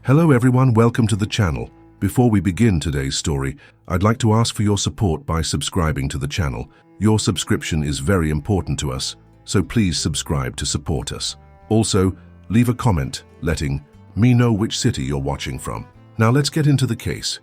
Hello everyone, welcome to the channel. Before we begin today's story, I'd like to ask for your support by subscribing to the channel. Your subscription is very important to us, so please subscribe to support us. Also, leave a comment letting me know which city you're watching from. Now let's get into the case.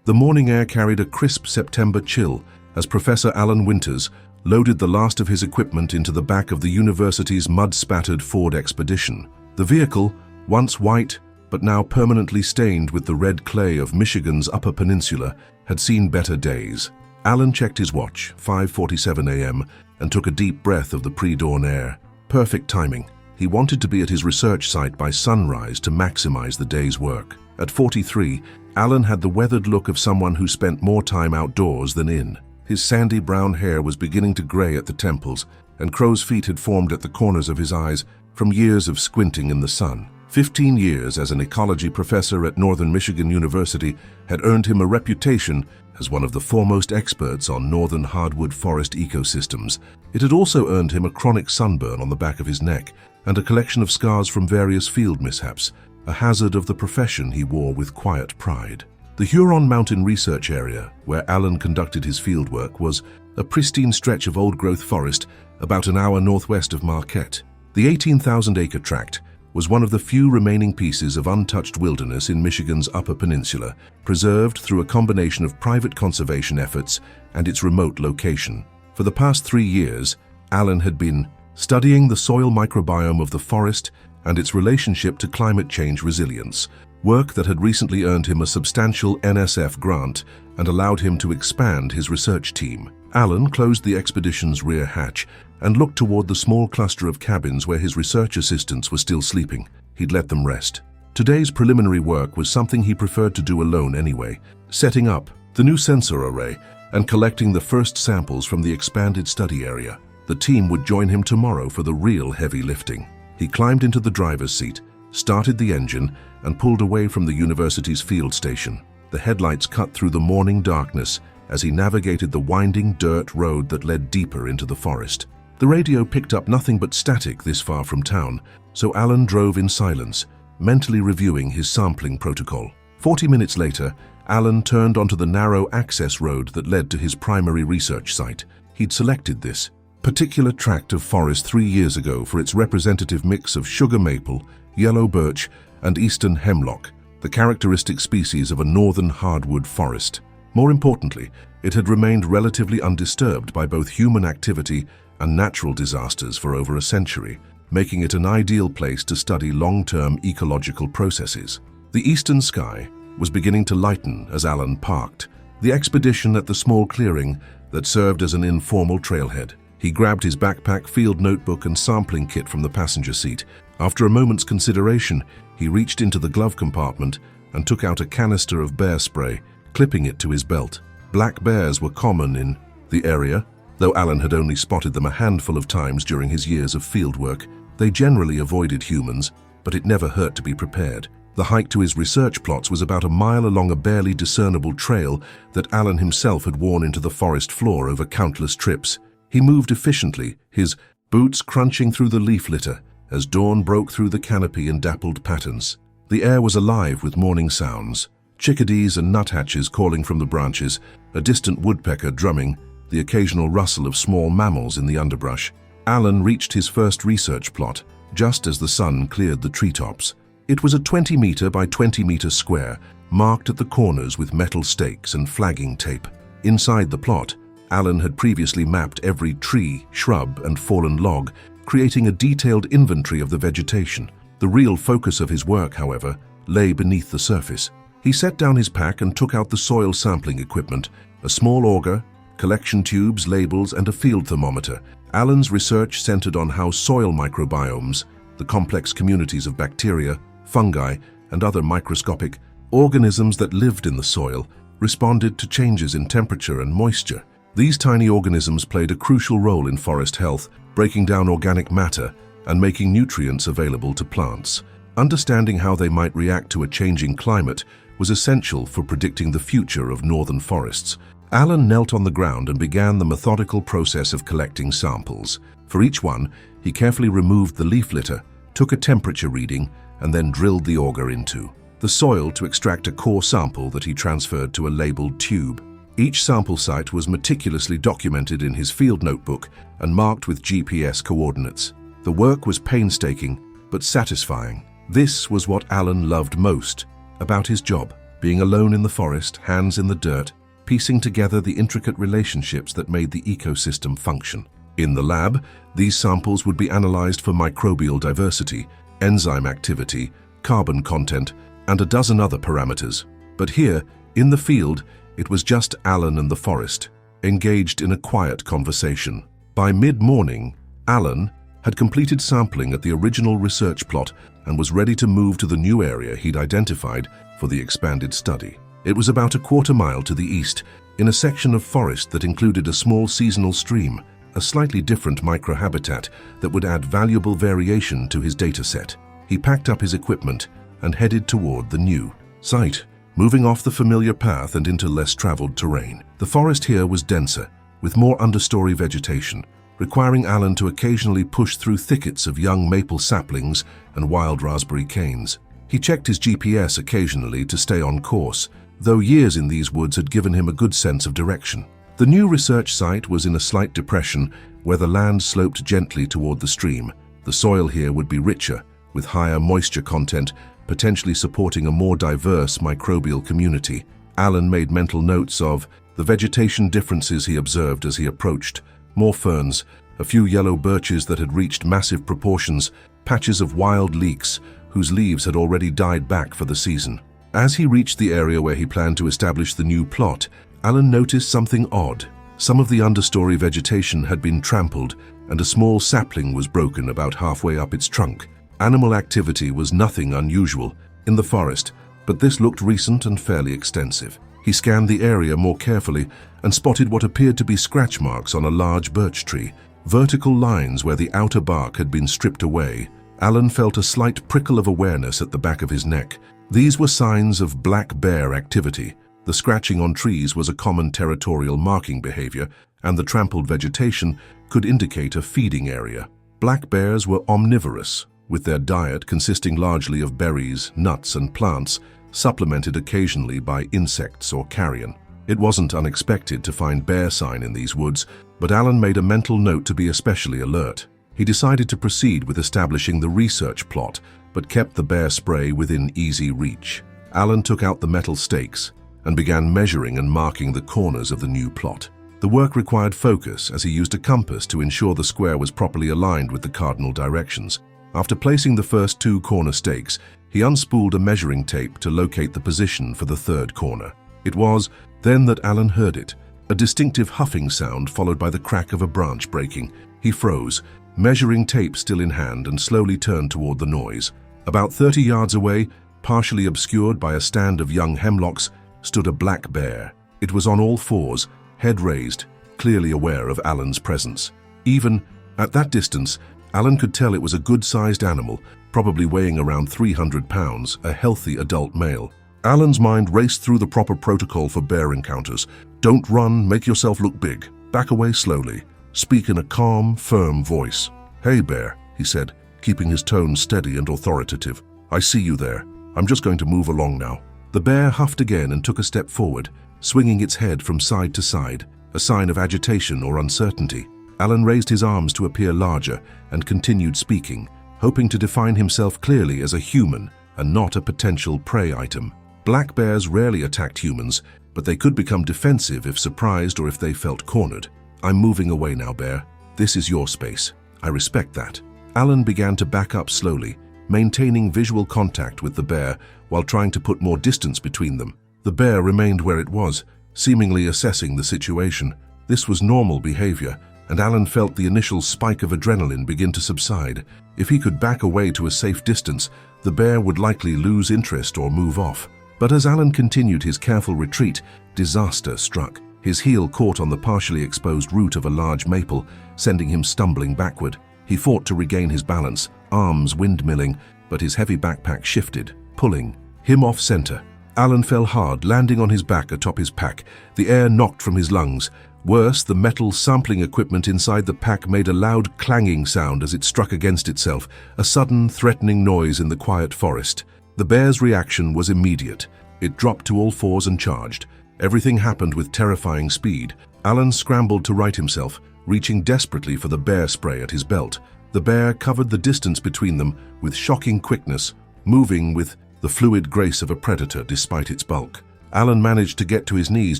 The morning air carried a crisp September chill as Professor Alan Winters loaded the last of his equipment into the back of the university's mud-spattered Ford Expedition. The vehicle, once white but now permanently stained with the red clay of Michigan's Upper Peninsula, had seen better days. Alan checked his watch, 5:47 a.m., and took a deep breath of the pre-dawn air. Perfect timing. He wanted to be at his research site by sunrise to maximize the day's work. At 43, Alan had the weathered look of someone who spent more time outdoors than in. His sandy brown hair was beginning to gray at the temples, and crow's feet had formed at the corners of his eyes from years of squinting in the sun. 15 years as an ecology professor at Northern Michigan University had earned him a reputation as one of the foremost experts on northern hardwood forest ecosystems. It had also earned him a chronic sunburn on the back of his neck and a collection of scars from various field mishaps, a hazard of the profession he wore with quiet pride. The Huron Mountain Research Area, where Alan conducted his fieldwork, was a pristine stretch of old-growth forest about an hour northwest of Marquette. The 18,000-acre tract was one of the few remaining pieces of untouched wilderness in Michigan's Upper Peninsula, preserved through a combination of private conservation efforts and its remote location. For the past 3 years, Alan had been studying the soil microbiome of the forest and its relationship to climate change resilience, work that had recently earned him a substantial NSF grant and allowed him to expand his research team. Alan closed the expedition's rear hatch and looked toward the small cluster of cabins where his research assistants were still sleeping. He'd let them rest. Today's preliminary work was something he preferred to do alone anyway, setting up the new sensor array and collecting the first samples from the expanded study area. The team would join him tomorrow for the real heavy lifting. He climbed into the driver's seat, started the engine, and pulled away from the university's field station. The headlights cut through the morning darkness as he navigated the winding dirt road that led deeper into the forest. The radio picked up nothing but static this far from town, so Alan drove in silence, mentally reviewing his sampling protocol. 40 minutes later, Alan turned onto the narrow access road that led to his primary research site. He'd selected this particular tract of forest 3 years ago for its representative mix of sugar maple, yellow birch, and eastern hemlock, the characteristic species of a northern hardwood forest. More importantly, it had remained relatively undisturbed by both human activity and natural disasters for over a century, making it an ideal place to study long-term ecological processes. The eastern sky was beginning to lighten as Alan parked the expedition at the small clearing that served as an informal trailhead. He grabbed his backpack, field notebook, and sampling kit from the passenger seat. After a moment's consideration, he reached into the glove compartment and took out a canister of bear spray, clipping it to his belt. Black bears were common in the area. Though Alan had only spotted them a handful of times during his years of fieldwork, they generally avoided humans, but it never hurt to be prepared. The hike to his research plots was about a mile along a barely discernible trail that Alan himself had worn into the forest floor over countless trips. He moved efficiently, his boots crunching through the leaf litter as dawn broke through the canopy in dappled patterns. The air was alive with morning sounds, chickadees and nuthatches calling from the branches, a distant woodpecker drumming, the occasional rustle of small mammals in the underbrush. Alan reached his first research plot just as the sun cleared the treetops. It was a 20-meter by 20-meter square, marked at the corners with metal stakes and flagging tape. Inside the plot, Alan had previously mapped every tree, shrub, and fallen log, creating a detailed inventory of the vegetation. The real focus of his work, however, lay beneath the surface. He set down his pack and took out the soil sampling equipment, a small auger, collection tubes, labels, and a field thermometer. Alan's research centered on how soil microbiomes, the complex communities of bacteria, fungi, and other microscopic organisms that lived in the soil, responded to changes in temperature and moisture. These tiny organisms played a crucial role in forest health, breaking down organic matter and making nutrients available to plants. Understanding how they might react to a changing climate was essential for predicting the future of northern forests. Alan knelt on the ground and began the methodical process of collecting samples. For each one, he carefully removed the leaf litter, took a temperature reading, and then drilled the auger into the soil to extract a core sample that he transferred to a labeled tube. Each sample site was meticulously documented in his field notebook and marked with GPS coordinates. The work was painstaking, but satisfying. This was what Alan loved most about his job, being alone in the forest, hands in the dirt, piecing together the intricate relationships that made the ecosystem function. In the lab, these samples would be analyzed for microbial diversity, enzyme activity, carbon content, and a dozen other parameters. But here, in the field, it was just Alan and the forest, engaged in a quiet conversation. By mid-morning, Alan had completed sampling at the original research plot and was ready to move to the new area he'd identified for the expanded study. It was about a quarter-mile to the east, in a section of forest that included a small seasonal stream, a slightly different microhabitat that would add valuable variation to his dataset. He packed up his equipment and headed toward the new site, moving off the familiar path and into less traveled terrain. The forest here was denser, with more understory vegetation, requiring Alan to occasionally push through thickets of young maple saplings and wild raspberry canes. He checked his GPS occasionally to stay on course, though years in these woods had given him a good sense of direction. The new research site was in a slight depression where the land sloped gently toward the stream. The soil here would be richer, with higher moisture content, potentially supporting a more diverse microbial community. Alan made mental notes of the vegetation differences he observed as he approached. More ferns, a few yellow birches that had reached massive proportions, patches of wild leeks whose leaves had already died back for the season. As he reached the area where he planned to establish the new plot, Alan noticed something odd. Some of the understory vegetation had been trampled, and a small sapling was broken about halfway up its trunk. Animal activity was nothing unusual in the forest, but this looked recent and fairly extensive. He scanned the area more carefully and spotted what appeared to be scratch marks on a large birch tree, vertical lines where the outer bark had been stripped away. Alan felt a slight prickle of awareness at the back of his neck. These were signs of black bear activity. The scratching on trees was a common territorial marking behavior, and the trampled vegetation could indicate a feeding area. Black bears were omnivorous, with their diet consisting largely of berries, nuts, and plants, supplemented occasionally by insects or carrion. It wasn't unexpected to find bear sign in these woods, but Alan made a mental note to be especially alert. He decided to proceed with establishing the research plot, but kept the bear spray within easy reach. Alan took out the metal stakes and began measuring and marking the corners of the new plot. The work required focus as he used a compass to ensure the square was properly aligned with the cardinal directions. After placing the first 2 corner stakes, he unspooled a measuring tape to locate the position for the 3rd corner. It was then that Alan heard it, a distinctive huffing sound followed by the crack of a branch breaking. He froze, measuring tape still in hand, and slowly turned toward the noise. About 30 yards away, partially obscured by a stand of young hemlocks, stood a black bear. It was on all fours, head raised, clearly aware of Alan's presence. Even at that distance, Alan could tell it was a good-sized animal, probably weighing around 300 pounds, a healthy adult male. Alan's mind raced through the proper protocol for bear encounters. Don't run, make yourself look big. Back away slowly. Speak in a calm, firm voice. "Hey, bear," he said, keeping his tone steady and authoritative. "I see you there. I'm just going to move along now." The bear huffed again and took a step forward, swinging its head from side to side, a sign of agitation or uncertainty. Alan raised his arms to appear larger and continued speaking, hoping to define himself clearly as a human and not a potential prey item. Black bears rarely attacked humans, but they could become defensive if surprised or if they felt cornered. "I'm moving away now, bear. This is your space. I respect that." Alan began to back up slowly, maintaining visual contact with the bear while trying to put more distance between them. The bear remained where it was, seemingly assessing the situation. This was normal behavior, and Alan felt the initial spike of adrenaline begin to subside. If he could back away to a safe distance, the bear would likely lose interest or move off. But as Alan continued his careful retreat, disaster struck. His heel caught on the partially exposed root of a large maple, sending him stumbling backward. He fought to regain his balance, arms windmilling, but his heavy backpack shifted, pulling him off center. Alan fell hard, landing on his back atop his pack. The air knocked from his lungs. Worse, the metal sampling equipment inside the pack made a loud clanging sound as it struck against itself, a sudden, threatening noise in the quiet forest. The bear's reaction was immediate. It dropped to all fours and charged. Everything happened with terrifying speed. Alan scrambled to right himself, reaching desperately for the bear spray at his belt. The bear covered the distance between them with shocking quickness, moving with the fluid grace of a predator despite its bulk. Alan managed to get to his knees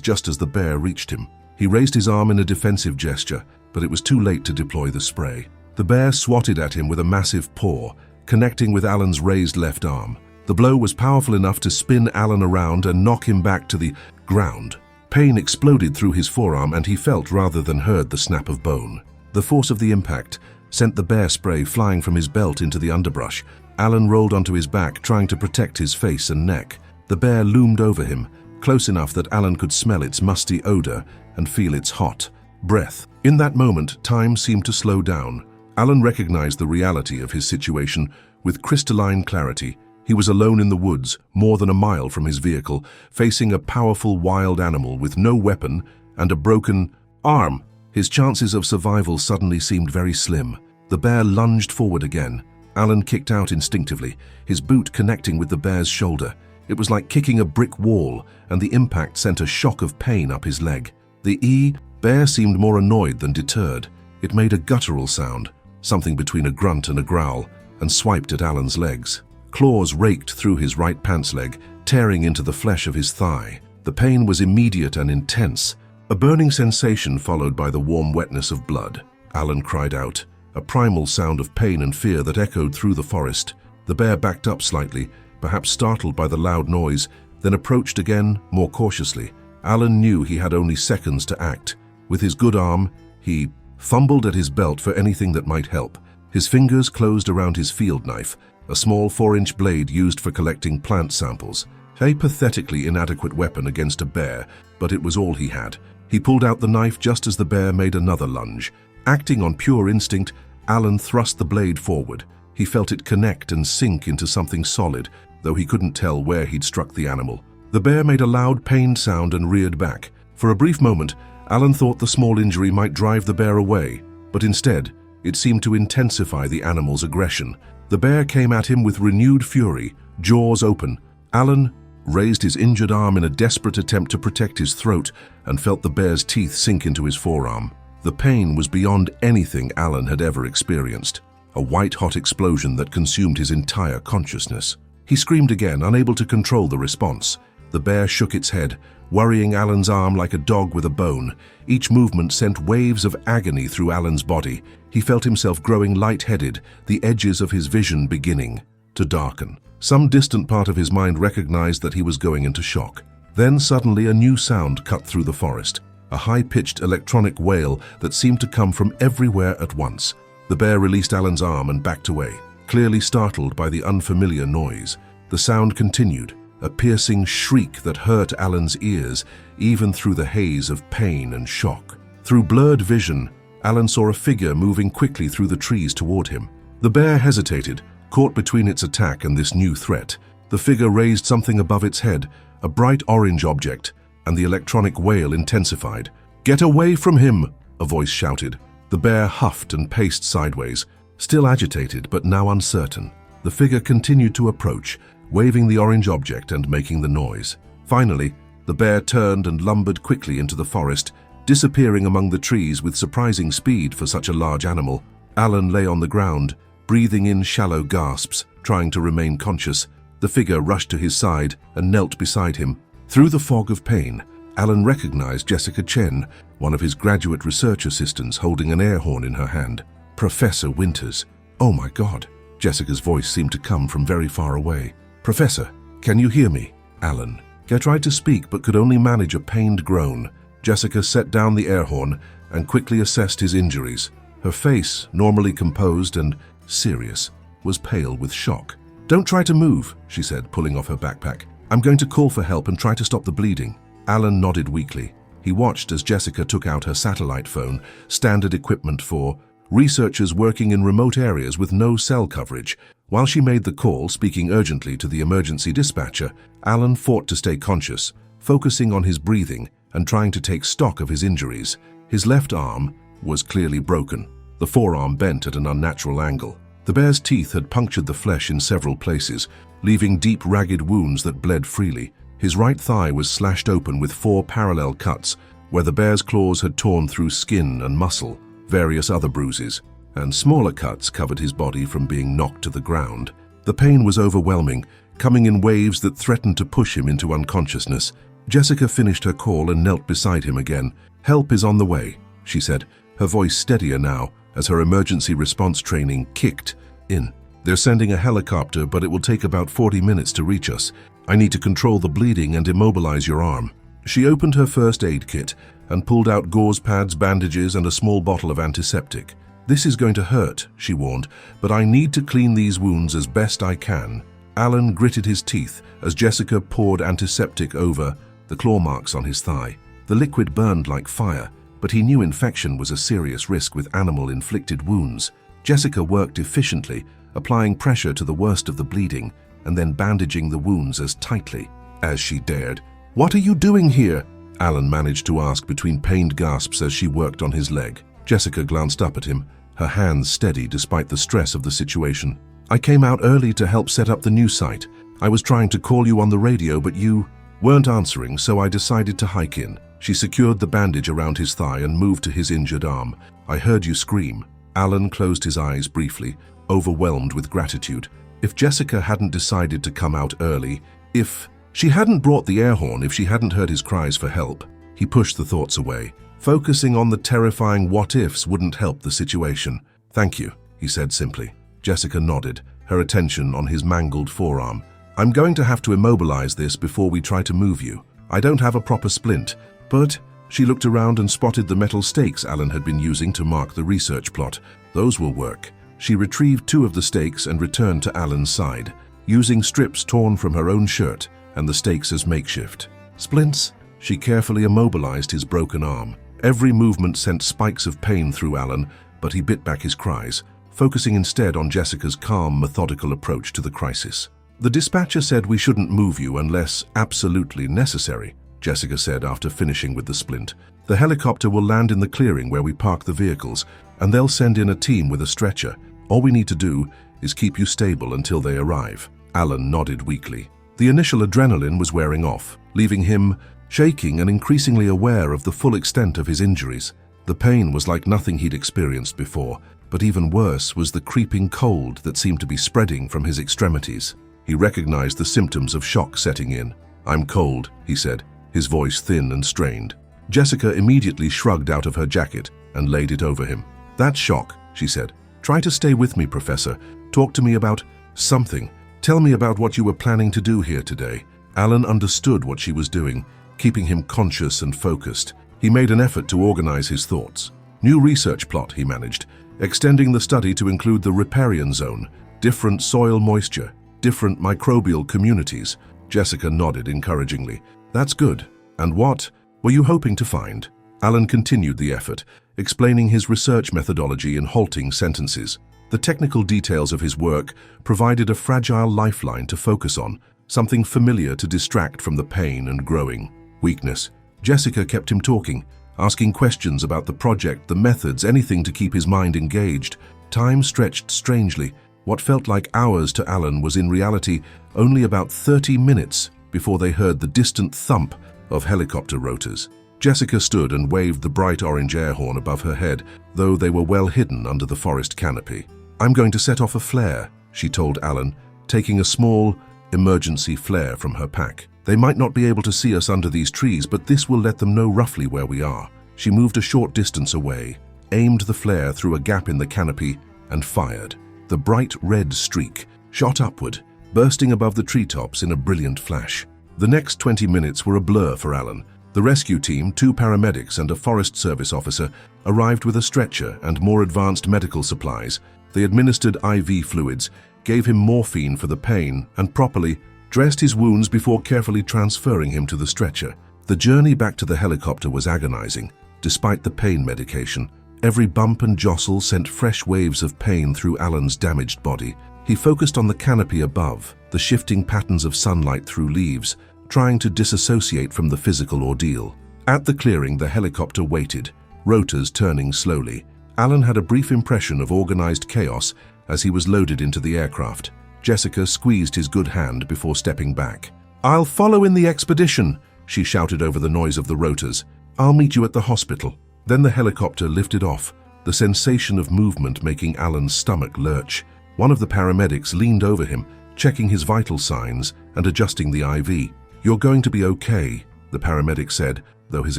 just as the bear reached him. He raised his arm in a defensive gesture, but it was too late to deploy the spray. The bear swatted at him with a massive paw, connecting with Alan's raised left arm. The blow was powerful enough to spin Alan around and knock him back to the ground. Pain exploded through his forearm and he felt rather than heard the snap of bone. The force of the impact sent the bear spray flying from his belt into the underbrush. Alan rolled onto his back, trying to protect his face and neck. The bear loomed over him, close enough that Alan could smell its musty odor and feel its hot breath. In that moment, time seemed to slow down. Alan recognized the reality of his situation with crystalline clarity. He was alone in the woods, more than a mile from his vehicle, facing a powerful wild animal with no weapon and a broken arm. His chances of survival suddenly seemed very slim. The bear lunged forward again. Alan kicked out instinctively, his boot connecting with the bear's shoulder. It was like kicking a brick wall, and the impact sent a shock of pain up his leg. The bear seemed more annoyed than deterred. It made a guttural sound, something between a grunt and a growl, and swiped at Alan's legs. Claws raked through his right pants leg, tearing into the flesh of his thigh. The pain was immediate and intense, a burning sensation followed by the warm wetness of blood. Alan cried out, a primal sound of pain and fear that echoed through the forest. The bear backed up slightly, perhaps startled by the loud noise, then approached again, more cautiously. Alan knew he had only seconds to act. With his good arm, he fumbled at his belt for anything that might help. His fingers closed around his field knife, a small 4-inch blade used for collecting plant samples. A pathetically inadequate weapon against a bear, but it was all he had. He pulled out the knife just as the bear made another lunge. Acting on pure instinct, Alan thrust the blade forward. He felt it connect and sink into something solid, though he couldn't tell where he'd struck the animal. The bear made a loud, pained sound and reared back. For a brief moment, Alan thought the small injury might drive the bear away, but instead, it seemed to intensify the animal's aggression. The bear came at him with renewed fury, jaws open. Alan raised his injured arm in a desperate attempt to protect his throat and felt the bear's teeth sink into his forearm. The pain was beyond anything Alan had ever experienced, a white-hot explosion that consumed his entire consciousness. He screamed again, unable to control the response. The bear shook its head, worrying Alan's arm like a dog with a bone. Each movement sent waves of agony through Alan's body. He felt himself growing lightheaded, the edges of his vision beginning to darken. Some distant part of his mind recognized that he was going into shock. Then suddenly a new sound cut through the forest, a high-pitched electronic wail that seemed to come from everywhere at once. The bear released Alan's arm and backed away, clearly startled by the unfamiliar noise. The sound continued, a piercing shriek that hurt Alan's ears, even through the haze of pain and shock. Through blurred vision, Alan saw a figure moving quickly through the trees toward him. The bear hesitated, caught between its attack and this new threat. The figure raised something above its head, a bright orange object, and the electronic wail intensified. "Get away from him!" a voice shouted. The bear huffed and paced sideways, still agitated but now uncertain. The figure continued to approach, waving the orange object and making the noise. Finally, the bear turned and lumbered quickly into the forest, disappearing among the trees with surprising speed for such a large animal. Alan lay on the ground, breathing in shallow gasps, trying to remain conscious. The figure rushed to his side and knelt beside him. Through the fog of pain, Alan recognized Jessica Chen, one of his graduate research assistants, holding an air horn in her hand. Professor Winters. "Oh my God." Jessica's voice seemed to come from very far away. "Professor, can you hear me?" Alan tried to speak but could only manage a pained groan. Jessica set down the air horn and quickly assessed his injuries. Her face, normally composed and serious, was pale with shock. "Don't try to move," she said, pulling off her backpack. "I'm going to call for help and try to stop the bleeding." Alan nodded weakly. He watched as Jessica took out her satellite phone, standard equipment for researchers working in remote areas with no cell coverage. While she made the call, speaking urgently to the emergency dispatcher, Alan fought to stay conscious, focusing on his breathing and trying to take stock of his injuries. His left arm was clearly broken, the forearm bent at an unnatural angle. The bear's teeth had punctured the flesh in several places, leaving deep, ragged wounds that bled freely. His right thigh was slashed open with 4 parallel cuts, where the bear's claws had torn through skin and muscle. Various other bruises and smaller cuts covered his body from being knocked to the ground. The pain was overwhelming, coming in waves that threatened to push him into unconsciousness. Jessica finished her call and knelt beside him again. "Help is on the way," she said, her voice steadier now as her emergency response training kicked in. "They're sending a helicopter, but it will take about 40 minutes to reach us. I need to control the bleeding and immobilize your arm." She opened her first aid kit and pulled out gauze pads, bandages, and a small bottle of antiseptic. "This is going to hurt," she warned, "but I need to clean these wounds as best I can." Alan gritted his teeth as Jessica poured antiseptic over the claw marks on his thigh. The liquid burned like fire, but he knew infection was a serious risk with animal-inflicted wounds. Jessica worked efficiently, applying pressure to the worst of the bleeding and then bandaging the wounds as tightly as she dared. "What are you doing here?" Alan managed to ask between pained gasps as she worked on his leg. Jessica glanced up at him, her hands steady despite the stress of the situation. "I came out early to help set up the new site. I was trying to call you on the radio, but you weren't answering, so I decided to hike in." She secured the bandage around his thigh and moved to his injured arm. "I heard you scream." Alan closed his eyes briefly, overwhelmed with gratitude. If Jessica hadn't decided to come out early, if she hadn't brought the air horn, if she hadn't heard his cries for help, he pushed the thoughts away. Focusing on the terrifying what-ifs wouldn't help the situation. "Thank you," he said simply. Jessica nodded, her attention on his mangled forearm. "I'm going to have to immobilize this before we try to move you. I don't have a proper splint, but..." She looked around and spotted the metal stakes Alan had been using to mark the research plot. "Those will work." She retrieved 2 of the stakes and returned to Alan's side, using strips torn from her own shirt and the stakes as makeshift. "Splints?" She carefully immobilized his broken arm. Every movement sent spikes of pain through Alan, but he bit back his cries, focusing instead on Jessica's calm, methodical approach to the crisis. "The dispatcher said we shouldn't move you unless absolutely necessary," Jessica said after finishing with the splint. "The helicopter will land in the clearing where we park the vehicles, and they'll send in a team with a stretcher. All we need to do is keep you stable until they arrive." Alan nodded weakly. The initial adrenaline was wearing off, leaving him shaking and increasingly aware of the full extent of his injuries. The pain was like nothing he'd experienced before, but even worse was the creeping cold that seemed to be spreading from his extremities. He recognized the symptoms of shock setting in. "I'm cold," he said, his voice thin and strained. Jessica immediately shrugged out of her jacket and laid it over him. "That's shock," she said. "Try to stay with me, Professor. Talk to me about something. Tell me about what you were planning to do here today." Alan understood what she was doing, keeping him conscious and focused. He made an effort to organize his thoughts. "New research plot," he managed, extending the study to include the riparian zone, different soil moisture, different microbial communities. Jessica nodded encouragingly. "That's good. And what were you hoping to find?" Alan continued the effort, explaining his research methodology in halting sentences. The technical details of his work provided a fragile lifeline to focus on, something familiar to distract from the pain and growing weakness. Jessica kept him talking, asking questions about the project, the methods, anything to keep his mind engaged. Time stretched strangely. What felt like hours to Alan was in reality only about 30 minutes before they heard the distant thump of helicopter rotors. Jessica stood and waved the bright orange air horn above her head, though they were well hidden under the forest canopy. "I'm going to set off a flare," she told Alan, taking a small emergency flare from her pack. "They might not be able to see us under these trees, but this will let them know roughly where we are." She moved a short distance away, aimed the flare through a gap in the canopy, and fired. The bright red streak shot upward, bursting above the treetops in a brilliant flash. The next 20 minutes were a blur for Alan. The rescue team, 2 paramedics and a Forest Service officer, arrived with a stretcher and more advanced medical supplies. They administered IV fluids, gave him morphine for the pain, and properly dressed his wounds before carefully transferring him to the stretcher. The journey back to the helicopter was agonizing. Despite the pain medication, every bump and jostle sent fresh waves of pain through Alan's damaged body. He focused on the canopy above, the shifting patterns of sunlight through leaves, trying to disassociate from the physical ordeal. At the clearing, the helicopter waited, rotors turning slowly. Alan had a brief impression of organized chaos as he was loaded into the aircraft. Jessica squeezed his good hand before stepping back. "I'll follow in the expedition," she shouted over the noise of the rotors. "I'll meet you at the hospital." Then the helicopter lifted off, the sensation of movement making Alan's stomach lurch. One of the paramedics leaned over him, checking his vital signs and adjusting the IV. "You're going to be okay," the paramedic said, though his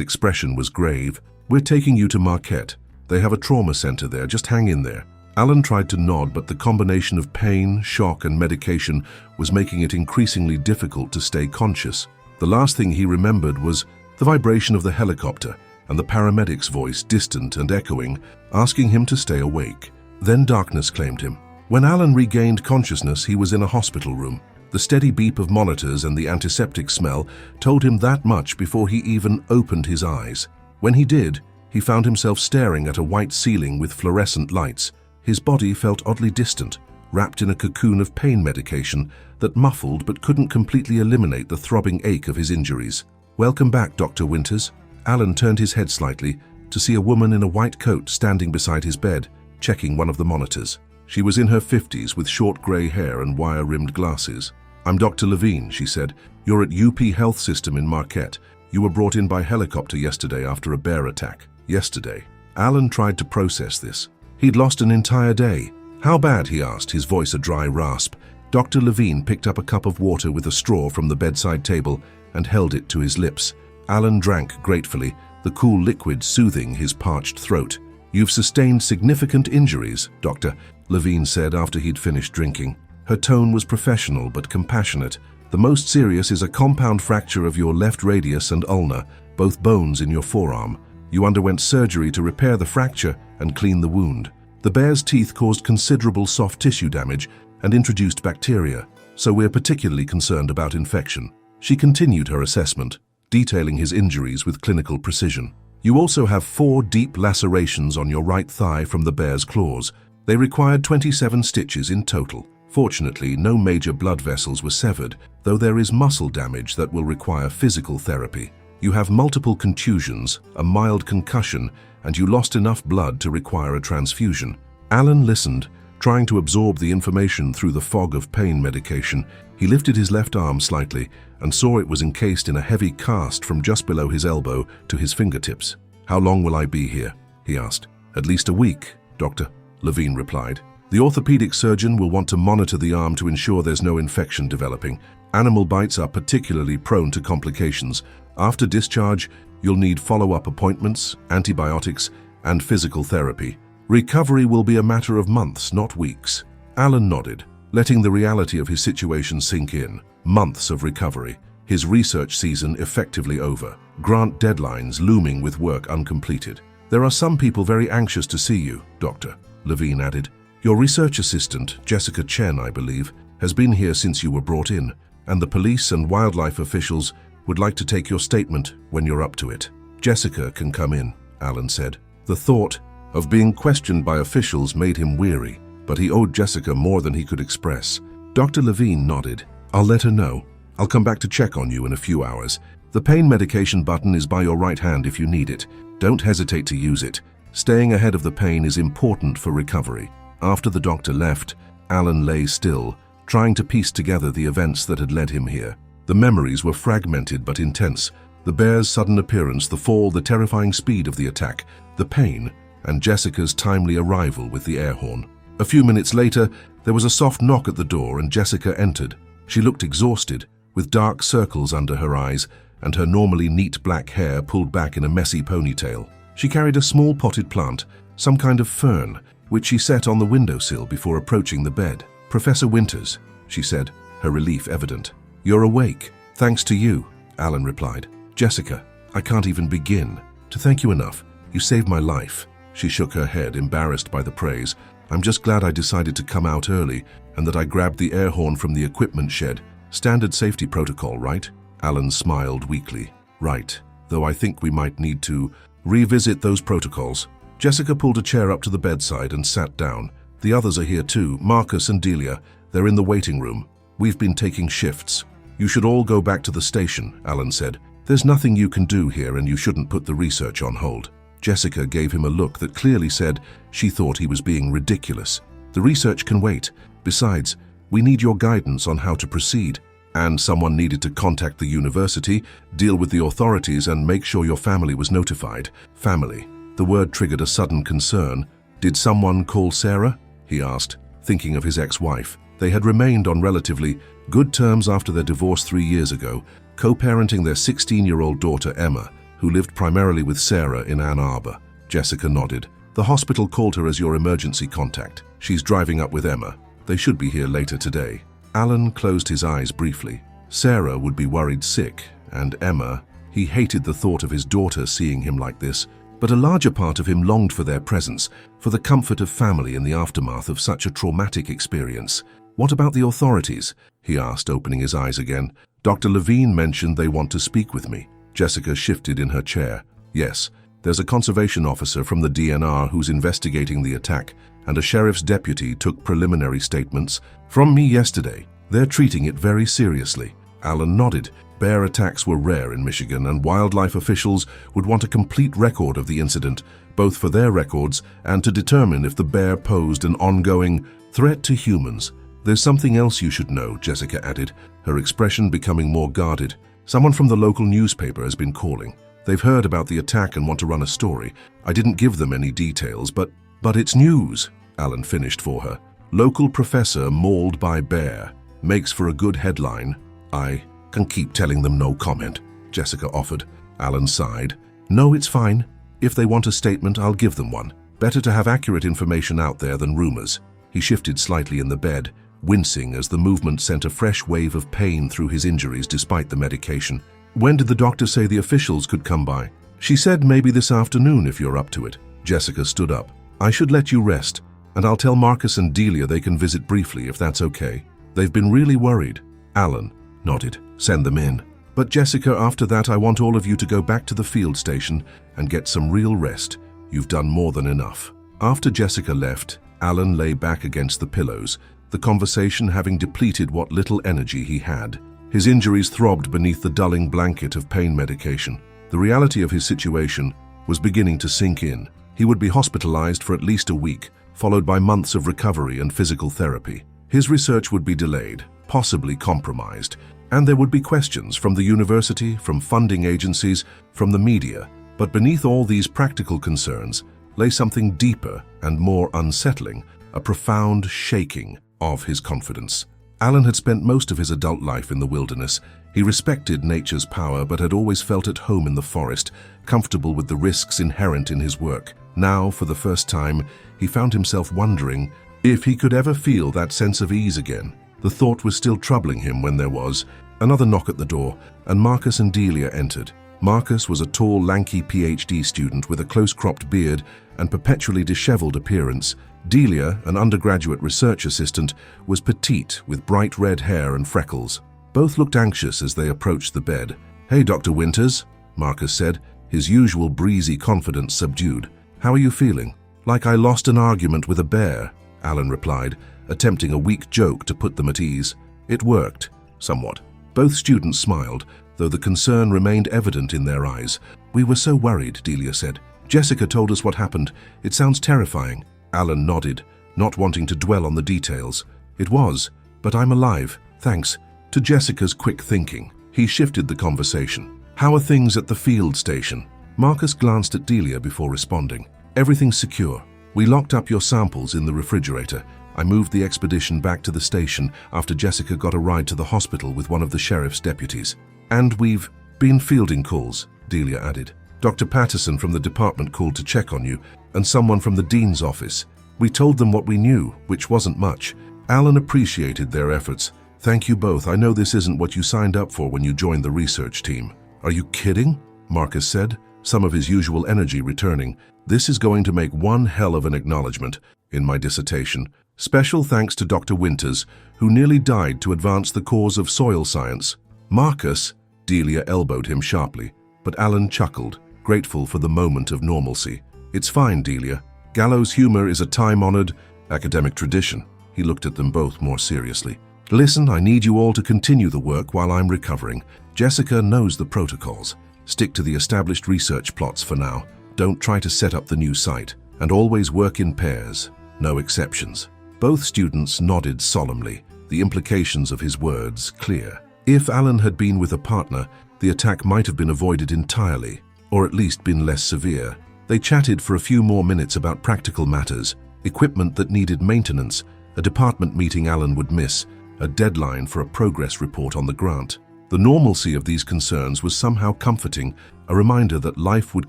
expression was grave. "We're taking you to Marquette. They have a trauma center there, just hang in there." Alan tried to nod, but the combination of pain, shock, and medication was making it increasingly difficult to stay conscious. The last thing he remembered was the vibration of the helicopter and the paramedic's voice, distant and echoing, asking him to stay awake. Then darkness claimed him. When Alan regained consciousness, he was in a hospital room. The steady beep of monitors and the antiseptic smell told him that much before he even opened his eyes. When he did, he found himself staring at a white ceiling with fluorescent lights. His body felt oddly distant, wrapped in a cocoon of pain medication that muffled but couldn't completely eliminate the throbbing ache of his injuries. "Welcome back, Dr. Winters." Alan turned his head slightly to see a woman in a white coat standing beside his bed, checking one of the monitors. She was in her 50s with short grey hair and wire-rimmed glasses. "I'm Dr. Levine," she said. "You're at UP Health System in Marquette. You were brought in by helicopter yesterday after a bear attack." Yesterday. Alan tried to process this. He'd lost an entire day. "How bad?" he asked, his voice a dry rasp. Dr. Levine picked up a cup of water with a straw from the bedside table and held it to his lips. Alan drank gratefully, the cool liquid soothing his parched throat. "You've sustained significant injuries," Dr. Levine said after he'd finished drinking. Her tone was professional but compassionate. "The most serious is a compound fracture of your left radius and ulna, both bones in your forearm. You underwent surgery to repair the fracture and clean the wound. The bear's teeth caused considerable soft tissue damage and introduced bacteria, so we're particularly concerned about infection." She continued her assessment, detailing his injuries with clinical precision. "You also have 4 deep lacerations on your right thigh from the bear's claws. They required 27 stitches in total. Fortunately, no major blood vessels were severed, though there is muscle damage that will require physical therapy. You have multiple contusions, a mild concussion, and you lost enough blood to require a transfusion." Alan listened, trying to absorb the information through the fog of pain medication. He lifted his left arm slightly and saw it was encased in a heavy cast from just below his elbow to his fingertips. "How long will I be here?" he asked. "At least a week," Dr. Levine replied. "The orthopedic surgeon will want to monitor the arm to ensure there's no infection developing. Animal bites are particularly prone to complications. After discharge, you'll need follow-up appointments, antibiotics, and physical therapy. Recovery will be a matter of months, not weeks." Alan nodded, letting the reality of his situation sink in. Months of recovery, his research season effectively over, grant deadlines looming with work uncompleted. "There are some people very anxious to see you," Dr. Levine added. "Your research assistant, Jessica Chen, I believe, has been here since you were brought in, and the police and wildlife officials would like to take your statement when you're up to it." "Jessica can come in," Alan said. The thought of being questioned by officials made him weary, but he owed Jessica more than he could express. Dr. Levine nodded. "I'll let her know. I'll come back to check on you in a few hours. The pain medication button is by your right hand if you need it. Don't hesitate to use it. Staying ahead of the pain is important for recovery." After the doctor left, Alan lay still, trying to piece together the events that had led him here. The memories were fragmented but intense. The bear's sudden appearance, the fall, the terrifying speed of the attack, the pain, and Jessica's timely arrival with the air horn. A few minutes later, there was a soft knock at the door and Jessica entered. She looked exhausted, with dark circles under her eyes and her normally neat black hair pulled back in a messy ponytail. She carried a small potted plant, some kind of fern, which she set on the windowsill before approaching the bed. "Professor Winters," she said, her relief evident. "You're awake. Thanks to you," Alan replied. "Jessica, I can't even begin to thank you enough. You saved my life." She shook her head, embarrassed by the praise. "I'm just glad I decided to come out early and that I grabbed the air horn from the equipment shed. Standard safety protocol, right?" Alan smiled weakly. "Right, though I think we might need to revisit those protocols." Jessica pulled a chair up to the bedside and sat down. "The others are here too, Marcus and Delia. They're in the waiting room. We've been taking shifts." "You should all go back to the station," Alan said. "There's nothing you can do here and you shouldn't put the research on hold." Jessica gave him a look that clearly said she thought he was being ridiculous. The research can wait. Besides, we need your guidance on how to proceed. And someone needed to contact the university, deal with the authorities, and make sure your family was notified. Family. The word triggered a sudden concern. Did someone call Sarah? He asked, thinking of his ex-wife. They had remained on relatively good terms after their divorce 3 years ago, co-parenting their 16-year-old daughter Emma, who lived primarily with Sarah in Ann Arbor. Jessica nodded. The hospital called her as your emergency contact. She's driving up with Emma. They should be here later today. Alan closed his eyes briefly. Sarah would be worried sick, and Emma, he hated the thought of his daughter seeing him like this, but a larger part of him longed for their presence, for the comfort of family in the aftermath of such a traumatic experience. What about the authorities? He asked, opening his eyes again. Dr. Levine mentioned they want to speak with me. Jessica shifted in her chair. Yes, there's a conservation officer from the DNR who's investigating the attack, and a sheriff's deputy took preliminary statements from me yesterday. They're treating it very seriously. Alan nodded. Bear attacks were rare in Michigan, and wildlife officials would want a complete record of the incident, both for their records and to determine if the bear posed an ongoing threat to humans. There's something else you should know, Jessica added, her expression becoming more guarded. Someone from the local newspaper has been calling. They've heard about the attack and want to run a story. I didn't give them any details, but it's news, Alan finished for her. Local professor mauled by bear. Makes for a good headline. I can keep telling them no comment, Jessica offered. Alan sighed. No, it's fine. If they want a statement, I'll give them one. Better to have accurate information out there than rumors. He shifted slightly in the bed, wincing as the movement sent a fresh wave of pain through his injuries despite the medication. When did the doctor say the officials could come by? She said maybe this afternoon if you're up to it. Jessica stood up. I should let you rest, and I'll tell Marcus and Delia they can visit briefly if that's okay. They've been really worried. Alan nodded. Send them in. But Jessica, after that I want all of you to go back to the field station and get some real rest. You've done more than enough. After Jessica left, Alan lay back against the pillows, the conversation having depleted what little energy he had. His injuries throbbed beneath the dulling blanket of pain medication. The reality of his situation was beginning to sink in. He would be hospitalized for at least a week, followed by months of recovery and physical therapy. His research would be delayed, possibly compromised, and there would be questions from the university, from funding agencies, from the media. But beneath all these practical concerns lay something deeper and more unsettling, a profound shaking of his confidence. Alan had spent most of his adult life in the wilderness. He respected nature's power but had always felt at home in the forest, comfortable with the risks inherent in his work. Now, for the first time, he found himself wondering if he could ever feel that sense of ease again. The thought was still troubling him when there was another knock at the door, and Marcus and Delia entered. Marcus was a tall, lanky PhD student with a close-cropped beard and perpetually disheveled appearance. Delia, an undergraduate research assistant, was petite with bright red hair and freckles. Both looked anxious as they approached the bed. Hey, Dr. Winters, Marcus said, his usual breezy confidence subdued. How are you feeling? Like I lost an argument with a bear, Alan replied, attempting a weak joke to put them at ease. It worked, somewhat. Both students smiled, though the concern remained evident in their eyes. We were so worried, Delia said. Jessica told us what happened. It sounds terrifying. Alan nodded, not wanting to dwell on the details. It was, but I'm alive, thanks to Jessica's quick thinking. He shifted the conversation. How are things at the field station? Marcus glanced at Delia before responding. Everything's secure. We locked up your samples in the refrigerator. I moved the expedition back to the station after Jessica got a ride to the hospital with one of the sheriff's deputies. And we've been fielding calls, Delia added. Dr. Patterson from the department called to check on you, and someone from the dean's office. We told them what we knew, which wasn't much. Alan appreciated their efforts. Thank you both. I know this isn't what you signed up for when you joined the research team. Are you kidding? Marcus said, some of his usual energy returning. This is going to make one hell of an acknowledgement in my dissertation. Special thanks to Dr. Winters, who nearly died to advance the cause of soil science. Marcus, Delia elbowed him sharply, but Alan chuckled, grateful for the moment of normalcy. It's fine, Delia. Gallows humor is a time-honored academic tradition. He looked at them both more seriously. Listen, I need you all to continue the work while I'm recovering. Jessica knows the protocols. Stick to the established research plots for now. Don't try to set up the new site. And always work in pairs. No exceptions. Both students nodded solemnly, the implications of his words clear. If Alan had been with a partner, the attack might have been avoided entirely, or at least been less severe. They chatted for a few more minutes about practical matters, equipment that needed maintenance, a department meeting Alan would miss, a deadline for a progress report on the grant. The normalcy of these concerns was somehow comforting, a reminder that life would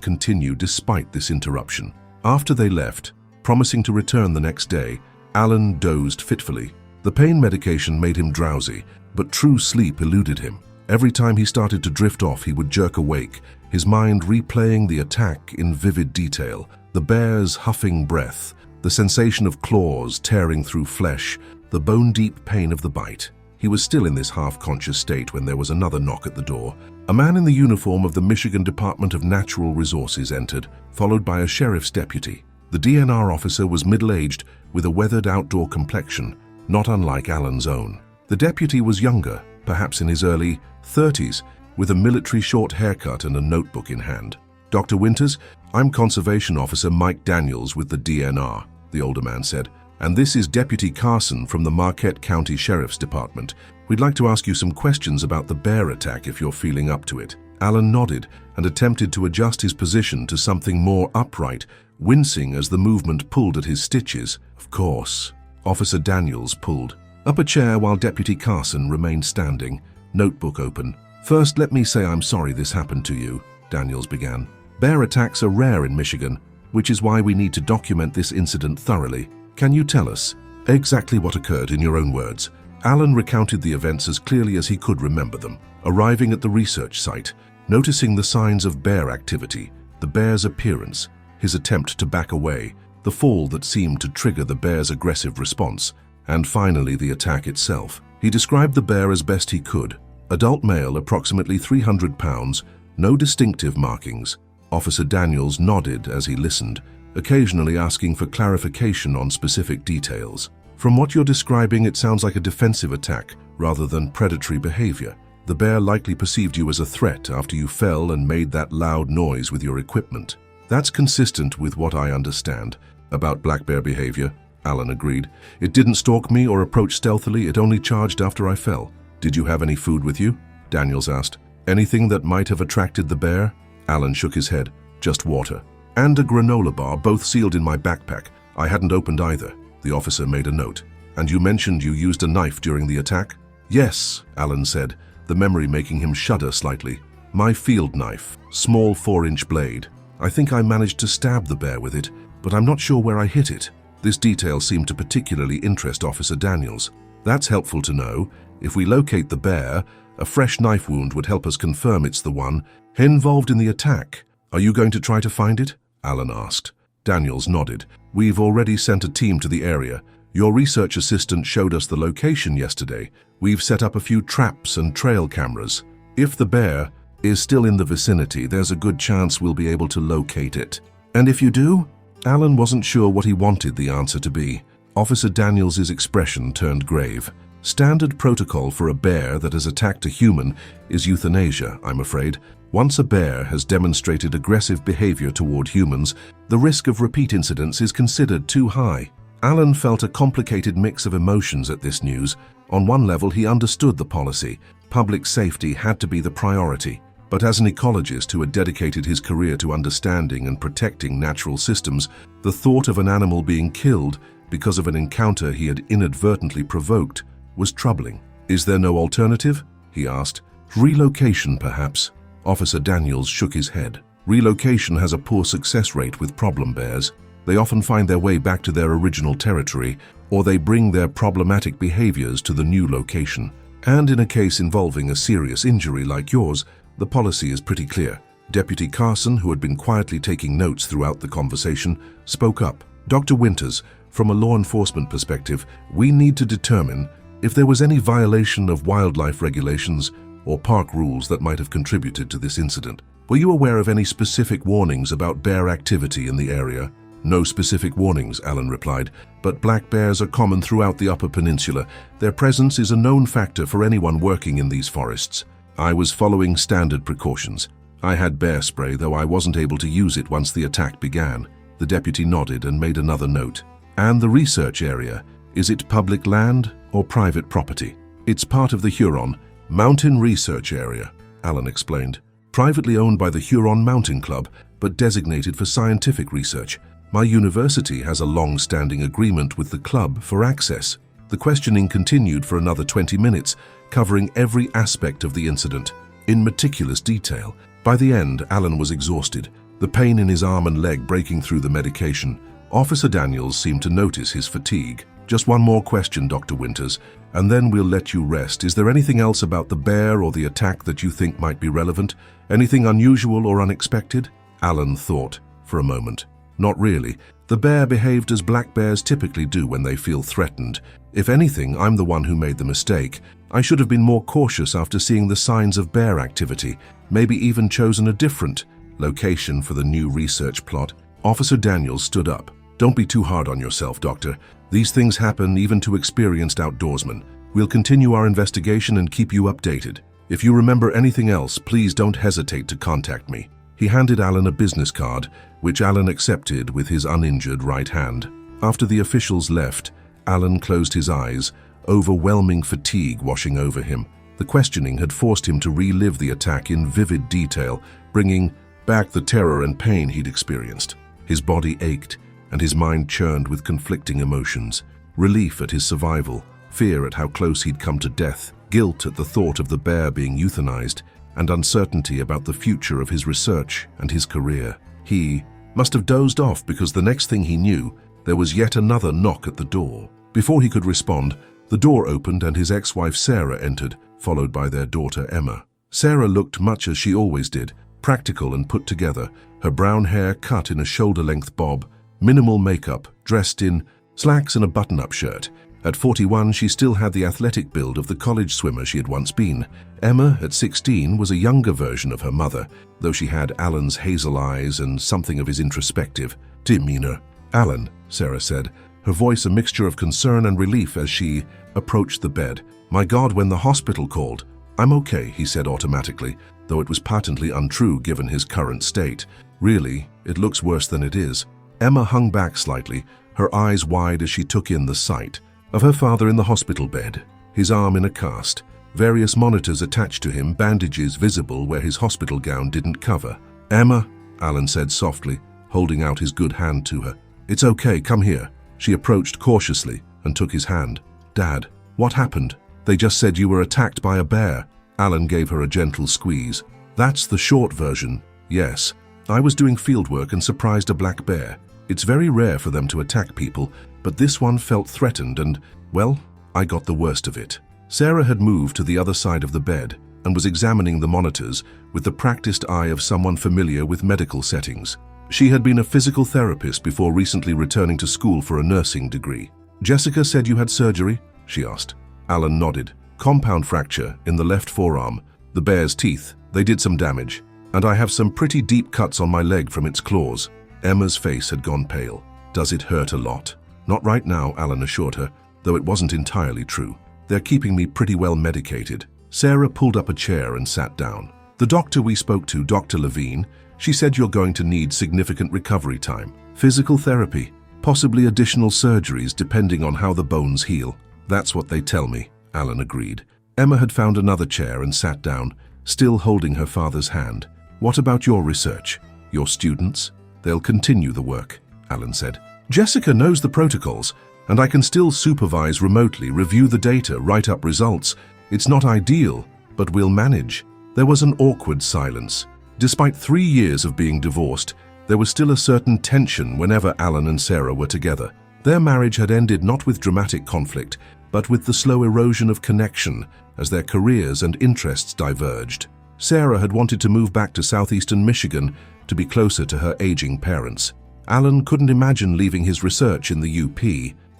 continue despite this interruption. After they left, promising to return the next day, Alan dozed fitfully. The pain medication made him drowsy, but true sleep eluded him. Every time he started to drift off, he would jerk awake, his mind replaying the attack in vivid detail. The bear's huffing breath, the sensation of claws tearing through flesh, the bone-deep pain of the bite. He was still in this half-conscious state when there was another knock at the door. A man in the uniform of the Michigan Department of Natural Resources entered, followed by a sheriff's deputy. The DNR officer was middle-aged, with a weathered outdoor complexion, not unlike Alan's own. The deputy was younger, perhaps in his early 30s, with a military short haircut and a notebook in hand. "Dr. Winters, I'm Conservation Officer Mike Daniels with the DNR," the older man said. "And this is Deputy Carson from the Marquette County Sheriff's Department. We'd like to ask you some questions about the bear attack if you're feeling up to it." Alan nodded and attempted to adjust his position to something more upright, wincing as the movement pulled at his stitches. "Of course." Officer Daniels pulled up a chair while Deputy Carson remained standing, notebook open. "First, let me say I'm sorry this happened to you," Daniels began. "Bear attacks are rare in Michigan, which is why we need to document this incident thoroughly. Can you tell us exactly what occurred in your own words?" Alan recounted the events as clearly as he could remember them. Arriving at the research site, noticing the signs of bear activity, the bear's appearance, his attempt to back away, the fall that seemed to trigger the bear's aggressive response, and finally the attack itself. He described the bear as best he could. Adult male, approximately 300 pounds, no distinctive markings. Officer Daniels nodded as he listened, occasionally asking for clarification on specific details. "From what you're describing, it sounds like a defensive attack rather than predatory behavior. The bear likely perceived you as a threat after you fell and made that loud noise with your equipment." "That's consistent with what I understand about black bear behavior," Alan agreed. "It didn't stalk me or approach stealthily, it only charged after I fell." "Did you have any food with you?" Daniels asked. "Anything that might have attracted the bear?" Alan shook his head. "Just water. And a granola bar, both sealed in my backpack. I hadn't opened either." The officer made a note. "And you mentioned you used a knife during the attack?" "Yes," Alan said, the memory making him shudder slightly. "My field knife, small 4-inch blade. I think I managed to stab the bear with it, but I'm not sure where I hit it." This detail seemed to particularly interest Officer Daniels. "That's helpful to know. If we locate the bear, a fresh knife wound would help us confirm it's the one involved in the attack. Are you going to try to find it?" Alan asked. Daniels nodded. "We've already sent a team to the area. Your research assistant showed us the location yesterday. We've set up a few traps and trail cameras. If the bear is still in the vicinity, there's a good chance we'll be able to locate it." "And if you do?" Alan wasn't sure what he wanted the answer to be. Officer Daniels' expression turned grave. "Standard protocol for a bear that has attacked a human is euthanasia, I'm afraid. Once a bear has demonstrated aggressive behavior toward humans, the risk of repeat incidents is considered too high." Alan felt a complicated mix of emotions at this news. On one level, he understood the policy. Public safety had to be the priority. But as an ecologist who had dedicated his career to understanding and protecting natural systems, the thought of an animal being killed because of an encounter he had inadvertently provoked was troubling. "Is there no alternative?" he asked. "Relocation, perhaps?" Officer Daniels shook his head. "Relocation has a poor success rate with problem bears. They often find their way back to their original territory, or they bring their problematic behaviors to the new location. And in a case involving a serious injury like yours, the policy is pretty clear." Deputy Carson, who had been quietly taking notes throughout the conversation, spoke up. "Dr. Winters, from a law enforcement perspective, we need to determine if there was any violation of wildlife regulations or park rules that might have contributed to this incident. Were you aware of any specific warnings about bear activity in the area?" "No specific warnings," Alan replied, "but black bears are common throughout the Upper Peninsula. Their presence is a known factor for anyone working in these forests. I was following standard precautions. I had bear spray, though I wasn't able to use it once the attack began." The deputy nodded and made another note. "And the research area. Is it public land or private property? It's part of the Huron Mountain Research Area, Alan explained. Privately owned by the Huron Mountain Club, but designated for scientific research. My university has a long-standing agreement with the club for access. The questioning continued for another 20 minutes, covering every aspect of the incident, in meticulous detail. By the end, Alan was exhausted, the pain in his arm and leg breaking through the medication. Officer Daniels seemed to notice his fatigue. Just one more question, Dr. Winters, and then we'll let you rest. Is there anything else about the bear or the attack that you think might be relevant? Anything unusual or unexpected? Alan thought for a moment. Not really. The bear behaved as black bears typically do when they feel threatened. If anything, I'm the one who made the mistake. I should have been more cautious after seeing the signs of bear activity, maybe even chosen a different location for the new research plot. Officer Daniels stood up. Don't be too hard on yourself, Doctor. These things happen even to experienced outdoorsmen. We'll continue our investigation and keep you updated. If you remember anything else, please don't hesitate to contact me. He handed Alan a business card, which Alan accepted with his uninjured right hand. After the officials left, Alan closed his eyes, overwhelming fatigue washing over him. The questioning had forced him to relive the attack in vivid detail, bringing back the terror and pain he'd experienced. His body ached, and his mind churned with conflicting emotions. Relief at his survival, fear at how close he'd come to death, guilt at the thought of the bear being euthanized, and uncertainty about the future of his research and his career. He must have dozed off because the next thing he knew, there was yet another knock at the door. Before he could respond, the door opened and his ex-wife Sarah entered, followed by their daughter Emma. Sarah looked much as she always did, practical and put together, her brown hair cut in a shoulder-length bob, minimal makeup, dressed in slacks and a button-up shirt. At 41, she still had the athletic build of the college swimmer she had once been. Emma, at 16, was a younger version of her mother, though she had Alan's hazel eyes and something of his introspective demeanor. Alan, Sarah said, her voice a mixture of concern and relief as she approached the bed. My God, when the hospital called. I'm okay, he said automatically, though it was patently untrue given his current state. Really, it looks worse than it is. Emma hung back slightly, her eyes wide as she took in the sight of her father in the hospital bed, his arm in a cast, various monitors attached to him, bandages visible where his hospital gown didn't cover. Emma, Alan said softly, holding out his good hand to her. It's okay, come here. She approached cautiously and took his hand. Dad, what happened? They just said you were attacked by a bear. Alan gave her a gentle squeeze. That's the short version, yes. I was doing fieldwork and surprised a black bear. It's very rare for them to attack people, but this one felt threatened and, well, I got the worst of it. Sarah had moved to the other side of the bed and was examining the monitors with the practiced eye of someone familiar with medical settings. She had been a physical therapist before recently returning to school for a nursing degree. Jessica said you had surgery? She asked. Alan nodded. Compound fracture in the left forearm, the bear's teeth, they did some damage, and I have some pretty deep cuts on my leg from its claws. Emma's face had gone pale. Does it hurt a lot? Not right now, Alan assured her, though it wasn't entirely true. They're keeping me pretty well medicated. Sarah pulled up a chair and sat down. The doctor we spoke to, Dr. Levine, she said you're going to need significant recovery time. Physical therapy, possibly additional surgeries depending on how the bones heal. That's what they tell me, Alan agreed. Emma had found another chair and sat down, still holding her father's hand. What about your research? Your students? They'll continue the work, Alan said. Jessica knows the protocols, and I can still supervise remotely, review the data, write up results. It's not ideal, but we'll manage. There was an awkward silence. Despite 3 years of being divorced, there was still a certain tension whenever Alan and Sarah were together. Their marriage had ended not with dramatic conflict, but with the slow erosion of connection as their careers and interests diverged. Sarah had wanted to move back to southeastern Michigan to be closer to her aging parents. Alan couldn't imagine leaving his research in the UP.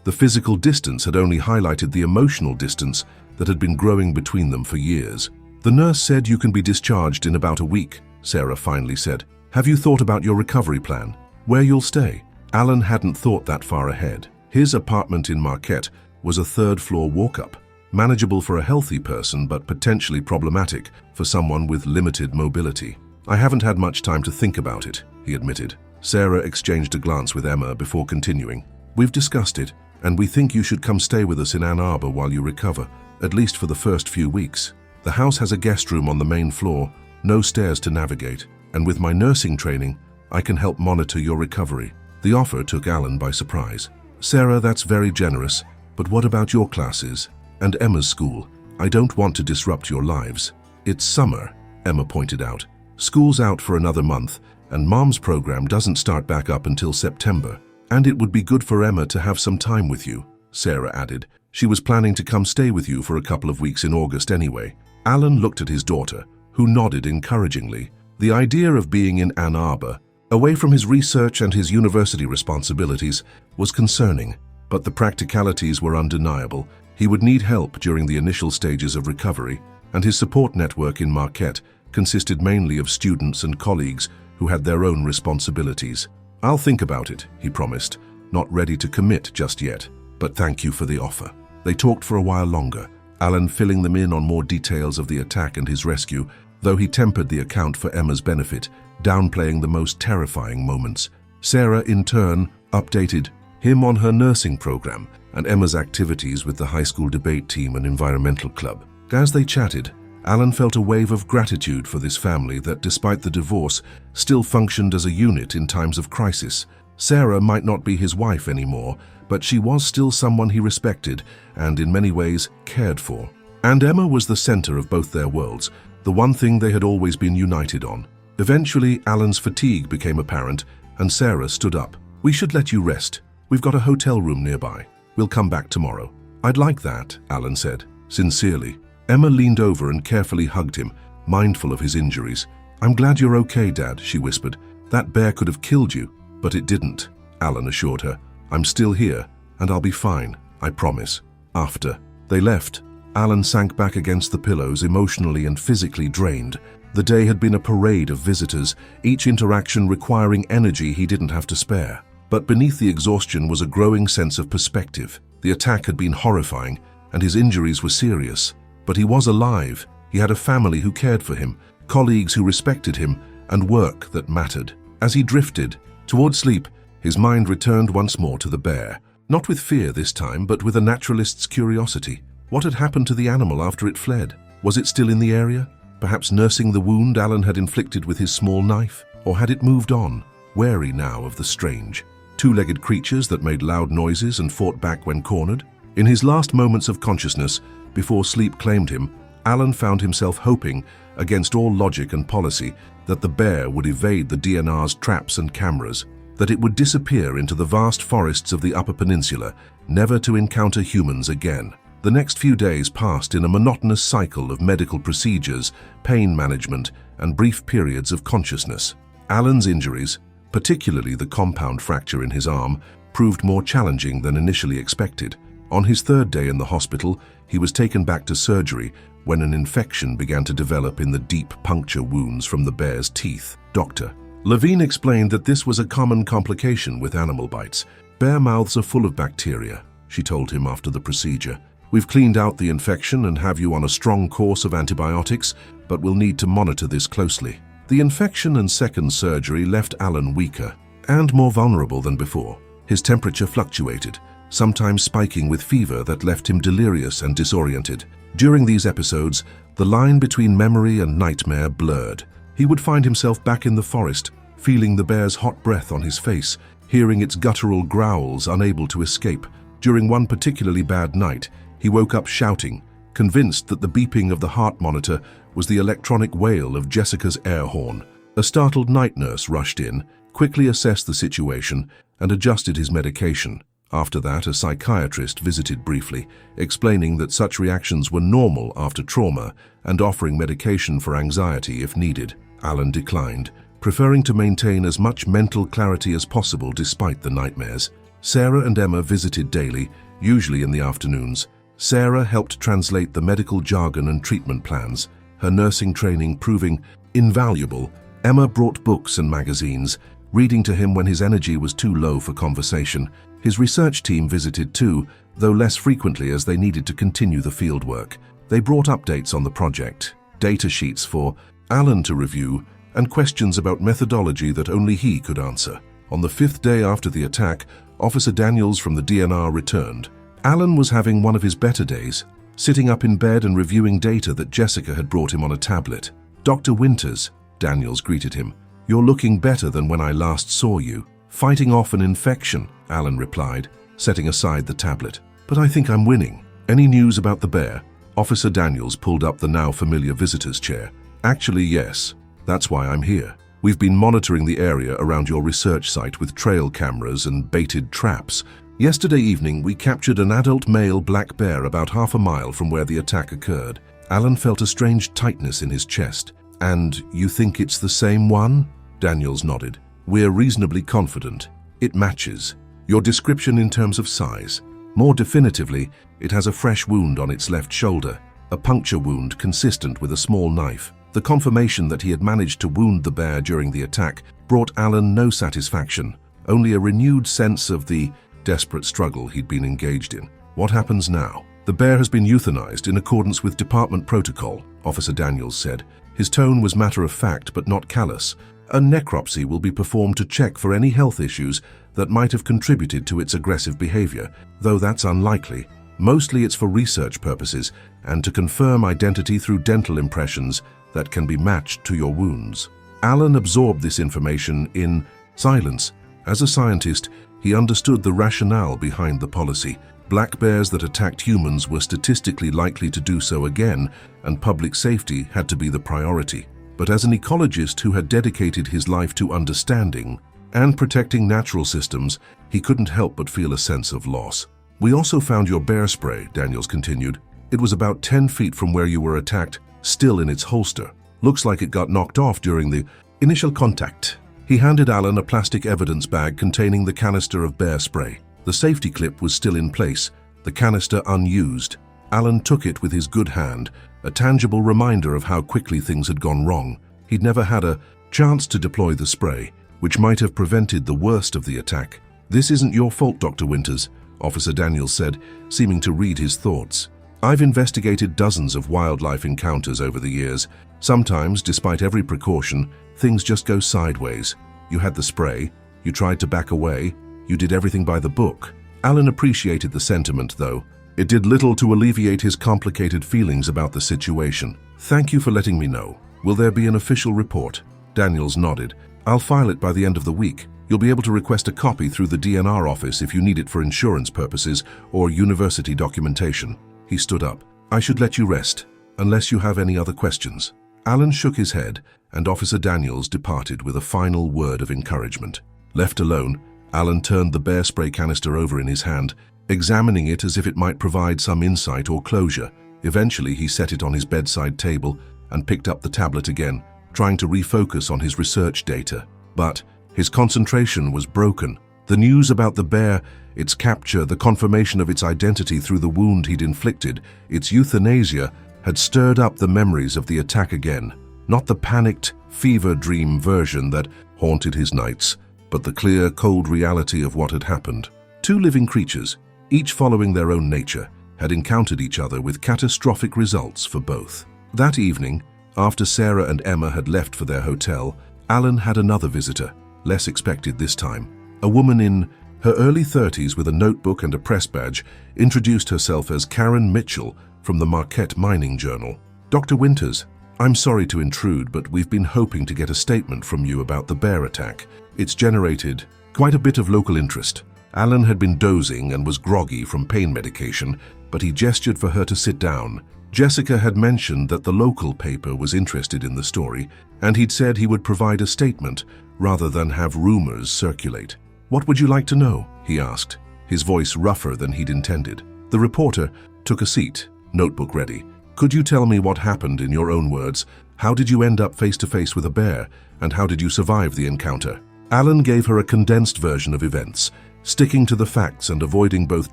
The physical distance had only highlighted the emotional distance that had been growing between them for years. The nurse said you can be discharged in about a week, Sarah finally said. Have you thought about your recovery plan? Where you'll stay? Alan hadn't thought that far ahead. His apartment in Marquette was a third-floor walk-up, manageable for a healthy person but potentially problematic for someone with limited mobility. I haven't had much time to think about it, he admitted. Sarah exchanged a glance with Emma before continuing. We've discussed it. and we think you should come stay with us in Ann Arbor while you recover, at least for the first few weeks. The house has a guest room on the main floor, no stairs to navigate, and with my nursing training, I can help monitor your recovery." The offer took Alan by surprise. "Sarah, that's very generous, but what about your classes? And Emma's school? I don't want to disrupt your lives." "It's summer," Emma pointed out. "School's out for another month, and Mom's program doesn't start back up until September. And it would be good for Emma to have some time with you," Sarah added. "She was planning to come stay with you for a couple of weeks in August anyway." Alan looked at his daughter, who nodded encouragingly. The idea of being in Ann Arbor, away from his research and his university responsibilities, was concerning, but the practicalities were undeniable. He would need help during the initial stages of recovery, and his support network in Marquette consisted mainly of students and colleagues who had their own responsibilities. "I'll think about it," he promised, not ready to commit just yet, "but thank you for the offer." They talked for a while longer, Alan filling them in on more details of the attack and his rescue, though he tempered the account for Emma's benefit, downplaying the most terrifying moments. Sarah, in turn, updated him on her nursing program and Emma's activities with the high school debate team and environmental club. As they chatted, Alan felt a wave of gratitude for this family that, despite the divorce, still functioned as a unit in times of crisis. Sarah might not be his wife anymore, but she was still someone he respected and, in many ways, cared for. And Emma was the center of both their worlds, the one thing they had always been united on. Eventually, Alan's fatigue became apparent, and Sarah stood up. "We should let you rest. We've got a hotel room nearby. We'll come back tomorrow." "I'd like that," Alan said, sincerely. Emma leaned over and carefully hugged him, mindful of his injuries. "I'm glad you're okay, Dad," she whispered. "That bear could have killed you, but it didn't," Alan assured her. "I'm still here, and I'll be fine, I promise." After they left, Alan sank back against the pillows, emotionally and physically drained. The day had been a parade of visitors, each interaction requiring energy he didn't have to spare. But beneath the exhaustion was a growing sense of perspective. The attack had been horrifying, and his injuries were serious. But he was alive. He had a family who cared for him, colleagues who respected him, and work that mattered. As he drifted toward sleep, his mind returned once more to the bear. Not with fear this time, but with a naturalist's curiosity. What had happened to the animal after it fled? Was it still in the area? Perhaps nursing the wound Alan had inflicted with his small knife? Or had it moved on, wary now of the strange, two-legged creatures that made loud noises and fought back when cornered? In his last moments of consciousness, before sleep claimed him, Alan found himself hoping, against all logic and policy, that the bear would evade the DNR's traps and cameras, that it would disappear into the vast forests of the Upper Peninsula, never to encounter humans again. The next few days passed in a monotonous cycle of medical procedures, pain management, and brief periods of consciousness. Alan's injuries, particularly the compound fracture in his arm, proved more challenging than initially expected. On his third day in the hospital, he was taken back to surgery when an infection began to develop in the deep puncture wounds from the bear's teeth. Dr. Levine explained that this was a common complication with animal bites. "Bear mouths are full of bacteria," she told him after the procedure. "We've cleaned out the infection and have you on a strong course of antibiotics, but we'll need to monitor this closely." The infection and second surgery left Alan weaker and more vulnerable than before. His temperature fluctuated, sometimes spiking with fever that left him delirious and disoriented. During these episodes, the line between memory and nightmare blurred. He would find himself back in the forest, feeling the bear's hot breath on his face, hearing its guttural growls, unable to escape. During one particularly bad night, he woke up shouting, convinced that the beeping of the heart monitor was the electronic wail of Jessica's air horn. A startled night nurse rushed in, quickly assessed the situation, and adjusted his medication. After that, a psychiatrist visited briefly, explaining that such reactions were normal after trauma and offering medication for anxiety if needed. Alan declined, preferring to maintain as much mental clarity as possible despite the nightmares. Sarah and Emma visited daily, usually in the afternoons. Sarah helped translate the medical jargon and treatment plans, her nursing training proving invaluable. Emma brought books and magazines, reading to him when his energy was too low for conversation. His research team visited too, though less frequently as they needed to continue the fieldwork. They brought updates on the project, data sheets for Alan to review, and questions about methodology that only he could answer. On the 5th day after the attack, Officer Daniels from the DNR returned. Alan was having one of his better days, sitting up in bed and reviewing data that Jessica had brought him on a tablet. "Dr. Winters," Daniels greeted him. "You're looking better than when I last saw you." "Fighting off an infection," Alan replied, setting aside the tablet. "But I think I'm winning." "Any news about the bear?" Officer Daniels pulled up the now familiar visitor's chair. "Actually, yes. That's why I'm here. We've been monitoring the area around your research site with trail cameras and baited traps. Yesterday evening, we captured an adult male black bear about half a mile from where the attack occurred." Alan felt a strange tightness in his chest. "And you think it's the same one?" Daniels nodded. "We're reasonably confident. It matches. Your description in terms of size. More definitively, it has a fresh wound on its left shoulder, a puncture wound consistent with a small knife." The confirmation that he had managed to wound the bear during the attack brought Alan no satisfaction, only a renewed sense of the desperate struggle he'd been engaged in. "What happens now?" "The bear has been euthanized in accordance with department protocol," Officer Daniels said. His tone was matter-of-fact but not callous. "A necropsy will be performed to check for any health issues that might have contributed to its aggressive behavior, though that's unlikely. Mostly it's for research purposes and to confirm identity through dental impressions that can be matched to your wounds." Alan absorbed this information in silence. As a scientist, he understood the rationale behind the policy. Black bears that attacked humans were statistically likely to do so again, and public safety had to be the priority. But as an ecologist who had dedicated his life to understanding and protecting natural systems, he couldn't help but feel a sense of loss. "We also found your bear spray," Daniels continued. "It was about 10 feet from where you were attacked, still in its holster. Looks like it got knocked off during the initial contact." He handed Alan a plastic evidence bag containing the canister of bear spray. The safety clip was still in place, the canister unused. Alan took it with his good hand, a tangible reminder of how quickly things had gone wrong. He'd never had a chance to deploy the spray, which might have prevented the worst of the attack. "This isn't your fault, Dr. Winters," Officer Daniels said, seeming to read his thoughts. "I've investigated dozens of wildlife encounters over the years. Sometimes, despite every precaution, things just go sideways. You had the spray, you tried to back away, you did everything by the book." Alan appreciated the sentiment, though. It did little to alleviate his complicated feelings about the situation. "Thank you for letting me know. Will there be an official report?" Daniels nodded. "I'll file it by the end of the week. You'll be able to request a copy through the DNR office if you need it for insurance purposes or university documentation." He stood up. "I should let you rest, unless you have any other questions." Alan shook his head, and Officer Daniels departed with a final word of encouragement. Left alone, Alan turned the bear spray canister over in his hand, examining it as if it might provide some insight or closure. Eventually, he set it on his bedside table and picked up the tablet again, trying to refocus on his research data. But his concentration was broken. The news about the bear, its capture, the confirmation of its identity through the wound he'd inflicted, its euthanasia, had stirred up the memories of the attack again. Not the panicked, fever dream version that haunted his nights, but the clear, cold reality of what had happened. Two living creatures, each following their own nature, had encountered each other with catastrophic results for both. That evening, after Sarah and Emma had left for their hotel, Alan had another visitor, less expected this time. A woman in her early 30s with a notebook and a press badge introduced herself as Karen Mitchell from the Marquette Mining Journal. "Dr. Winters, I'm sorry to intrude, but we've been hoping to get a statement from you about the bear attack. It's generated quite a bit of local interest." Alan had been dozing and was groggy from pain medication, but he gestured for her to sit down. Jessica had mentioned that the local paper was interested in the story, and he'd said he would provide a statement rather than have rumors circulate. "What would you like to know?" he asked, his voice rougher than he'd intended. The reporter took a seat, notebook ready. "Could you tell me what happened in your own words? How did you end up face-to-face with a bear, and how did you survive the encounter?" Alan gave her a condensed version of events, sticking to the facts and avoiding both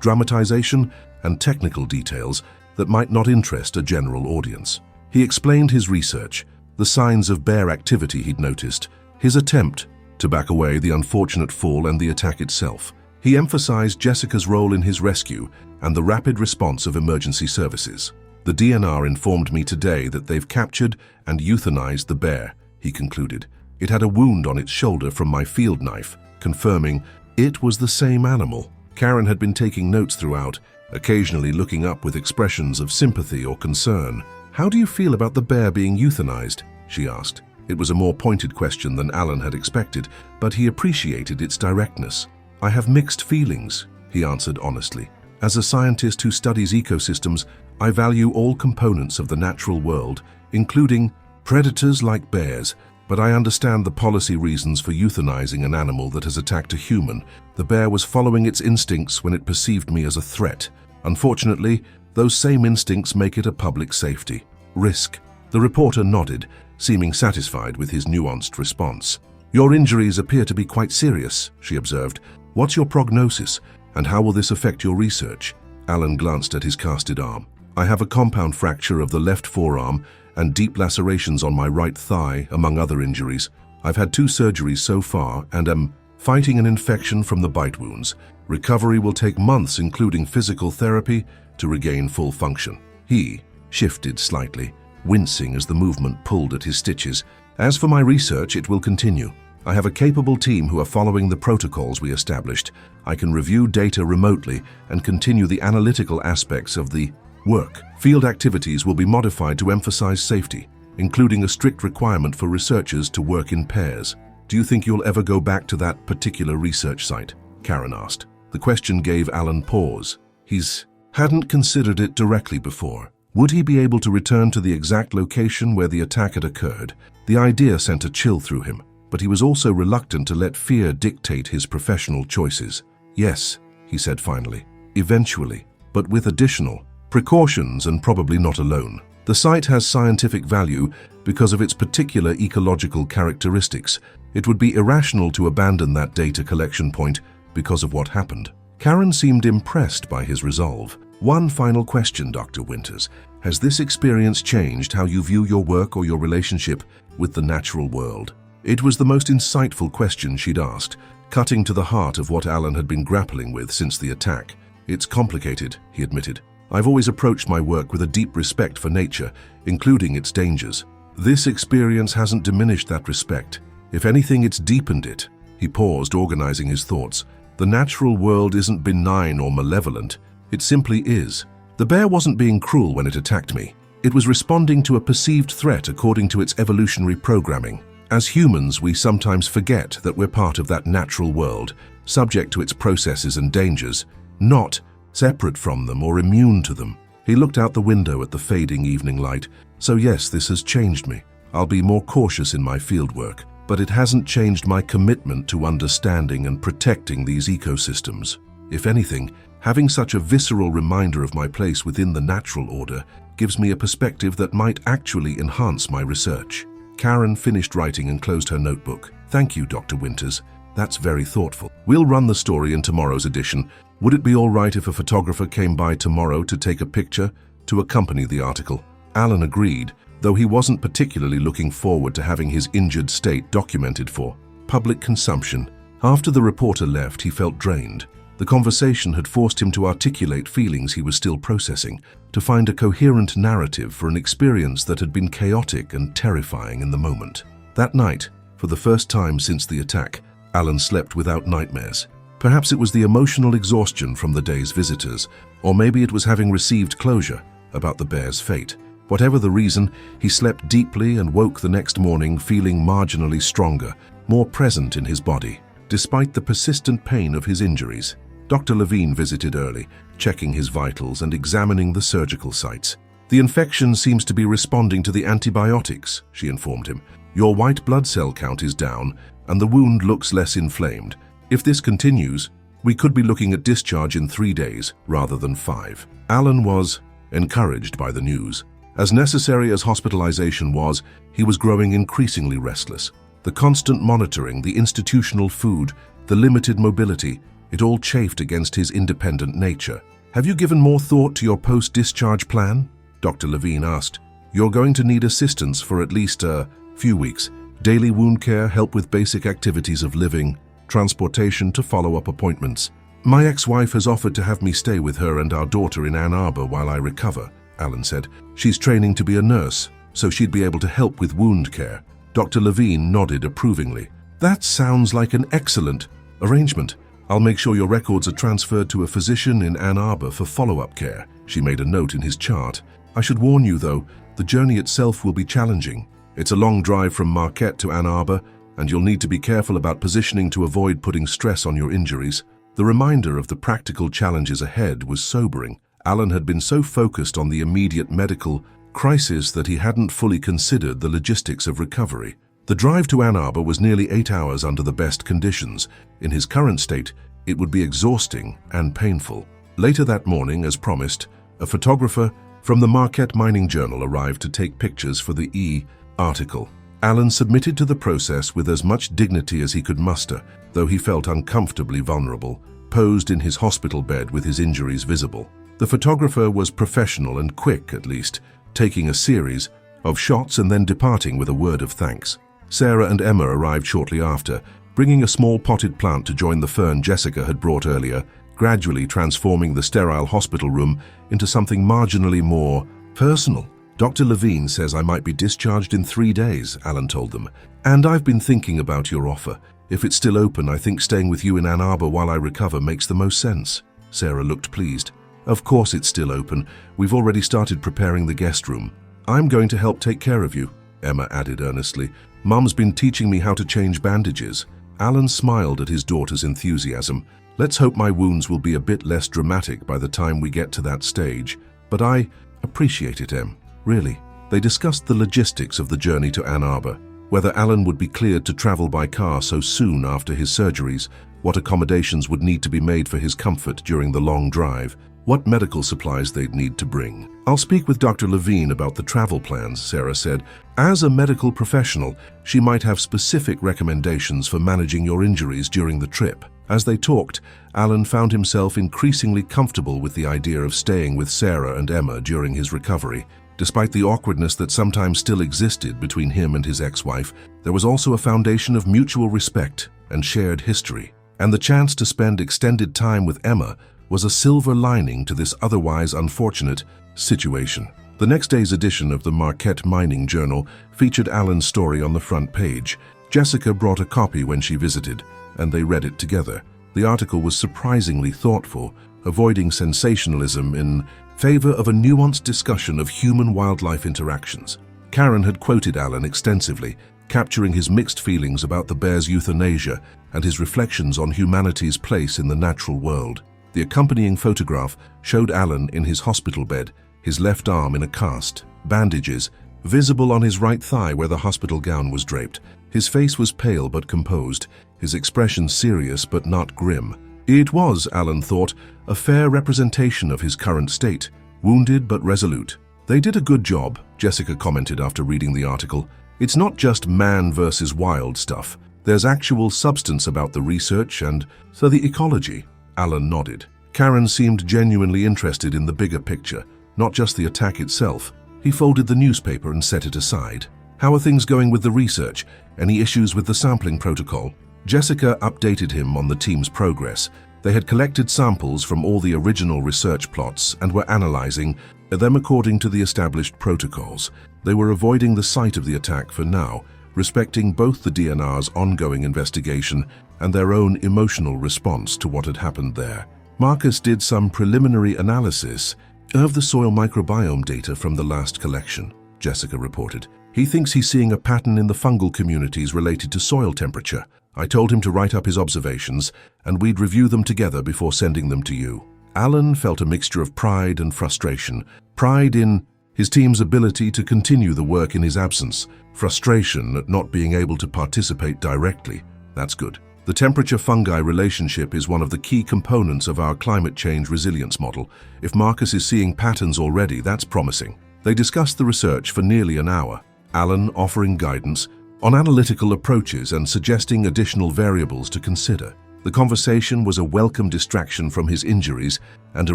dramatization and technical details that might not interest a general audience. He explained his research, the signs of bear activity he'd noticed, his attempt to back away, the unfortunate fall, and the attack itself. He emphasized Jessica's role in his rescue and the rapid response of emergency services. "The DNR informed me today that they've captured and euthanized the bear," he concluded. It had a wound on its shoulder from my field knife, confirming it was the same animal. Karen had been taking notes throughout, occasionally looking up with expressions of sympathy or concern. "How do you feel about the bear being euthanized?" she asked. It was a more pointed question than Alan had expected, but he appreciated its directness. "I have mixed feelings," he answered honestly. "As a scientist who studies ecosystems, I value all components of the natural world, including predators like bears, but I understand the policy reasons for euthanizing an animal that has attacked a human. The bear was following its instincts when it perceived me as a threat. Unfortunately, those same instincts make it a public safety risk." The reporter nodded, seeming satisfied with his nuanced response. "Your injuries appear to be quite serious," she observed. "What's your prognosis, and how will this affect your research?" Alan glanced at his casted arm. "I have a compound fracture of the left forearm and deep lacerations on my right thigh, among other injuries. I've had 2 surgeries so far and am fighting an infection from the bite wounds. Recovery will take months, including physical therapy, to regain full function." He shifted slightly, wincing as the movement pulled at his stitches. "As for my research, it will continue. I have a capable team who are following the protocols we established. I can review data remotely and continue the analytical aspects of the work. Field activities will be modified to emphasize safety, including a strict requirement for researchers to work in pairs." "Do you think you'll ever go back to that particular research site?" Karen asked. The question gave Alan pause. He's hadn't considered it directly before. Would he be able to return to the exact location where the attack had occurred? The idea sent a chill through him, but he was also reluctant to let fear dictate his professional choices. "Yes," he said finally, "eventually, but with additional precautions and probably not alone. The site has scientific value because of its particular ecological characteristics. It would be irrational to abandon that data collection point because of what happened." Karen seemed impressed by his resolve. "One final question, Dr. Winters. Has this experience changed how you view your work or your relationship with the natural world?" It was the most insightful question she'd asked, cutting to the heart of what Alan had been grappling with since the attack. "It's complicated," he admitted. "I've always approached my work with a deep respect for nature, including its dangers. This experience hasn't diminished that respect. If anything, it's deepened it." He paused, organizing his thoughts. "The natural world isn't benign or malevolent. It simply is. The bear wasn't being cruel when it attacked me. It was responding to a perceived threat according to its evolutionary programming. As humans, we sometimes forget that we're part of that natural world, subject to its processes and dangers, not separate from them or immune to them." He looked out the window at the fading evening light. "So yes, this has changed me. I'll be more cautious in my fieldwork, but it hasn't changed my commitment to understanding and protecting these ecosystems. If anything, having such a visceral reminder of my place within the natural order gives me a perspective that might actually enhance my research." Karen finished writing and closed her notebook. "Thank you, Dr. Winters. That's very thoughtful. We'll run the story in tomorrow's edition. Would it be all right if a photographer came by tomorrow to take a picture to accompany the article?" Alan agreed, though he wasn't particularly looking forward to having his injured state documented for public consumption. After the reporter left, he felt drained. The conversation had forced him to articulate feelings he was still processing, to find a coherent narrative for an experience that had been chaotic and terrifying in the moment. That night, for the first time since the attack, Alan slept without nightmares. Perhaps it was the emotional exhaustion from the day's visitors, or maybe it was having received closure about the bear's fate. Whatever the reason, he slept deeply and woke the next morning feeling marginally stronger, more present in his body, despite the persistent pain of his injuries. Dr. Levine visited early, checking his vitals and examining the surgical sites. "The infection seems to be responding to the antibiotics," she informed him. "Your white blood cell count is down, and the wound looks less inflamed. If this continues, we could be looking at discharge in 3 days rather than 5. Alan was encouraged by the news. As necessary as hospitalization was, he was growing increasingly restless. The constant monitoring, the institutional food, the limited mobility, it all chafed against his independent nature. "Have you given more thought to your post-discharge plan?" Dr. Levine asked. "You're going to need assistance for at least a few weeks. Daily wound care, help with basic activities of living, transportation to follow-up appointments. My ex-wife has offered to have me stay with her and our daughter in Ann Arbor while I recover," Alan said. "She's training to be a nurse, so she'd be able to help with wound care. Dr. Levine nodded approvingly. That sounds like an excellent arrangement. I'll make sure your records are transferred to a physician in Ann Arbor for follow-up care. She made a note in his chart. I should warn you, though, the journey itself will be challenging. It's a long drive from Marquette to Ann Arbor, and you'll need to be careful about positioning to avoid putting stress on your injuries. The reminder of the practical challenges ahead was sobering. Alan had been so focused on the immediate medical crisis that he hadn't fully considered the logistics of recovery. The drive to Ann Arbor was nearly 8 hours under the best conditions. In his current state, it would be exhausting and painful. Later that morning, as promised, a photographer from the Marquette Mining Journal arrived to take pictures for the E! Article. Alan submitted to the process with as much dignity as he could muster, though he felt uncomfortably vulnerable, posed in his hospital bed with his injuries visible. The photographer was professional and quick, at least, taking a series of shots and then departing with a word of thanks. Sarah and Emma arrived shortly after, bringing a small potted plant to join the fern Jessica had brought earlier, gradually transforming the sterile hospital room into something marginally more personal. Dr. Levine says I might be discharged in 3 days, Alan told them. And I've been thinking about your offer. If it's still open, I think staying with you in Ann Arbor while I recover makes the most sense. Sarah looked pleased. Of course it's still open. We've already started preparing the guest room. I'm going to help take care of you, Emma added earnestly. Mum's been teaching me how to change bandages. Alan smiled at his daughter's enthusiasm. Let's hope my wounds will be a bit less dramatic by the time we get to that stage. But I appreciate it, Em. Really. They discussed the logistics of the journey to Ann Arbor, whether Alan would be cleared to travel by car so soon after his surgeries, what accommodations would need to be made for his comfort during the long drive, what medical supplies they'd need to bring. I'll speak with Dr. Levine about the travel plans, Sarah said. As a medical professional, she might have specific recommendations for managing your injuries during the trip. As they talked, Alan found himself increasingly comfortable with the idea of staying with Sarah and Emma during his recovery. Despite the awkwardness that sometimes still existed between him and his ex-wife, there was also a foundation of mutual respect and shared history. And the chance to spend extended time with Emma was a silver lining to this otherwise unfortunate situation. The next day's edition of the Marquette Mining Journal featured Alan's story on the front page. Jessica brought a copy when she visited, and they read it together. The article was surprisingly thoughtful, avoiding sensationalism in favor of a nuanced discussion of human-wildlife interactions. Karen had quoted Alan extensively, capturing his mixed feelings about the bear's euthanasia and his reflections on humanity's place in the natural world. The accompanying photograph showed Alan in his hospital bed, his left arm in a cast, bandages visible on his right thigh where the hospital gown was draped. His face was pale but composed, his expression serious but not grim. It was, Alan thought, a fair representation of his current state, wounded but resolute. They did a good job, Jessica commented after reading the article. It's not just man versus wild stuff. There's actual substance about the research and so the ecology. Alan nodded. Karen seemed genuinely interested in the bigger picture, not just the attack itself. He folded the newspaper and set it aside. How are things going with the research? Any issues with the sampling protocol? Jessica updated him on the team's progress. They had collected samples from all the original research plots and were analyzing them according to the established protocols. They were avoiding the site of the attack for now, respecting both the DNR's ongoing investigation and their own emotional response to what had happened there. Marcus did some preliminary analysis of the soil microbiome data from the last collection, Jessica reported. He thinks he's seeing a pattern in the fungal communities related to soil temperature. I told him to write up his observations, and we'd review them together before sending them to you. Alan felt a mixture of pride and frustration. Pride in his team's ability to continue the work in his absence. Frustration at not being able to participate directly. That's good. The temperature-fungi relationship is one of the key components of our climate change resilience model. If Marcus is seeing patterns already, that's promising. They discussed the research for nearly an hour, Alan offering guidance on analytical approaches and suggesting additional variables to consider. The conversation was a welcome distraction from his injuries and a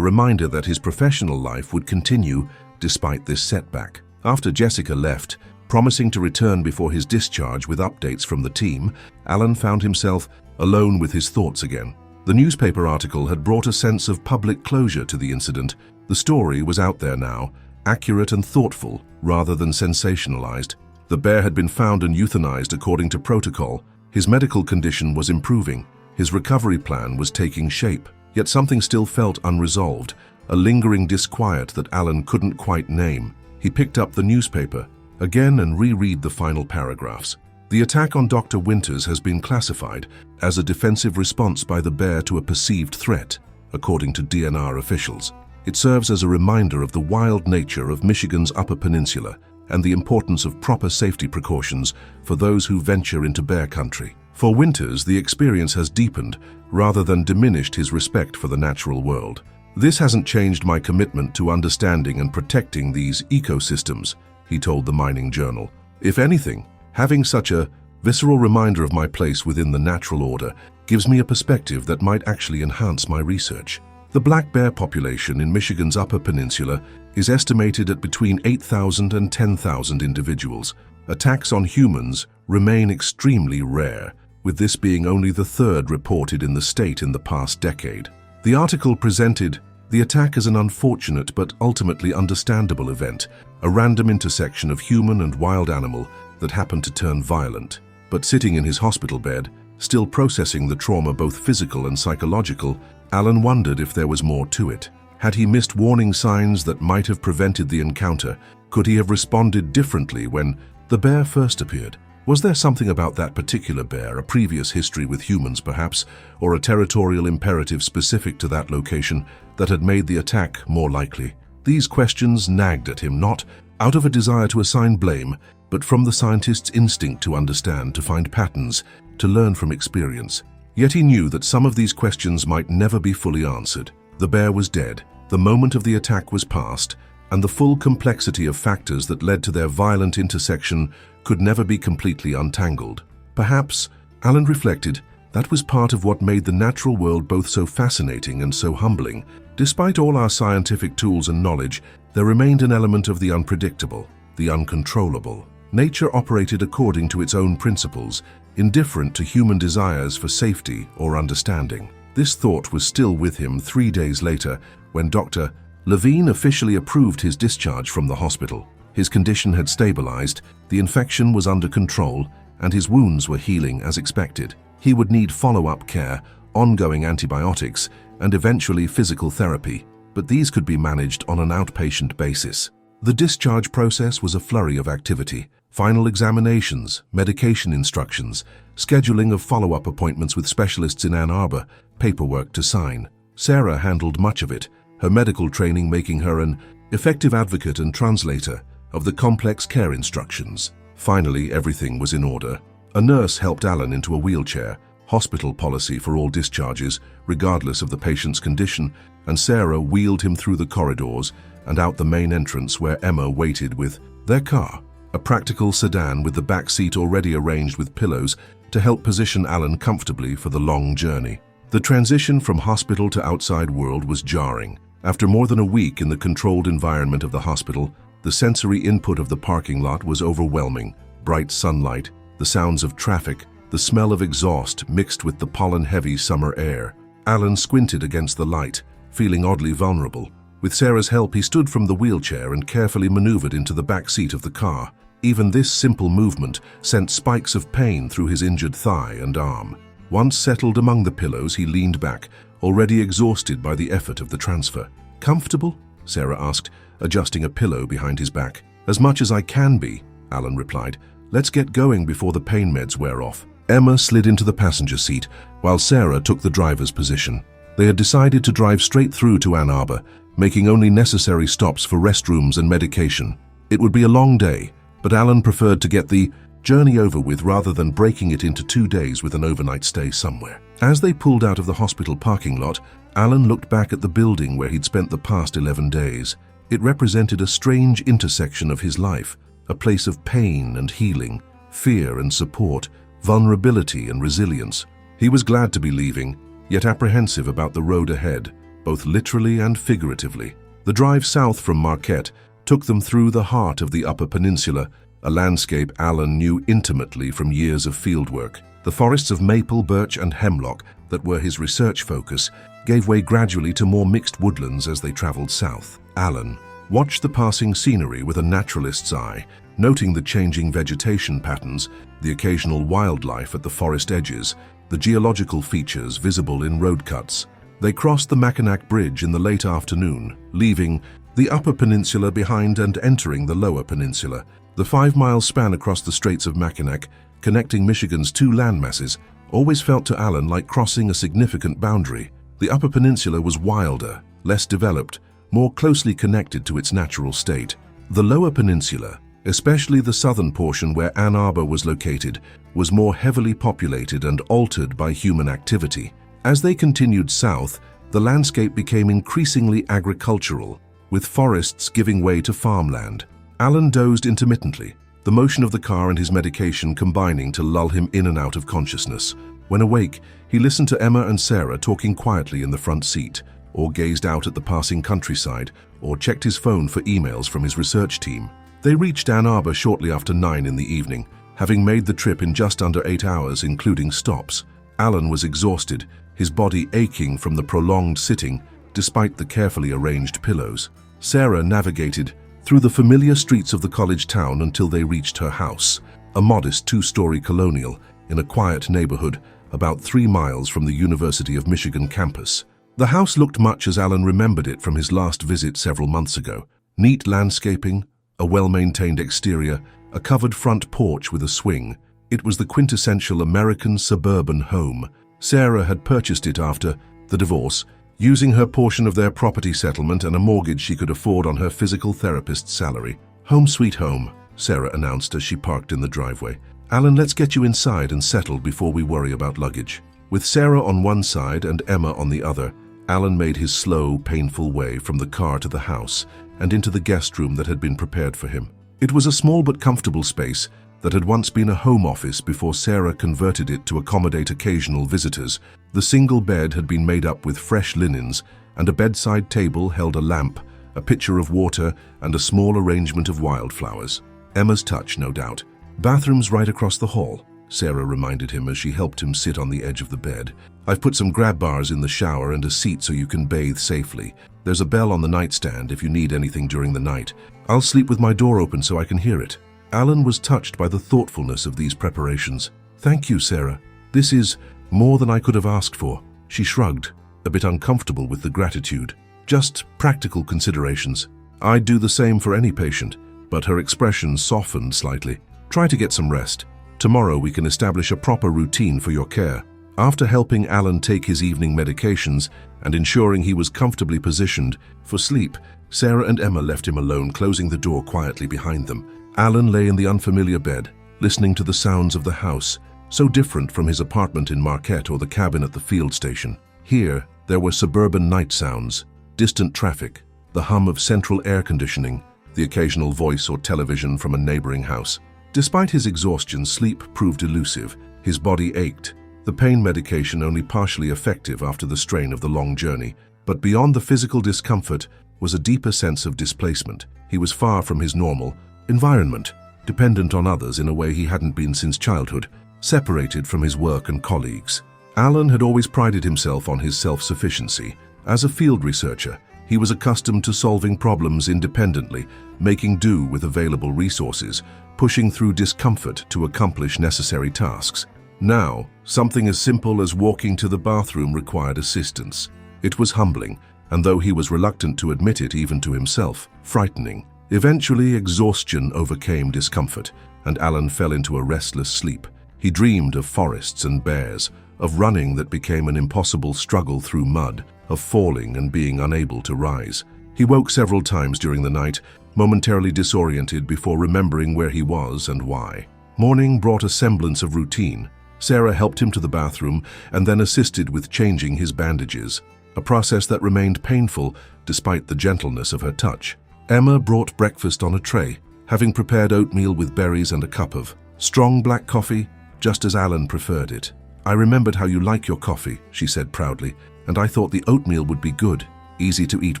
reminder that his professional life would continue despite this setback. After Jessica left, promising to return before his discharge with updates from the team, Alan found himself alone with his thoughts again. The newspaper article had brought a sense of public closure to the incident. The story was out there now, accurate and thoughtful rather than sensationalized. The bear had been found and euthanized according to protocol. His medical condition was improving. His recovery plan was taking shape. Yet something still felt unresolved, a lingering disquiet that Alan couldn't quite name. He picked up the newspaper again and reread the final paragraphs. The attack on Dr. Winters has been classified as a defensive response by the bear to a perceived threat, according to DNR officials. It serves as a reminder of the wild nature of Michigan's Upper Peninsula and the importance of proper safety precautions for those who venture into bear country. For Winters, the experience has deepened rather than diminished his respect for the natural world. "This hasn't changed my commitment to understanding and protecting these ecosystems," he told the Mining Journal. "If anything, having such a visceral reminder of my place within the natural order gives me a perspective that might actually enhance my research." The black bear population in Michigan's Upper Peninsula is estimated at between 8,000 and 10,000 individuals. Attacks on humans remain extremely rare, with this being only the third reported in the state in the past decade. The article presented the attack as an unfortunate but ultimately understandable event, a random intersection of human and wild animal that happened to turn violent. But sitting in his hospital bed, still processing the trauma both physical and psychological, Alan wondered if there was more to it. Had he missed warning signs that might have prevented the encounter? Could he have responded differently when the bear first appeared? Was there something about that particular bear, a previous history with humans perhaps, or a territorial imperative specific to that location that had made the attack more likely? These questions nagged at him, not out of a desire to assign blame, but from the scientist's instinct to understand, to find patterns, to learn from experience. Yet he knew that some of these questions might never be fully answered. The bear was dead, the moment of the attack was past, and the full complexity of factors that led to their violent intersection could never be completely untangled. Perhaps, Alan reflected, that was part of what made the natural world both so fascinating and so humbling. Despite all our scientific tools and knowledge, there remained an element of the unpredictable, the uncontrollable. Nature operated according to its own principles, indifferent to human desires for safety or understanding. This thought was still with him 3 days later when Dr. Levine officially approved his discharge from the hospital. His condition had stabilized, the infection was under control, and his wounds were healing as expected. He would need follow-up care, ongoing antibiotics, and eventually physical therapy, but these could be managed on an outpatient basis. The discharge process was a flurry of activity: final examinations, medication instructions, scheduling of follow-up appointments with specialists in Ann Arbor, paperwork to sign. Sarah handled much of it, her medical training making her an effective advocate and translator of the complex care instructions. Finally, everything was in order. A nurse helped Alan into a wheelchair, hospital policy for all discharges, regardless of the patient's condition, and Sarah wheeled him through the corridors and out the main entrance where Emma waited with their car, a practical sedan with the back seat already arranged with pillows to help position Alan comfortably for the long journey. The transition from hospital to outside world was jarring. After more than a week in the controlled environment of the hospital, the sensory input of the parking lot was overwhelming. Bright sunlight, the sounds of traffic, the smell of exhaust mixed with the pollen-heavy summer air. Alan squinted against the light, feeling oddly vulnerable. With Sarah's help, he stood from the wheelchair and carefully maneuvered into the back seat of the car. Even this simple movement sent spikes of pain through his injured thigh and arm. Once settled among the pillows, he leaned back, already exhausted by the effort of the transfer. "Comfortable?" Sarah asked, adjusting a pillow behind his back. "As much as I can be," Alan replied. "Let's get going before the pain meds wear off." Emma slid into the passenger seat, while Sarah took the driver's position. They had decided to drive straight through to Ann Arbor, making only necessary stops for restrooms and medication. It would be a long day, but Alan preferred to get the journey over with rather than breaking it into 2 days with an overnight stay somewhere. As they pulled out of the hospital parking lot, Alan looked back at the building where he'd spent the past 11 days. It represented a strange intersection of his life, a place of pain and healing, fear and support, vulnerability and resilience. He was glad to be leaving, yet apprehensive about the road ahead, both literally and figuratively. The drive south from Marquette took them through the heart of the Upper Peninsula, a landscape Alan knew intimately from years of fieldwork. The forests of maple, birch, and hemlock that were his research focus gave way gradually to more mixed woodlands as they traveled south. Alan watched the passing scenery with a naturalist's eye, noting the changing vegetation patterns, the occasional wildlife at the forest edges, the geological features visible in road cuts. They crossed the Mackinac Bridge in the late afternoon, leaving the Upper Peninsula behind and entering the Lower Peninsula. The 5-mile span across the Straits of Mackinac, connecting Michigan's two landmasses, always felt to Alan like crossing a significant boundary. The Upper Peninsula was wilder, less developed, more closely connected to its natural state. The Lower Peninsula, especially the southern portion where Ann Arbor was located, was more heavily populated and altered by human activity. As they continued south, the landscape became increasingly agricultural, with forests giving way to farmland. Alan dozed intermittently, the motion of the car and his medication combining to lull him in and out of consciousness. When awake, he listened to Emma and Sarah talking quietly in the front seat, or gazed out at the passing countryside, or checked his phone for emails from his research team. They reached Ann Arbor shortly after 9 in the evening, having made the trip in just under 8 hours, including stops. Alan was exhausted, his body aching from the prolonged sitting, despite the carefully arranged pillows. Sarah navigated through the familiar streets of the college town until they reached her house, a modest 2-story colonial in a quiet neighborhood about 3 miles from the University of Michigan campus. The house looked much as Alan remembered it from his last visit several months ago. Neat landscaping, a well-maintained exterior, a covered front porch with a swing. It was the quintessential American suburban home. Sarah had purchased it after the divorce, using her portion of their property settlement and a mortgage she could afford on her physical therapist's salary. "Home sweet home," Sarah announced as she parked in the driveway. "Alan, let's get you inside and settled before we worry about luggage." With Sarah on one side and Emma on the other, Alan made his slow, painful way from the car to the house and into the guest room that had been prepared for him. It was a small but comfortable space that had once been a home office before Sarah converted it to accommodate occasional visitors. The single bed had been made up with fresh linens, and a bedside table held a lamp, a pitcher of water, and a small arrangement of wildflowers. Emma's touch, no doubt. "Bathroom's right across the hall," Sarah reminded him as she helped him sit on the edge of the bed. "I've put some grab bars in the shower and a seat so you can bathe safely. There's a bell on the nightstand if you need anything during the night. I'll sleep with my door open so I can hear it." Alan was touched by the thoughtfulness of these preparations. "Thank you, Sarah. This is more than I could have asked for." She shrugged, a bit uncomfortable with the gratitude. "Just practical considerations. I'd do the same for any patient," but her expression softened slightly. "Try to get some rest. Tomorrow we can establish a proper routine for your care." After helping Alan take his evening medications and ensuring he was comfortably positioned for sleep, Sarah and Emma left him alone, closing the door quietly behind them. Alan lay in the unfamiliar bed, listening to the sounds of the house, so different from his apartment in Marquette or the cabin at the field station. Here, there were suburban night sounds, distant traffic, the hum of central air conditioning, the occasional voice or television from a neighboring house. Despite his exhaustion, sleep proved elusive. His body ached, the pain medication only partially effective after the strain of the long journey. But beyond the physical discomfort was a deeper sense of displacement. He was far from his normal environment, dependent on others in a way he hadn't been since childhood, separated from his work and colleagues. Alan had always prided himself on his self-sufficiency. As a field researcher, he was accustomed to solving problems independently, making do with available resources, pushing through discomfort to accomplish necessary tasks. Now, something as simple as walking to the bathroom required assistance. It was humbling, and though he was reluctant to admit it even to himself, frightening. Eventually, exhaustion overcame discomfort, and Alan fell into a restless sleep. He dreamed of forests and bears, of running that became an impossible struggle through mud, of falling and being unable to rise. He woke several times during the night, momentarily disoriented before remembering where he was and why. Morning brought a semblance of routine. Sarah helped him to the bathroom and then assisted with changing his bandages, a process that remained painful despite the gentleness of her touch. Emma brought breakfast on a tray, having prepared oatmeal with berries and a cup of strong black coffee, just as Alan preferred it. "I remembered how you like your coffee," she said proudly, "and I thought the oatmeal would be good, easy to eat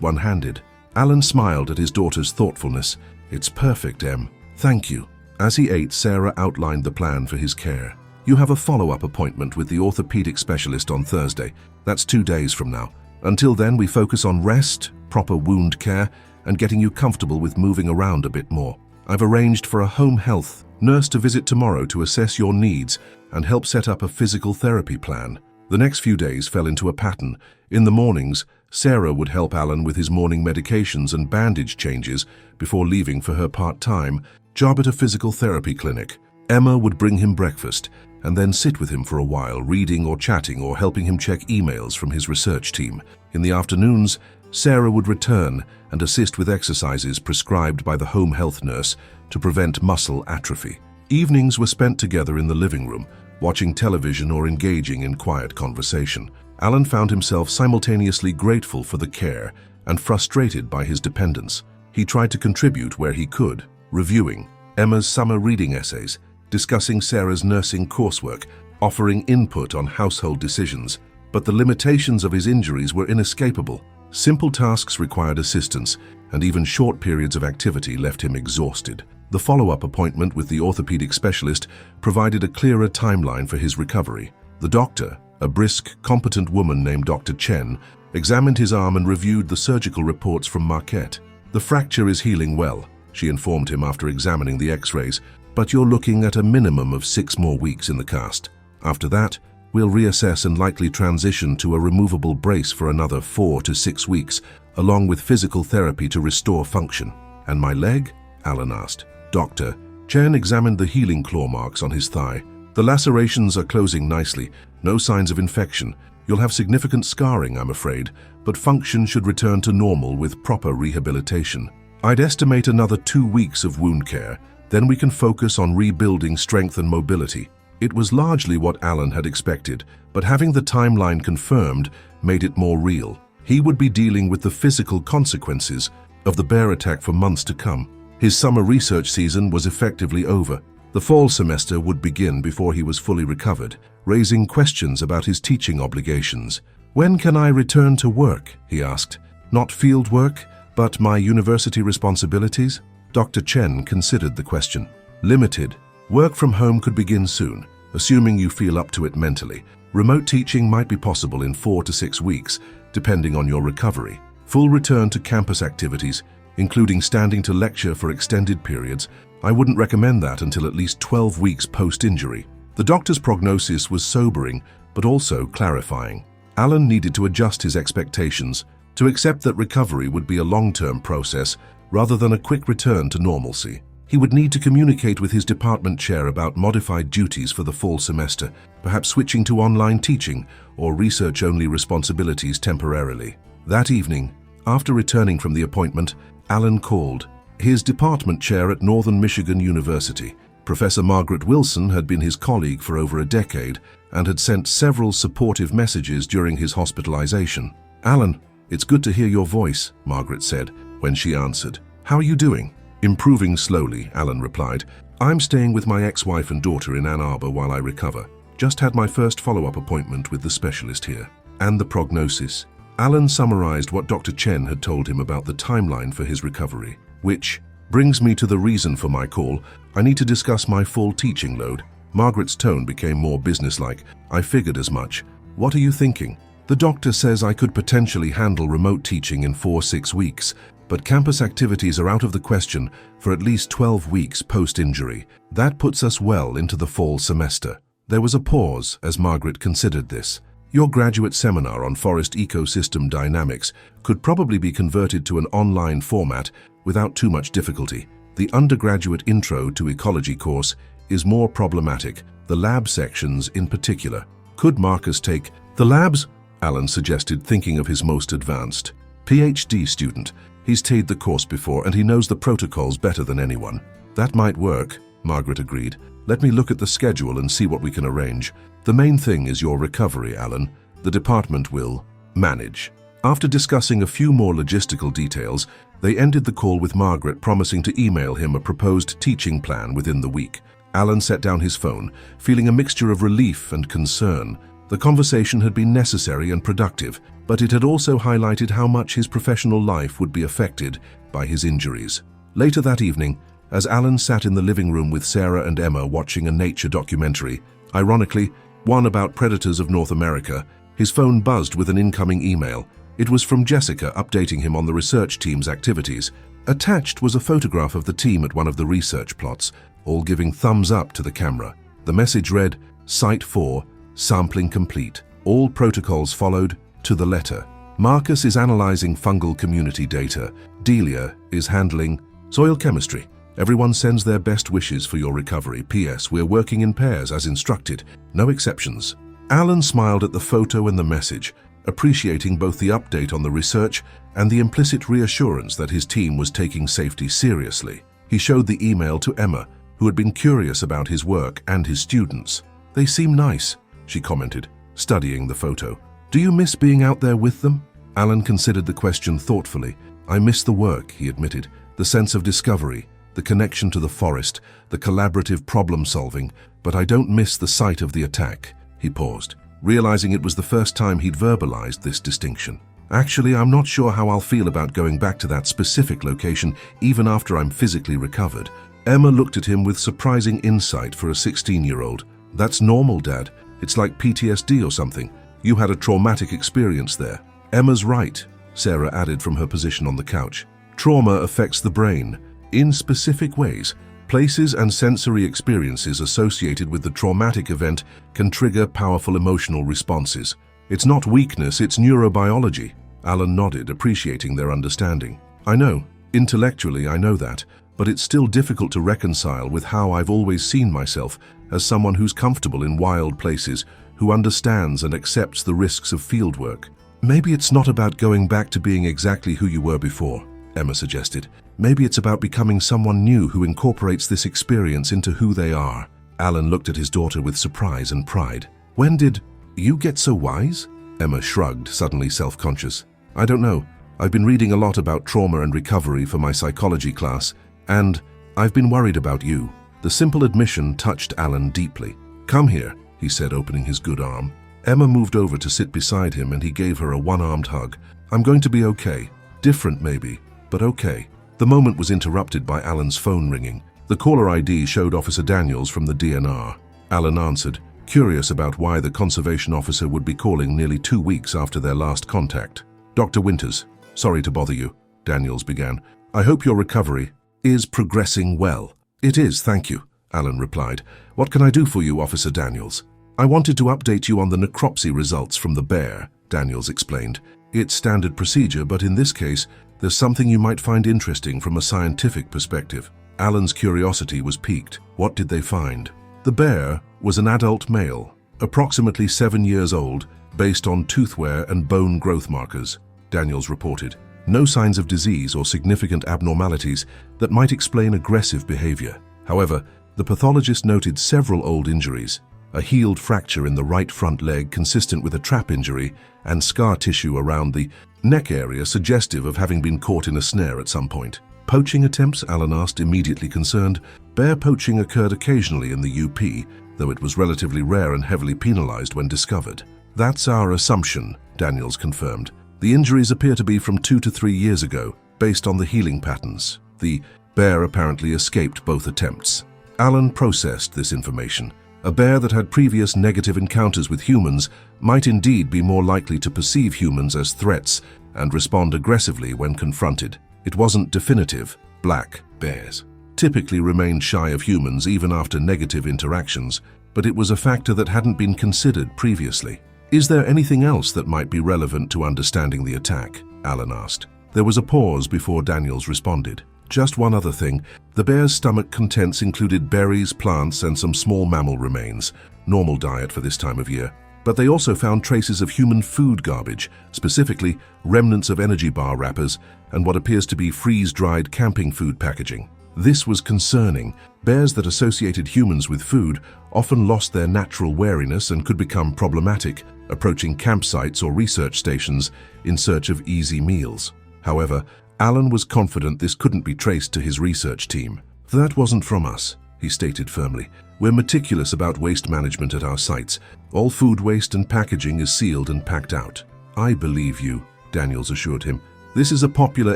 one-handed." Alan smiled at his daughter's thoughtfulness. "It's perfect, Em. Thank you." As he ate, Sarah outlined the plan for his care. "You have a follow-up appointment with the orthopedic specialist on Thursday. That's 2 days from now. Until then, we focus on rest, proper wound care, and getting you comfortable with moving around a bit more." I've arranged for a home health nurse to visit tomorrow to assess your needs and help set up a physical therapy plan. The next few days fell into a pattern. In the mornings, Sarah would help Alan with his morning medications and bandage changes before leaving for her part-time job at a physical therapy clinic. Emma would bring him breakfast and then sit with him for a while, reading or chatting or helping him check emails from his research team. In the afternoons, Sarah would return and assist with exercises prescribed by the home health nurse to prevent muscle atrophy. Evenings were spent together in the living room, watching television or engaging in quiet conversation. Alan found himself simultaneously grateful for the care and frustrated by his dependence. He tried to contribute where he could, reviewing Emma's summer reading essays, discussing Sarah's nursing coursework, offering input on household decisions. But the limitations of his injuries were inescapable. Simple tasks required assistance, and even short periods of activity left him exhausted. The follow-up appointment with the orthopedic specialist provided a clearer timeline for his recovery. The doctor, a brisk, competent woman named Dr. Chen, examined his arm and reviewed the surgical reports from Marquette. "The fracture is healing well," she informed him after examining the x-rays, "but you're looking at a minimum of 6 more weeks in the cast. After that, we'll reassess and likely transition to a removable brace for another 4 to 6 weeks, along with physical therapy to restore function." "And my leg?" Alan asked. Dr. Chen examined the healing claw marks on his thigh. "The lacerations are closing nicely, no signs of infection. You'll have significant scarring, I'm afraid, but function should return to normal with proper rehabilitation. I'd estimate another 2 weeks of wound care, then we can focus on rebuilding strength and mobility." It was largely what Alan had expected, but having the timeline confirmed made it more real. He would be dealing with the physical consequences of the bear attack for months to come. His summer research season was effectively over. The fall semester would begin before he was fully recovered, raising questions about his teaching obligations. "When can I return to work?" he asked. "Not field work, but my university responsibilities?" Dr. Chen considered the question. "Limited. Work from home could begin soon, assuming you feel up to it mentally. Remote teaching might be possible in 4 to 6 weeks, depending on your recovery. Full return to campus activities, including standing to lecture for extended periods, I wouldn't recommend that until at least 12 weeks post-injury." The doctor's prognosis was sobering, but also clarifying. Alan needed to adjust his expectations, to accept that recovery would be a long-term process rather than a quick return to normalcy. He would need to communicate with his department chair about modified duties for the fall semester, perhaps switching to online teaching or research-only responsibilities temporarily. That evening, after returning from the appointment, Alan called his department chair at Northern Michigan University. Professor Margaret Wilson had been his colleague for over a decade and had sent several supportive messages during his hospitalization. "Alan, it's good to hear your voice," Margaret said when she answered. "How are you doing?" "Improving slowly," Alan replied. "I'm staying with my ex-wife and daughter in Ann Arbor while I recover. Just had my first follow-up appointment with the specialist here." And the prognosis. Alan summarized what Dr. Chen had told him about the timeline for his recovery. "Which brings me to the reason for my call. I need to discuss my full teaching load." Margaret's tone became more businesslike. "I figured as much. What are you thinking?" "The doctor says I could potentially handle remote teaching in 4-6 weeks, but campus activities are out of the question for at least 12 weeks post-injury. That puts us well into the fall semester." There was a pause as Margaret considered this. "Your graduate seminar on forest ecosystem dynamics could probably be converted to an online format without too much difficulty. The undergraduate Intro to Ecology course is more problematic, the lab sections in particular. Could Marcus take the labs?" Alan suggested, thinking of his most advanced PhD student. "He's taken the course before and he knows the protocols better than anyone." "That might work," Margaret agreed. "Let me look at the schedule and see what we can arrange. The main thing is your recovery, Alan. The department will manage." After discussing a few more logistical details, they ended the call with Margaret promising to email him a proposed teaching plan within the week. Alan set down his phone, feeling a mixture of relief and concern. The conversation had been necessary and productive, but it had also highlighted how much his professional life would be affected by his injuries. Later that evening, as Alan sat in the living room with Sarah and Emma watching a nature documentary, ironically, one about predators of North America, his phone buzzed with an incoming email. It was from Jessica updating him on the research team's activities. Attached was a photograph of the team at one of the research plots, all giving thumbs up to the camera. The message read, Site 4, sampling complete. All protocols followed to the letter. Marcus is analyzing fungal community data. Delia is handling soil chemistry. Everyone sends their best wishes for your recovery. P.S. We're working in pairs as instructed. No exceptions. Alan smiled at the photo and the message, appreciating both the update on the research and the implicit reassurance that his team was taking safety seriously. He showed the email to Emma, who had been curious about his work and his students. They seem nice, she commented, studying the photo. Do you miss being out there with them? Alan considered the question thoughtfully. I miss the work, he admitted, the sense of discovery, the connection to the forest, the collaborative problem-solving, but I don't miss the sight of the attack. He paused, realizing it was the first time he'd verbalized this distinction. Actually, I'm not sure how I'll feel about going back to that specific location even after I'm physically recovered. Emma looked at him with surprising insight for a 16-year-old. That's normal, Dad. It's like PTSD or something. You had a traumatic experience there. Emma's right, Sarah added from her position on the couch. Trauma affects the brain in specific ways. Places and sensory experiences associated with the traumatic event can trigger powerful emotional responses. It's not weakness, it's neurobiology. Alan nodded, appreciating their understanding. I know, intellectually I know that, but it's still difficult to reconcile with how I've always seen myself as someone who's comfortable in wild places, who understands and accepts the risks of fieldwork. Maybe it's not about going back to being exactly who you were before, Emma suggested. Maybe it's about becoming someone new who incorporates this experience into who they are. Alan looked at his daughter with surprise and pride. When did you get so wise? Emma shrugged, suddenly self-conscious. I don't know. I've been reading a lot about trauma and recovery for my psychology class, and I've been worried about you. The simple admission touched Alan deeply. Come here, he said, opening his good arm. Emma moved over to sit beside him and he gave her a one-armed hug. I'm going to be okay. Different maybe, but okay. The moment was interrupted by Alan's phone ringing. The caller ID showed Officer Daniels from the DNR. Alan answered, curious about why the conservation officer would be calling nearly 2 weeks after their last contact. Dr. Winters, sorry to bother you, Daniels began. I hope your recovery is progressing well. It is, thank you, Alan replied. What can I do for you, Officer Daniels? I wanted to update you on the necropsy results from the bear, Daniels explained. It's standard procedure, but in this case, there's something you might find interesting from a scientific perspective. Alan's curiosity was piqued. What did they find? The bear was an adult male, approximately 7 years old, based on tooth wear and bone growth markers, Daniels reported. No signs of disease or significant abnormalities that might explain aggressive behavior. However, the pathologist noted several old injuries, a healed fracture in the right front leg consistent with a trap injury, and scar tissue around the neck area suggestive of having been caught in a snare at some point. Poaching attempts, Alan asked, immediately concerned. Bear poaching occurred occasionally in the UP, though it was relatively rare and heavily penalized when discovered. That's our assumption, Daniels confirmed. The injuries appear to be from 2 to 3 years ago, based on the healing patterns. The bear apparently escaped both attempts. Alan processed this information. A bear that had previous negative encounters with humans might indeed be more likely to perceive humans as threats and respond aggressively when confronted. It wasn't definitive. Black bears typically remained shy of humans even after negative interactions, but it was a factor that hadn't been considered previously. Is there anything else that might be relevant to understanding the attack? Alan asked. There was a pause before Daniels responded. Just one other thing. The bear's stomach contents included berries, plants, and some small mammal remains. Normal diet for this time of year. But they also found traces of human food garbage, specifically remnants of energy bar wrappers and what appears to be freeze-dried camping food packaging. This was concerning. Bears that associated humans with food often lost their natural wariness and could become problematic, approaching campsites or research stations in search of easy meals. However, Alan was confident this couldn't be traced to his research team. That wasn't from us, he stated firmly. We're meticulous about waste management at our sites. All food waste and packaging is sealed and packed out. I believe you, Daniels assured him. This is a popular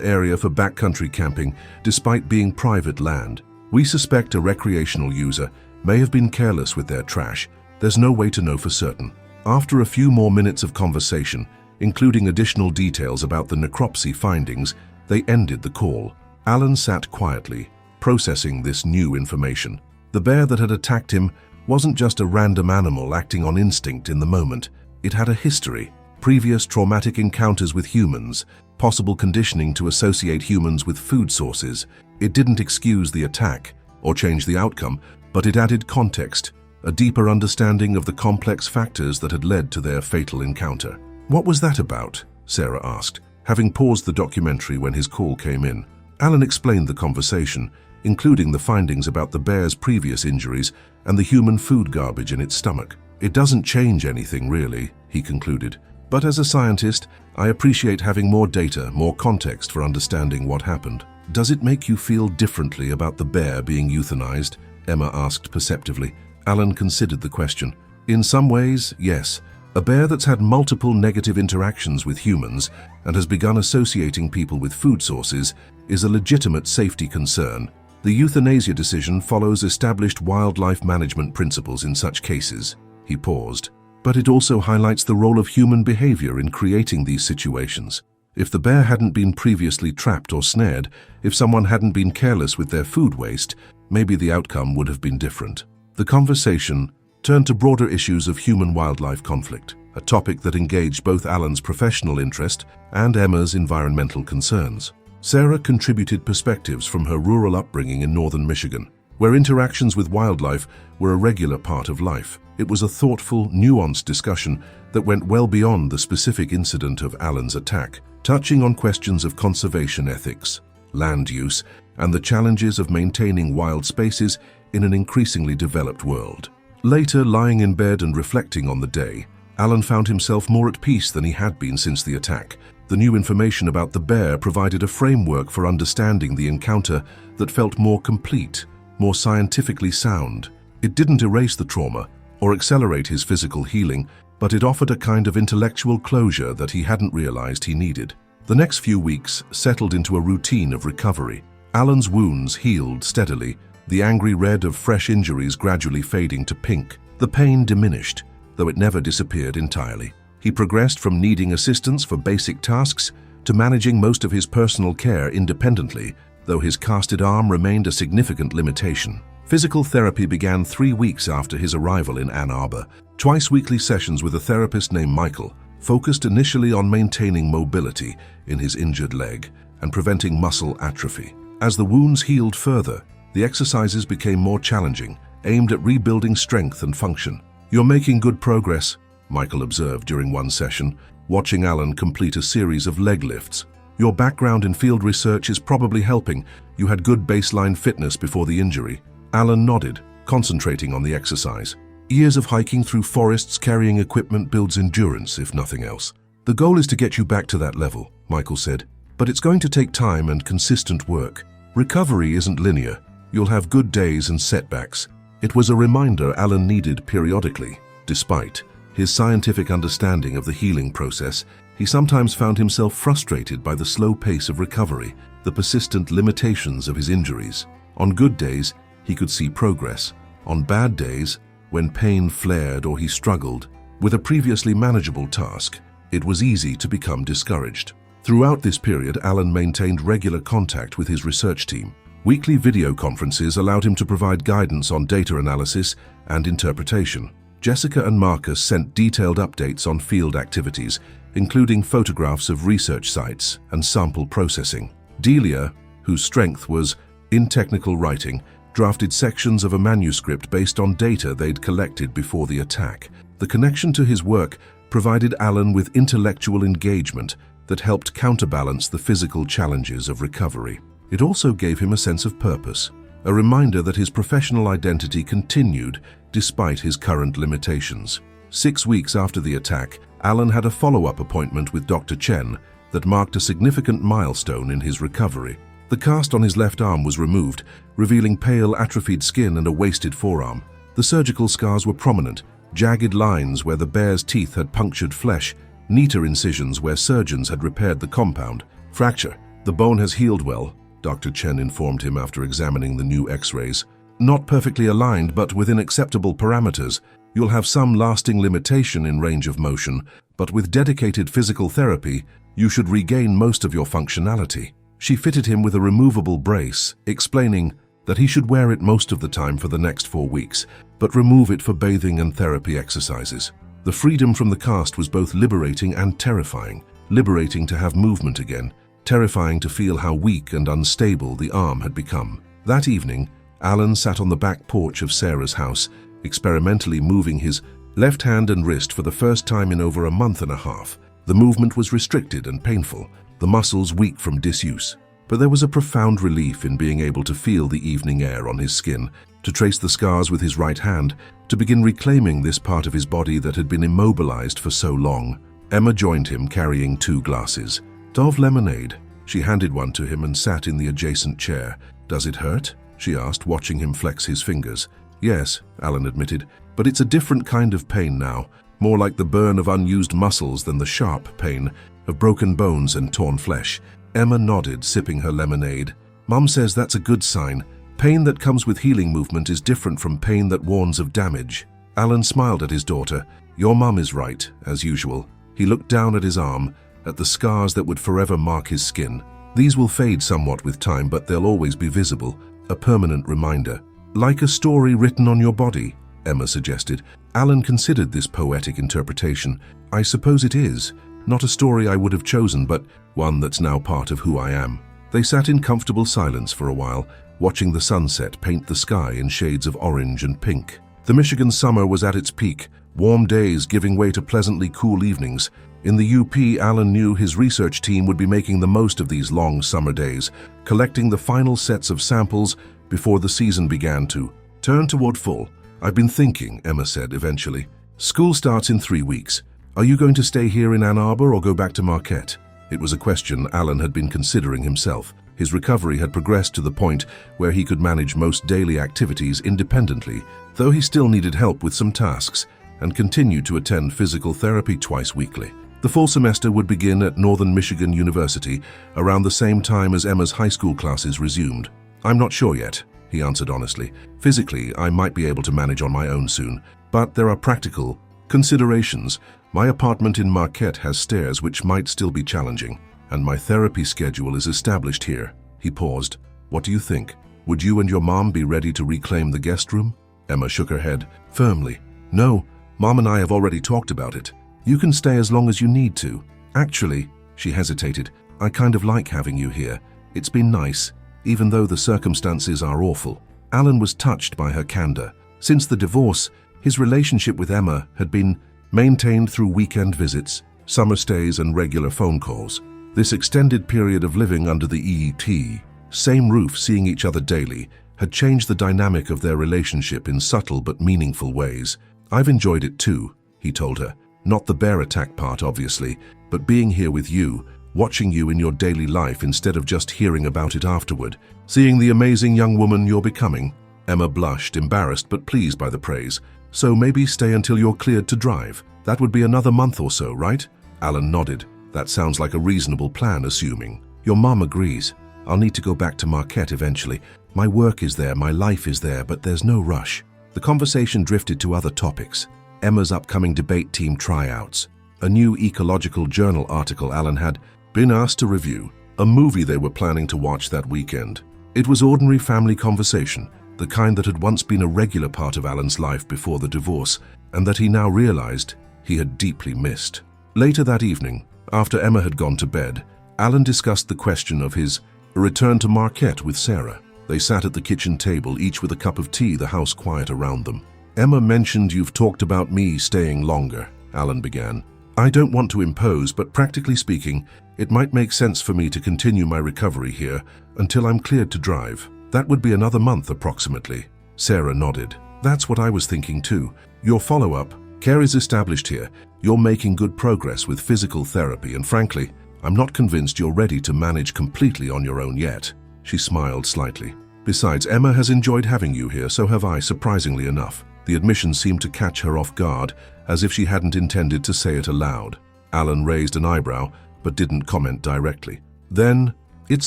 area for backcountry camping, despite being private land. We suspect a recreational user may have been careless with their trash. There's no way to know for certain. After a few more minutes of conversation, including additional details about the necropsy findings, they ended the call. Alan sat quietly, processing this new information. The bear that had attacked him wasn't just a random animal acting on instinct in the moment. It had a history, previous traumatic encounters with humans, possible conditioning to associate humans with food sources. It didn't excuse the attack or change the outcome, but it added context, a deeper understanding of the complex factors that had led to their fatal encounter. "What was that about?" Sarah asked, having paused the documentary when his call came in. Alan explained the conversation, including the findings about the bear's previous injuries and the human food garbage in its stomach. "It doesn't change anything, really," he concluded. "But as a scientist, I appreciate having more data, more context for understanding what happened." "Does it make you feel differently about the bear being euthanized?" Emma asked perceptively. Alan considered the question. "In some ways, yes. A bear that's had multiple negative interactions with humans and has begun associating people with food sources is a legitimate safety concern. The euthanasia decision follows established wildlife management principles in such cases." He paused. "But it also highlights the role of human behavior in creating these situations. If the bear hadn't been previously trapped or snared, if someone hadn't been careless with their food waste, maybe the outcome would have been different." The conversation turned to broader issues of human-wildlife conflict, a topic that engaged both Alan's professional interest and Emma's environmental concerns. Sarah contributed perspectives from her rural upbringing in northern Michigan, where interactions with wildlife were a regular part of life. It was a thoughtful, nuanced discussion that went well beyond the specific incident of Alan's attack, touching on questions of conservation ethics, land use, and the challenges of maintaining wild spaces in an increasingly developed world. Later, lying in bed and reflecting on the day, Alan found himself more at peace than he had been since the attack. The new information about the bear provided a framework for understanding the encounter that felt more complete, more scientifically sound. It didn't erase the trauma or accelerate his physical healing, but it offered a kind of intellectual closure that he hadn't realized he needed. The next few weeks settled into a routine of recovery. Alan's wounds healed steadily, the angry red of fresh injuries gradually fading to pink. The pain diminished, though it never disappeared entirely. He progressed from needing assistance for basic tasks to managing most of his personal care independently, though his casted arm remained a significant limitation. Physical therapy began 3 weeks after his arrival in Ann Arbor. Twice-weekly sessions with a therapist named Michael focused initially on maintaining mobility in his injured leg and preventing muscle atrophy. As the wounds healed further, the exercises became more challenging, aimed at rebuilding strength and function. "You're making good progress," Michael observed during one session, watching Alan complete a series of leg lifts. "Your background in field research is probably helping. You had good baseline fitness before the injury." Alan nodded, concentrating on the exercise. "Years of hiking through forests carrying equipment builds endurance, if nothing else." "The goal is to get you back to that level," Michael said, "but it's going to take time and consistent work. Recovery isn't linear. You'll have good days and setbacks." It was a reminder Alan needed periodically. Despite his scientific understanding of the healing process, he sometimes found himself frustrated by the slow pace of recovery, the persistent limitations of his injuries. On good days, he could see progress. On bad days, when pain flared or he struggled with a previously manageable task, it was easy to become discouraged. Throughout this period, Alan maintained regular contact with his research team. Weekly video conferences allowed him to provide guidance on data analysis and interpretation. Jessica and Marcus sent detailed updates on field activities, including photographs of research sites and sample processing. Delia, whose strength was in technical writing, drafted sections of a manuscript based on data they'd collected before the attack. The connection to his work provided Alan with intellectual engagement that helped counterbalance the physical challenges of recovery. It also gave him a sense of purpose, a reminder that his professional identity continued despite his current limitations. 6 weeks after the attack, Alan had a follow-up appointment with Dr. Chen that marked a significant milestone in his recovery. The cast on his left arm was removed, revealing pale, atrophied skin and a wasted forearm. The surgical scars were prominent, jagged lines where the bear's teeth had punctured flesh, neater incisions where surgeons had repaired the compound. "Fracture. The bone has healed well," Dr. Chen informed him after examining the new X-rays. "Not perfectly aligned, but within acceptable parameters. You'll have some lasting limitation in range of motion, but with dedicated physical therapy, you should regain most of your functionality." She fitted him with a removable brace, explaining that he should wear it most of the time for the next 4 weeks, but remove it for bathing and therapy exercises. The freedom from the cast was both liberating and terrifying. Liberating to have movement again, terrifying to feel how weak and unstable the arm had become. That evening, Alan sat on the back porch of Sarah's house, experimentally moving his left hand and wrist for the first time in over a month and a half. The movement was restricted and painful, the muscles weak from disuse. But there was a profound relief in being able to feel the evening air on his skin, to trace the scars with his right hand, to begin reclaiming this part of his body that had been immobilized for so long. Emma joined him, carrying 2 glasses. "Dove lemonade." She handed one to him and sat in the adjacent chair. "Does it hurt?" she asked, watching him flex his fingers. "Yes," Alan admitted, "but it's a different kind of pain now, more like the burn of unused muscles than the sharp pain of broken bones and torn flesh." Emma nodded, sipping her lemonade. "Mum says that's a good sign. Pain that comes with healing movement is different from pain that warns of damage." Alan smiled at his daughter. "Your mum is right, as usual." He looked down at his arm, at the scars that would forever mark his skin. "These will fade somewhat with time, but they'll always be visible, a permanent reminder." "Like a story written on your body," Emma suggested. Alan considered this poetic interpretation. "I suppose it is. Not a story I would have chosen, but one that's now part of who I am." They sat in comfortable silence for a while, watching the sunset paint the sky in shades of orange and pink. The Michigan summer was at its peak, warm days giving way to pleasantly cool evenings. In the UP, Alan knew his research team would be making the most of these long summer days, collecting the final sets of samples before the season began to turn toward fall. "I've been thinking," Emma said eventually. "School starts in 3 weeks. Are you going to stay here in Ann Arbor or go back to Marquette?" It was a question Alan had been considering himself. His recovery had progressed to the point where he could manage most daily activities independently, though he still needed help with some tasks, and continued to attend physical therapy twice weekly. The fall semester would begin at Northern Michigan University around the same time as Emma's high school classes resumed. "I'm not sure yet," he answered honestly. "Physically, I might be able to manage on my own soon, but there are practical considerations. My apartment in Marquette has stairs which might still be challenging, and my therapy schedule is established here." He paused. "What do you think? Would you and your mom be ready to reclaim the guest room?" Emma shook her head firmly. "No, Mom and I have already talked about it. You can stay as long as you need to. Actually," she hesitated, "I kind of like having you here. It's been nice, even though the circumstances are awful." Alan was touched by her candor. Since the divorce, his relationship with Emma had been maintained through weekend visits, summer stays, and regular phone calls. This extended period of living under the EET, same roof, seeing each other daily, had changed the dynamic of their relationship in subtle but meaningful ways. "I've enjoyed it too," he told her. "Not the bear attack part, obviously, but being here with you, watching you in your daily life instead of just hearing about it afterward. Seeing the amazing young woman you're becoming." Emma blushed, embarrassed but pleased by the praise. "So maybe stay until you're cleared to drive. That would be another month or so, right?" Alan nodded. "That sounds like a reasonable plan, assuming your mom agrees. I'll need to go back to Marquette eventually. My work is there, my life is there, but there's no rush." The conversation drifted to other topics. Emma's upcoming debate team tryouts, a new Ecological Journal article Alan had been asked to review, a movie they were planning to watch that weekend. It was ordinary family conversation, the kind that had once been a regular part of Alan's life before the divorce, and that he now realized he had deeply missed. Later that evening, after Emma had gone to bed, Alan discussed the question of his return to Marquette with Sarah. They sat at the kitchen table, each with a cup of tea, the house quiet around them. "Emma mentioned you've talked about me staying longer," Alan began. "I don't want to impose, but practically speaking, it might make sense for me to continue my recovery here until I'm cleared to drive. That would be another month approximately." Sarah nodded. "That's what I was thinking too. Your follow-up care is established here. You're making good progress with physical therapy, and frankly, I'm not convinced you're ready to manage completely on your own yet." She smiled slightly. "Besides, Emma has enjoyed having you here, so have I, surprisingly enough." The admission seemed to catch her off guard, as if she hadn't intended to say it aloud. Alan raised an eyebrow, but didn't comment directly. "Then, it's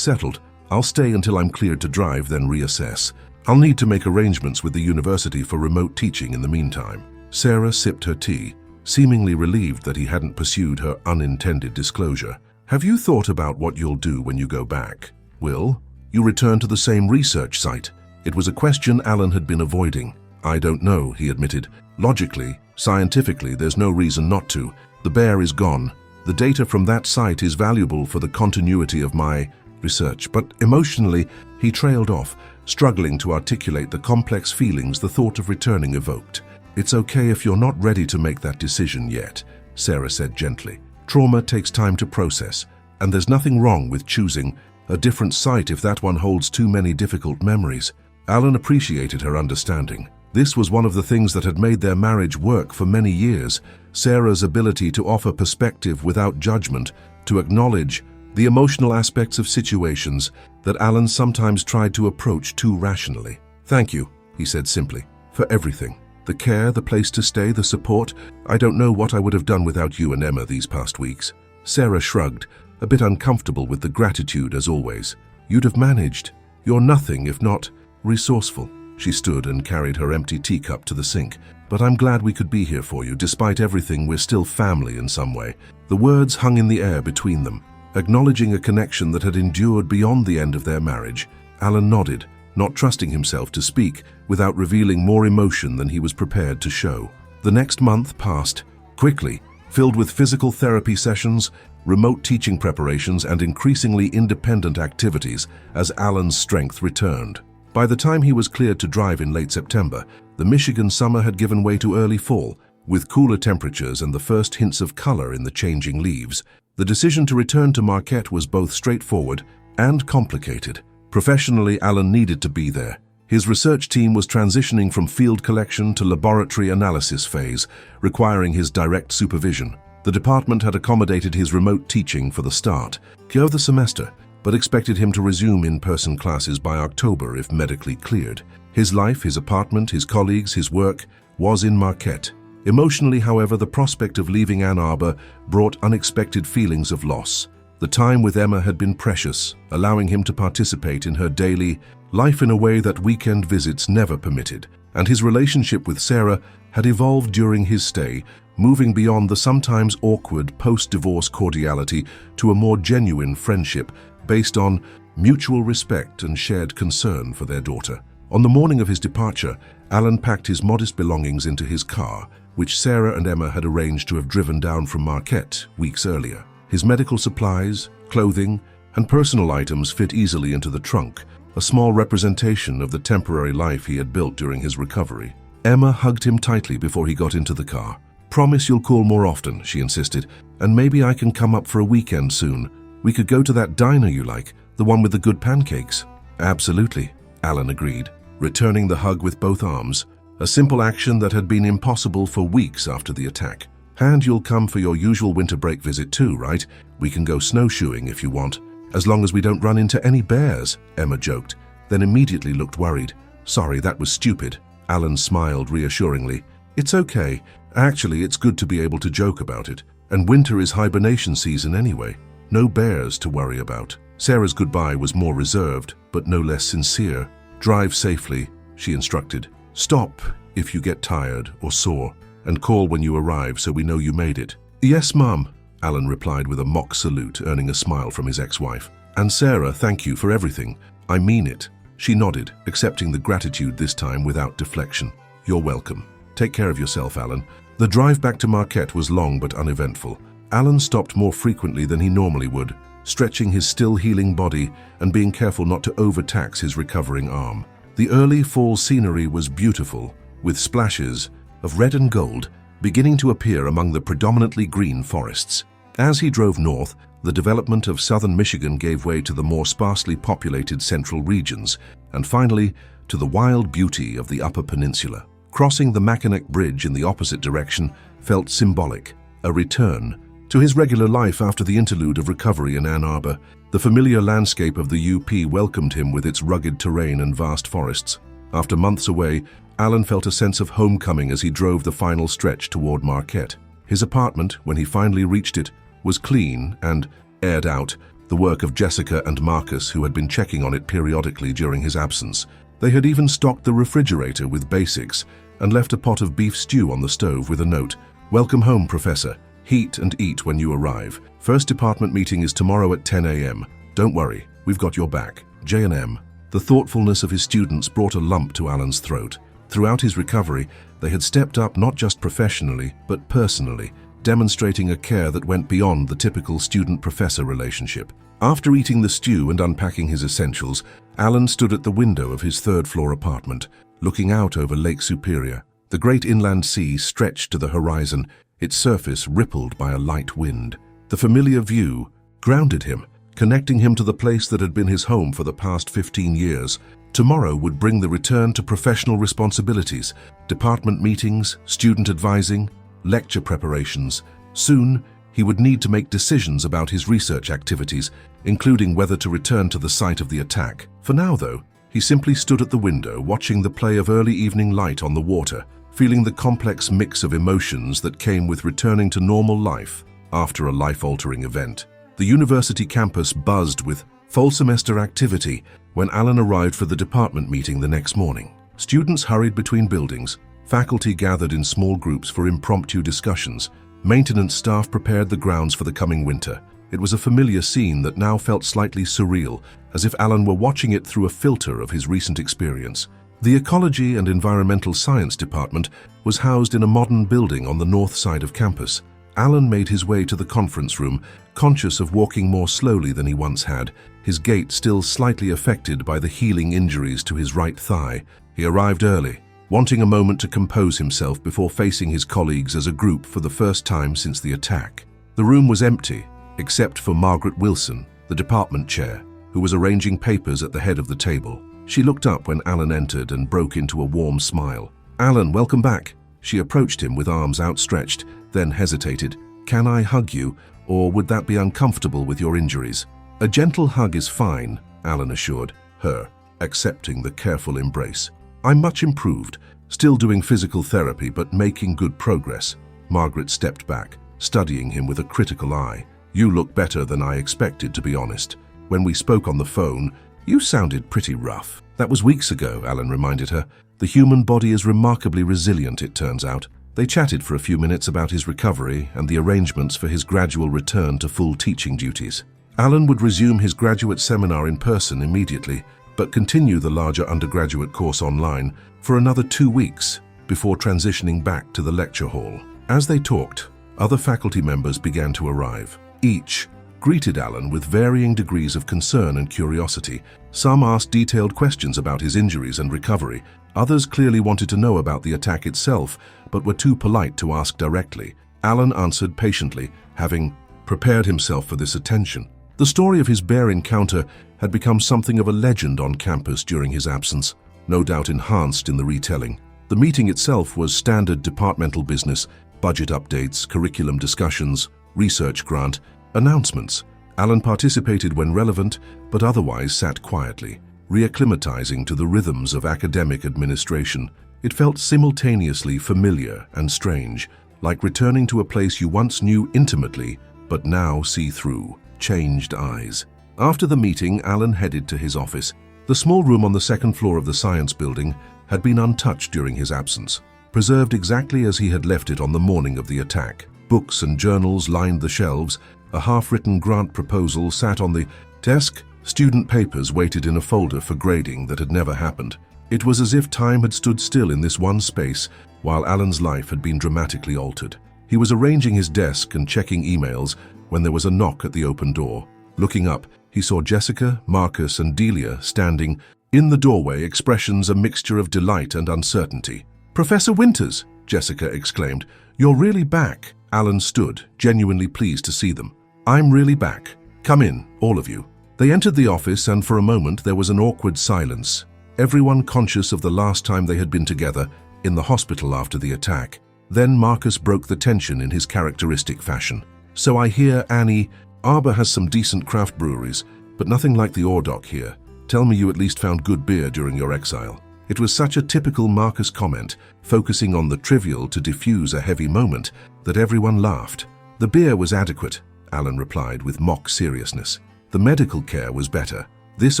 settled. I'll stay until I'm cleared to drive, then reassess. I'll need to make arrangements with the university for remote teaching in the meantime." Sarah sipped her tea, seemingly relieved that he hadn't pursued her unintended disclosure. "Have you thought about what you'll do when you go back?" Will, you return to the same research site. It was a question Alan had been avoiding. I don't know, he admitted. Logically, scientifically, there's no reason not to. The bear is gone. The data from that site is valuable for the continuity of my research, but emotionally, he trailed off, struggling to articulate the complex feelings the thought of returning evoked. It's okay if you're not ready to make that decision yet, Sarah said gently. Trauma takes time to process, and there's nothing wrong with choosing a different site if that one holds too many difficult memories. Alan appreciated her understanding. This was one of the things that had made their marriage work for many years, Sarah's ability to offer perspective without judgment, to acknowledge the emotional aspects of situations that Alan sometimes tried to approach too rationally. Thank you, he said simply, for everything. The care, the place to stay, the support. I don't know what I would have done without you and Emma these past weeks. Sarah shrugged, a bit uncomfortable with the gratitude as always. You'd have managed. You're nothing if not resourceful. She stood and carried her empty teacup to the sink. But I'm glad we could be here for you. Despite everything, we're still family in some way. The words hung in the air between them, acknowledging a connection that had endured beyond the end of their marriage. Alan nodded, not trusting himself to speak without revealing more emotion than he was prepared to show. The next month passed quickly, filled with physical therapy sessions, remote teaching preparations, and increasingly independent activities as Alan's strength returned. By the time he was cleared to drive in late September, the Michigan summer had given way to early fall, with cooler temperatures and the first hints of color in the changing leaves. The decision to return to Marquette was both straightforward and complicated. Professionally, Alan needed to be there. His research team was transitioning from field collection to laboratory analysis phase, requiring his direct supervision. The department had accommodated his remote teaching for the start of the semester, but expected him to resume in-person classes by October if medically cleared. His life, his apartment, his colleagues, his work was in Marquette. Emotionally, however, the prospect of leaving Ann Arbor brought unexpected feelings of loss. The time with Emma had been precious, allowing him to participate in her daily life in a way that weekend visits never permitted, and his relationship with Sarah had evolved during his stay, moving beyond the sometimes awkward post-divorce cordiality to a more genuine friendship based on mutual respect and shared concern for their daughter. On the morning of his departure, Alan packed his modest belongings into his car, which Sarah and Emma had arranged to have driven down from Marquette weeks earlier. His medical supplies, clothing, and personal items fit easily into the trunk, a small representation of the temporary life he had built during his recovery. Emma hugged him tightly before he got into the car. "Promise you'll call more often," she insisted, "and maybe I can come up for a weekend soon. We could go to that diner you like, the one with the good pancakes." "Absolutely," Alan agreed, returning the hug with both arms, a simple action that had been impossible for weeks after the attack. "And you'll come for your usual winter break visit too, right? We can go snowshoeing if you want, as long as we don't run into any bears," Emma joked, then immediately looked worried. "Sorry, that was stupid." Alan smiled reassuringly. "It's okay. Actually, it's good to be able to joke about it. And winter is hibernation season anyway. No bears to worry about." Sarah's goodbye was more reserved, but no less sincere. "Drive safely," she instructed. "Stop if you get tired or sore, and call when you arrive so we know you made it." "Yes, Mum," Alan replied with a mock salute, earning a smile from his ex-wife. "And Sarah, thank you for everything. I mean it." She nodded, accepting the gratitude this time without deflection. "You're welcome. Take care of yourself, Alan." The drive back to Marquette was long but uneventful. Alan stopped more frequently than he normally would, stretching his still healing body and being careful not to overtax his recovering arm. The early fall scenery was beautiful, with splashes of red and gold beginning to appear among the predominantly green forests. As he drove north, the development of southern Michigan gave way to the more sparsely populated central regions, and finally to the wild beauty of the Upper Peninsula. Crossing the Mackinac Bridge in the opposite direction felt symbolic, a return to his regular life after the interlude of recovery in Ann Arbor. The familiar landscape of the UP welcomed him with its rugged terrain and vast forests. After months away, Alan felt a sense of homecoming as he drove the final stretch toward Marquette. His apartment, when he finally reached it, was clean and aired out, the work of Jessica and Marcus, who had been checking on it periodically during his absence. They had even stocked the refrigerator with basics and left a pot of beef stew on the stove with a note, "Welcome home, Professor. Heat and eat when you arrive. First department meeting is tomorrow at 10 a.m. Don't worry, We've got your back. J&M. The thoughtfulness of his students brought a lump to Alan's throat. Throughout his recovery, they had stepped up not just professionally, but personally, demonstrating a care that went beyond the typical student-professor relationship. After eating the stew and unpacking his essentials, Alan stood at the window of his third-floor apartment, looking out over Lake Superior. The great inland sea stretched to the horizon, its surface rippled by a light wind. The familiar view grounded him, connecting him to the place that had been his home for the past 15 years. Tomorrow would bring the return to professional responsibilities, department meetings, student advising, lecture preparations. Soon, he would need to make decisions about his research activities, including whether to return to the site of the attack. For now, though, he simply stood at the window watching the play of early evening light on the water, feeling the complex mix of emotions that came with returning to normal life after a life-altering event. The university campus buzzed with fall semester activity when Alan arrived for the department meeting the next morning. Students hurried between buildings, faculty gathered in small groups for impromptu discussions, maintenance staff prepared the grounds for the coming winter. It was a familiar scene that now felt slightly surreal, as if Alan were watching it through a filter of his recent experience. The Ecology and Environmental Science Department was housed in a modern building on the north side of campus. Alan made his way to the conference room, conscious of walking more slowly than he once had, his gait still slightly affected by the healing injuries to his right thigh. He arrived early, wanting a moment to compose himself before facing his colleagues as a group for the first time since the attack. The room was empty, except for Margaret Wilson, the department chair, who was arranging papers at the head of the table. She looked up when Alan entered and broke into a warm smile. "Alan, welcome back." She approached him with arms outstretched, then hesitated. "Can I hug you, or would that be uncomfortable with your injuries?" "A gentle hug is fine," Alan assured her, accepting the careful embrace. "I'm much improved, still doing physical therapy but making good progress." Margaret stepped back, studying him with a critical eye. "You look better than I expected, to be honest. When we spoke on the phone, you sounded pretty rough." "That was weeks ago," Alan reminded her. "The human body is remarkably resilient, it turns out." They chatted for a few minutes about his recovery and the arrangements for his gradual return to full teaching duties. Alan would resume his graduate seminar in person immediately, but continue the larger undergraduate course online for another 2 weeks before transitioning back to the lecture hall. As they talked, other faculty members began to arrive. Each greeted Alan with varying degrees of concern and curiosity. Some asked detailed questions about his injuries and recovery. Others clearly wanted to know about the attack itself, but were too polite to ask directly. Alan answered patiently, having prepared himself for this attention. The story of his bear encounter had become something of a legend on campus during his absence, no doubt enhanced in the retelling. The meeting itself was standard departmental business: budget updates, curriculum discussions, research grant, announcements. Alan participated when relevant, but otherwise sat quietly, reacclimatizing to the rhythms of academic administration. It felt simultaneously familiar and strange, like returning to a place you once knew intimately, but now see through changed eyes. After the meeting, Alan headed to his office. The small room on the second floor of the science building had been untouched during his absence, preserved exactly as he had left it on the morning of the attack. Books and journals lined the shelves. A half-written grant proposal sat on the desk. Student papers waited in a folder for grading that had never happened. It was as if time had stood still in this one space while Alan's life had been dramatically altered. He was arranging his desk and checking emails when there was a knock at the open door. Looking up, he saw Jessica, Marcus, and Delia standing in the doorway, expressions a mixture of delight and uncertainty. "Professor Winters," Jessica exclaimed, "you're really back." Alan stood, genuinely pleased to see them. "I'm really back. Come in, all of you." They entered the office, and for a moment there was an awkward silence, everyone conscious of the last time they had been together, in the hospital after the attack. Then Marcus broke the tension in his characteristic fashion. "So I hear, Annie, Arbor has some decent craft breweries, but nothing like the Ordock here. Tell me you at least found good beer during your exile." It was such a typical Marcus comment, focusing on the trivial to diffuse a heavy moment, that everyone laughed. "The beer was adequate," Alan replied with mock seriousness. "The medical care was better." This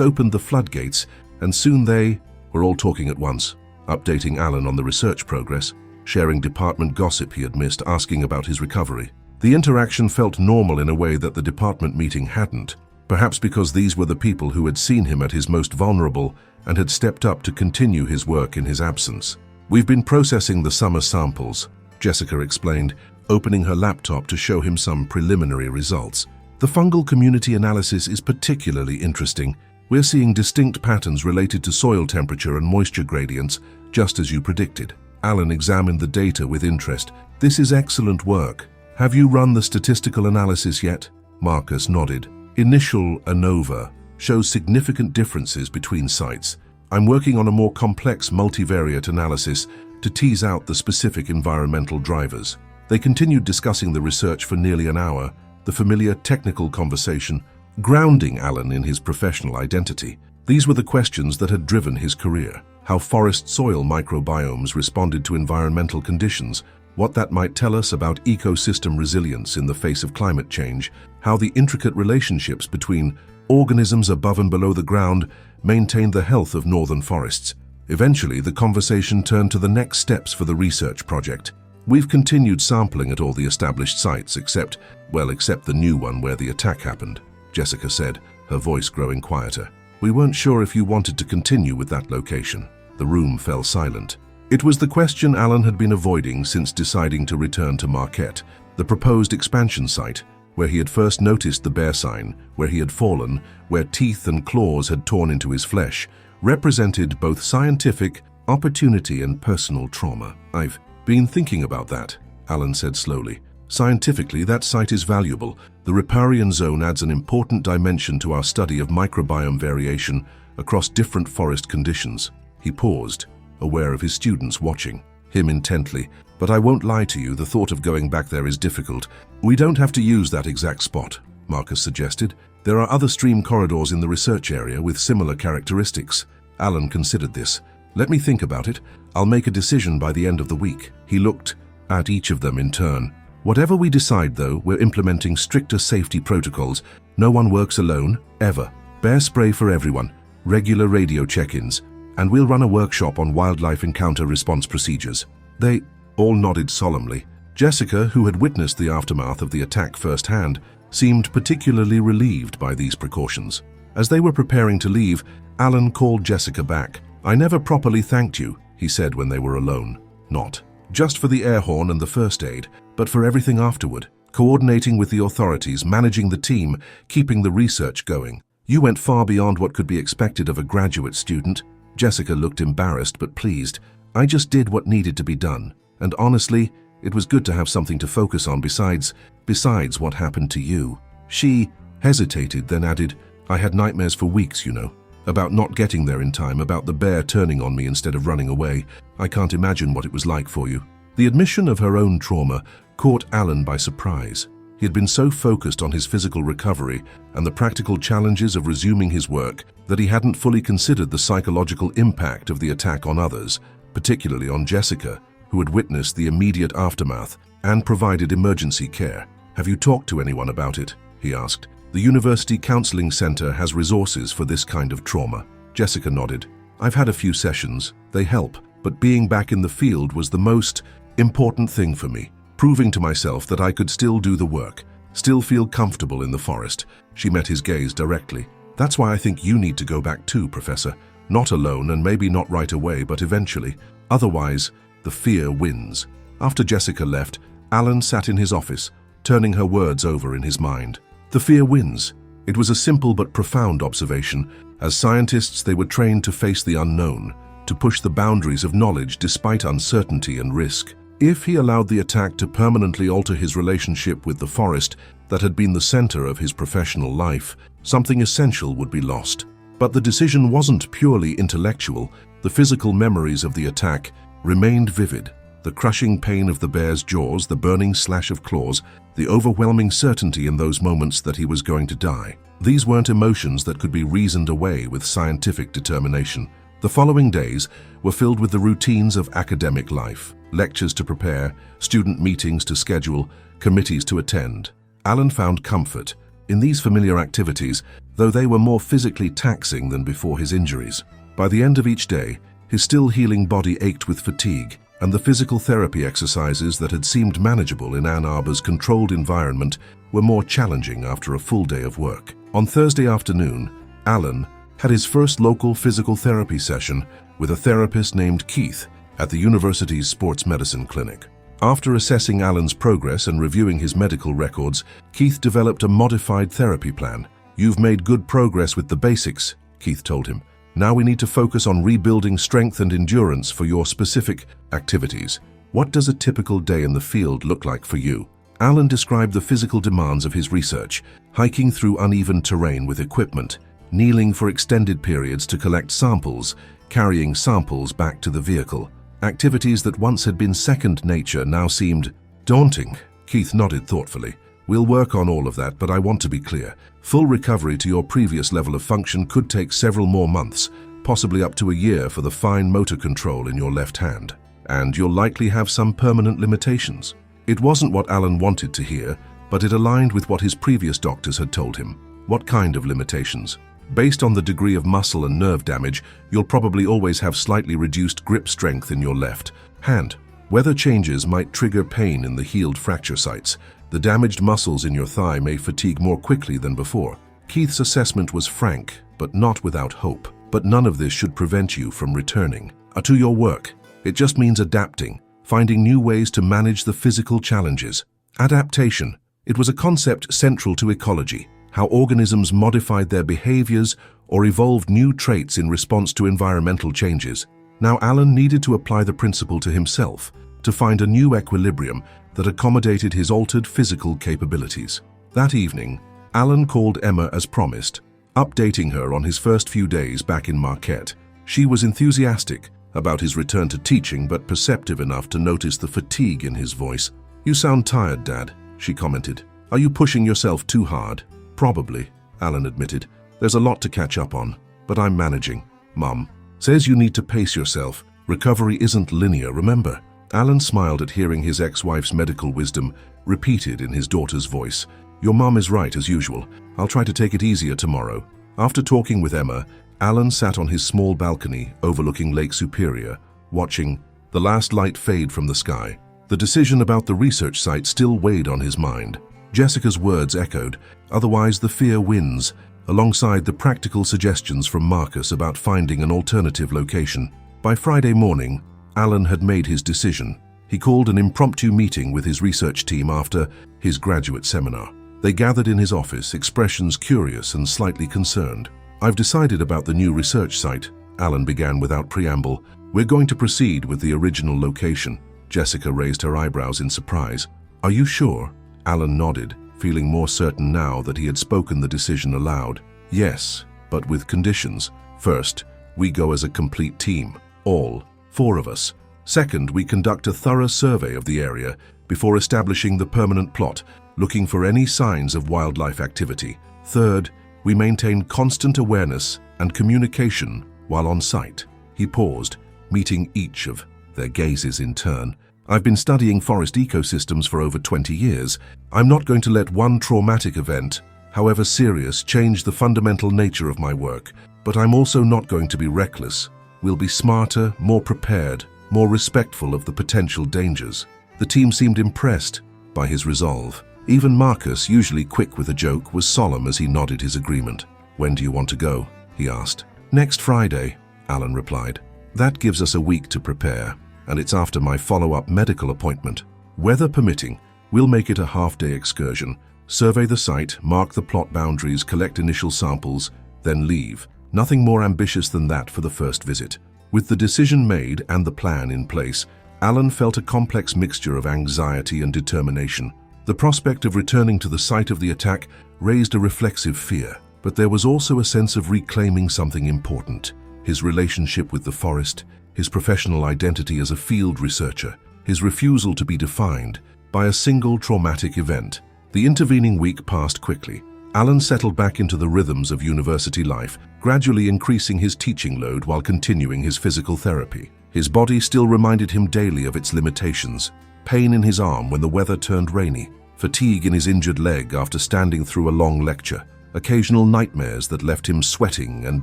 opened the floodgates, and soon they were all talking at once, updating Alan on the research progress, sharing department gossip he had missed, asking about his recovery. The interaction felt normal in a way that the department meeting hadn't. perhaps because these were the people who had seen him at his most vulnerable and had stepped up to continue his work in his absence. "We've been processing the summer samples," Jessica explained, opening her laptop to show him some preliminary results. "The fungal community analysis is particularly interesting. We're seeing distinct patterns related to soil temperature and moisture gradients, just as you predicted." Alan examined the data with interest. "This is excellent work. Have you run the statistical analysis yet?" Marcus nodded. "Initial ANOVA shows significant differences between sites. I'm working on a more complex multivariate analysis to tease out the specific environmental drivers." They continued discussing the research for nearly an hour, the familiar technical conversation, grounding Alan in his professional identity. These were the questions that had driven his career: how forest soil microbiomes responded to environmental conditions, what that might tell us about ecosystem resilience in the face of climate change, how the intricate relationships between organisms above and below the ground maintained the health of northern forests. Eventually, the conversation turned to the next steps for the research project. "We've continued sampling at all the established sites except the new one where the attack happened," Jessica said, her voice growing quieter. "We weren't sure if you wanted to continue with that location." The room fell silent. It was the question Alan had been avoiding since deciding to return to Marquette, the proposed expansion site, where he had first noticed the bear sign, where he had fallen, where teeth and claws had torn into his flesh, represented both scientific opportunity and personal trauma. "I've been thinking about that," Alan said slowly. "Scientifically, that site is valuable. The riparian zone adds an important dimension to our study of microbiome variation across different forest conditions." He paused, aware of his students watching him intently. "But I won't lie to you, the thought of going back there is difficult." "We don't have to use that exact spot," Marcus suggested. "There are other stream corridors in the research area with similar characteristics." Alan considered this. "Let me think about it. I'll make a decision by the end of the week." He looked at each of them in turn. "Whatever we decide, though, we're implementing stricter safety protocols. No one works alone, ever. Bear spray for everyone, regular radio check-ins, and we'll run a workshop on wildlife encounter response procedures." They all nodded solemnly. Jessica, who had witnessed the aftermath of the attack firsthand, seemed particularly relieved by these precautions. As they were preparing to leave, Alan called Jessica back. "I never properly thanked you," he said when they were alone. "Not just for the air horn and the first aid, but for everything afterward. Coordinating with the authorities, managing the team, keeping the research going. You went far beyond what could be expected of a graduate student." Jessica looked embarrassed but pleased. "I just did what needed to be done. And honestly, it was good to have something to focus on besides what happened to you." She hesitated, then added, "I had nightmares for weeks, you know. About not getting there in time, about the bear turning on me instead of running away. I can't imagine what it was like for you." The admission of her own trauma caught Alan by surprise. He had been so focused on his physical recovery and the practical challenges of resuming his work that he hadn't fully considered the psychological impact of the attack on others, particularly on Jessica, who had witnessed the immediate aftermath and provided emergency care. "Have you talked to anyone about it?" he asked. "The University Counseling Center has resources for this kind of trauma." Jessica nodded. "I've had a few sessions. They help, but being back in the field was the most important thing for me, proving to myself that I could still do the work, still feel comfortable in the forest." She met his gaze directly. "That's why I think you need to go back too, Professor. Not alone and maybe not right away, but eventually. Otherwise, the fear wins." After Jessica left, Alan sat in his office, turning her words over in his mind. The fear wins. It was a simple but profound observation. As scientists, they were trained to face the unknown, to push the boundaries of knowledge despite uncertainty and risk. If he allowed the attack to permanently alter his relationship with the forest that had been the center of his professional life, something essential would be lost. But the decision wasn't purely intellectual. The physical memories of the attack remained vivid. The crushing pain of the bear's jaws, the burning slash of claws, the overwhelming certainty in those moments that he was going to die. These weren't emotions that could be reasoned away with scientific determination. The following days were filled with the routines of academic life. Lectures to prepare, student meetings to schedule, committees to attend. Alan found comfort in these familiar activities, though they were more physically taxing than before his injuries. By the end of each day, his still healing body ached with fatigue, and the physical therapy exercises that had seemed manageable in Ann Arbor's controlled environment were more challenging after a full day of work. On Thursday afternoon, Alan had his first local physical therapy session with a therapist named Keith at the university's sports medicine clinic. After assessing Alan's progress and reviewing his medical records, Keith developed a modified therapy plan. "You've made good progress with the basics," Keith told him. "Now we need to focus on rebuilding strength and endurance for your specific activities. What does a typical day in the field look like for you?" Alan described the physical demands of his research: hiking through uneven terrain with equipment, kneeling for extended periods to collect samples, carrying samples back to the vehicle. Activities that once had been second nature now seemed daunting. Keith nodded thoughtfully. "We'll work on all of that, but I want to be clear. Full recovery to your previous level of function could take several more months, possibly up to a year for the fine motor control in your left hand. And you'll likely have some permanent limitations." It wasn't what Alan wanted to hear, but it aligned with what his previous doctors had told him. "What kind of limitations?" "Based on the degree of muscle and nerve damage, you'll probably always have slightly reduced grip strength in your left hand. Weather changes might trigger pain in the healed fracture sites. The damaged muscles in your thigh may fatigue more quickly than before." Keith's assessment was frank, but not without hope. "But none of this should prevent you from returning to your work. It just means adapting, finding new ways to manage the physical challenges." Adaptation. It was a concept central to ecology, how organisms modified their behaviors or evolved new traits in response to environmental changes. Now Alan needed to apply the principle to himself, to find a new equilibrium that accommodated his altered physical capabilities. That evening, Alan called Emma as promised, updating her on his first few days back in Marquette. She was enthusiastic about his return to teaching, but perceptive enough to notice the fatigue in his voice. "You sound tired, Dad," she commented. "Are you pushing yourself too hard?" "Probably," Alan admitted. "There's a lot to catch up on, but I'm managing. Mum says you need to pace yourself. Recovery isn't linear, remember?" Alan smiled at hearing his ex-wife's medical wisdom repeated in his daughter's voice. "Your mum is right, as usual. I'll try to take it easier tomorrow." After talking with Emma, Alan sat on his small balcony overlooking Lake Superior, watching the last light fade from the sky. The decision about the research site still weighed on his mind. Jessica's words echoed, "Otherwise the fear wins," alongside the practical suggestions from Marcus about finding an alternative location. By Friday morning, Alan had made his decision. He called an impromptu meeting with his research team after his graduate seminar. They gathered in his office, expressions curious and slightly concerned. "I've decided about the new research site," Alan began without preamble. "We're going to proceed with the original location." Jessica raised her eyebrows in surprise. "Are you sure?" Alan nodded, feeling more certain now that he had spoken the decision aloud. "Yes, but with conditions. First, we go as a complete team, all 4 of us. Second, we conduct a thorough survey of the area before establishing the permanent plot, looking for any signs of wildlife activity. Third, we maintain constant awareness and communication while on site." He paused, meeting each of their gazes in turn. "I've been studying forest ecosystems for over 20 years. I'm not going to let one traumatic event, however serious, change the fundamental nature of my work. But I'm also not going to be reckless. We'll be smarter, more prepared, more respectful of the potential dangers." The team seemed impressed by his resolve. Even Marcus, usually quick with a joke, was solemn as he nodded his agreement. "When do you want to go?" he asked. "Next Friday," Alan replied. "That gives us a week to prepare, and it's after my follow-up medical appointment. Weather permitting, we'll make it a half-day excursion, survey the site, mark the plot boundaries, collect initial samples, then leave. Nothing more ambitious than that for the first visit." With the decision made and the plan in place, Alan felt a complex mixture of anxiety and determination. The prospect of returning to the site of the attack raised a reflexive fear, but there was also a sense of reclaiming something important: his relationship with the forest, his professional identity as a field researcher, his refusal to be defined by a single traumatic event. The intervening week passed quickly. Alan settled back into the rhythms of university life, gradually increasing his teaching load while continuing his physical therapy. His body still reminded him daily of its limitations: pain in his arm when the weather turned rainy, fatigue in his injured leg after standing through a long lecture, occasional nightmares that left him sweating and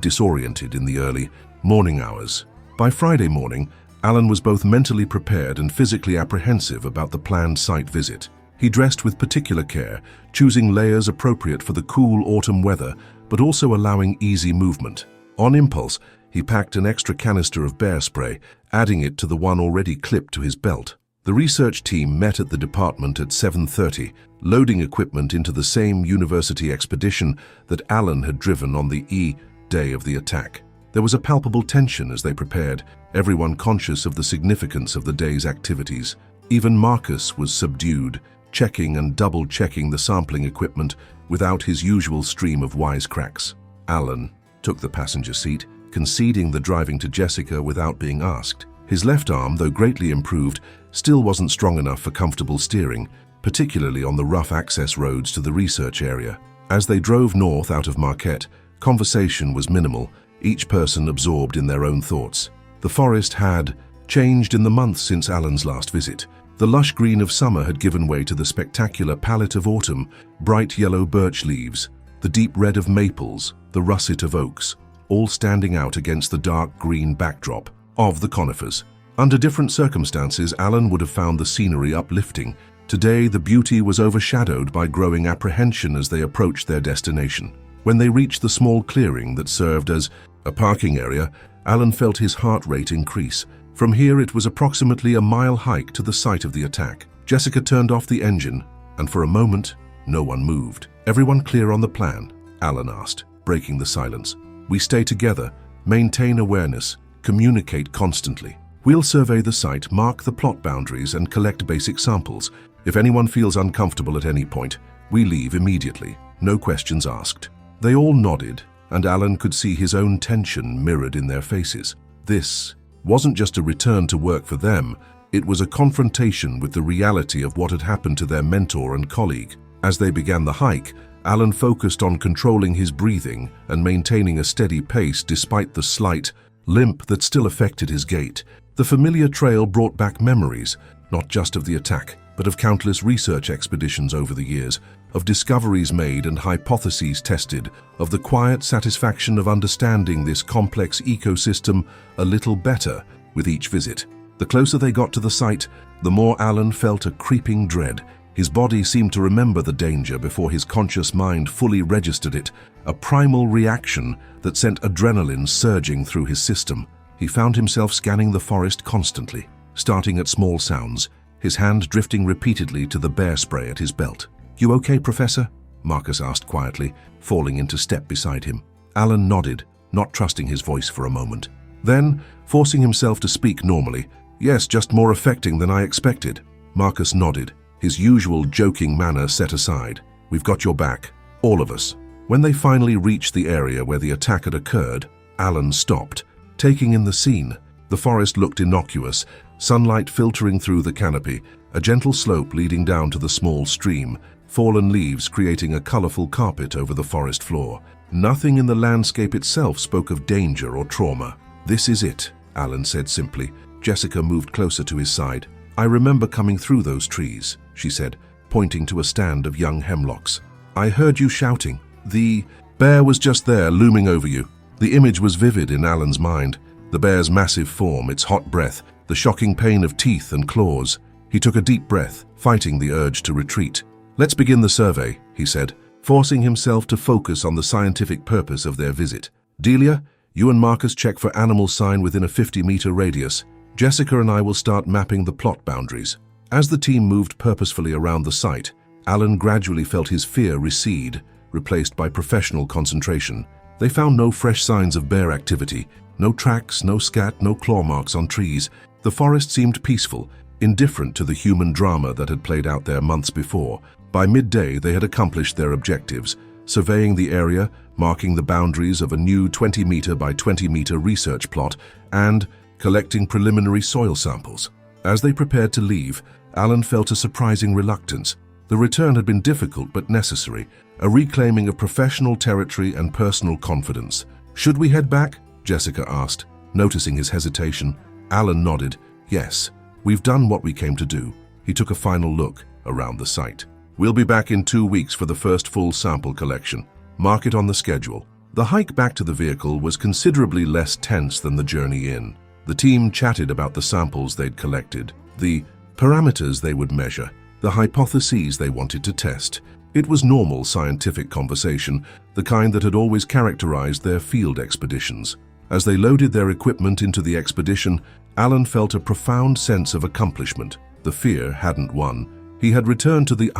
disoriented in the early morning hours. By Friday morning, Alan was both mentally prepared and physically apprehensive about the planned site visit. He dressed with particular care, choosing layers appropriate for the cool autumn weather, but also allowing easy movement. On impulse, he packed an extra canister of bear spray, adding it to the one already clipped to his belt. The research team met at the department at 7:30, loading equipment into the same university expedition that Alan had driven on the day of the attack. There was a palpable tension as they prepared, everyone conscious of the significance of the day's activities. Even Marcus was subdued, checking and double-checking the sampling equipment without his usual stream of wisecracks. Alan took the passenger seat, conceding the driving to Jessica without being asked. His left arm, though greatly improved, still wasn't strong enough for comfortable steering, particularly on the rough access roads to the research area. As they drove north out of Marquette, conversation was minimal, each person absorbed in their own thoughts. The forest had changed in the months since Alan's last visit. The lush green of summer had given way to the spectacular palette of autumn, bright yellow birch leaves, the deep red of maples, the russet of oaks, all standing out against the dark green backdrop of the conifers. Under different circumstances, Alan would have found the scenery uplifting. Today, the beauty was overshadowed by growing apprehension as they approached their destination. When they reached the small clearing that served as a parking area, Alan felt his heart rate increase. From here, it was approximately a mile hike to the site of the attack. Jessica turned off the engine, and for a moment, no one moved. "Everyone clear on the plan?" Alan asked, breaking the silence. "We stay together, maintain awareness, communicate constantly. We'll survey the site, mark the plot boundaries, and collect basic samples. If anyone feels uncomfortable at any point, we leave immediately. No questions asked." They all nodded, and Alan could see his own tension mirrored in their faces. This wasn't just a return to work for them, it was a confrontation with the reality of what had happened to their mentor and colleague. As they began the hike, Alan focused on controlling his breathing and maintaining a steady pace despite the slight limp that still affected his gait. The familiar trail brought back memories, not just of the attack, but of countless research expeditions over the years, of discoveries made and hypotheses tested, of the quiet satisfaction of understanding this complex ecosystem a little better with each visit. The closer they got to the site, the more Alan felt a creeping dread. His body seemed to remember the danger before his conscious mind fully registered it, a primal reaction that sent adrenaline surging through his system. He found himself scanning the forest constantly, starting at small sounds, his hand drifting repeatedly to the bear spray at his belt. "You okay, Professor?" Marcus asked quietly, falling into step beside him. Alan nodded, not trusting his voice for a moment. Then, forcing himself to speak normally, "Yes, just more affecting than I expected." Marcus nodded, his usual joking manner set aside. "We've got your back, all of us." When they finally reached the area where the attack had occurred, Alan stopped, taking in the scene. The forest looked innocuous, sunlight filtering through the canopy, a gentle slope leading down to the small stream, fallen leaves creating a colorful carpet over the forest floor. Nothing in the landscape itself spoke of danger or trauma. "This is it," Alan said simply. Jessica moved closer to his side. "I remember coming through those trees," she said, pointing to a stand of young hemlocks. "I heard you shouting. The bear was just there, looming over you." The image was vivid in Alan's mind. The bear's massive form, its hot breath, the shocking pain of teeth and claws. He took a deep breath, fighting the urge to retreat. "Let's begin the survey," he said, forcing himself to focus on the scientific purpose of their visit. "Delia, you and Marcus check for animal sign within a 50-meter radius. Jessica and I will start mapping the plot boundaries." As the team moved purposefully around the site, Alan gradually felt his fear recede, replaced by professional concentration. They found no fresh signs of bear activity, no tracks, no scat, no claw marks on trees. The forest seemed peaceful, indifferent to the human drama that had played out there months before. By midday, they had accomplished their objectives, surveying the area, marking the boundaries of a new 20-meter by 20-meter research plot, and collecting preliminary soil samples. As they prepared to leave, Alan felt a surprising reluctance. The return had been difficult but necessary, a reclaiming of professional territory and personal confidence. "Should we head back?" Jessica asked, noticing his hesitation. Alan nodded. "Yes, we've done what we came to do." He took a final look around the site. "We'll be back in 2 weeks for the first full sample collection. Mark it on the schedule." The hike back to the vehicle was considerably less tense than the journey in. The team chatted about the samples they'd collected, the parameters they would measure, the hypotheses they wanted to test. It was normal scientific conversation, the kind that had always characterized their field expeditions. As they loaded their equipment into the expedition, Alan felt a profound sense of accomplishment. The fear hadn't won. He had returned to the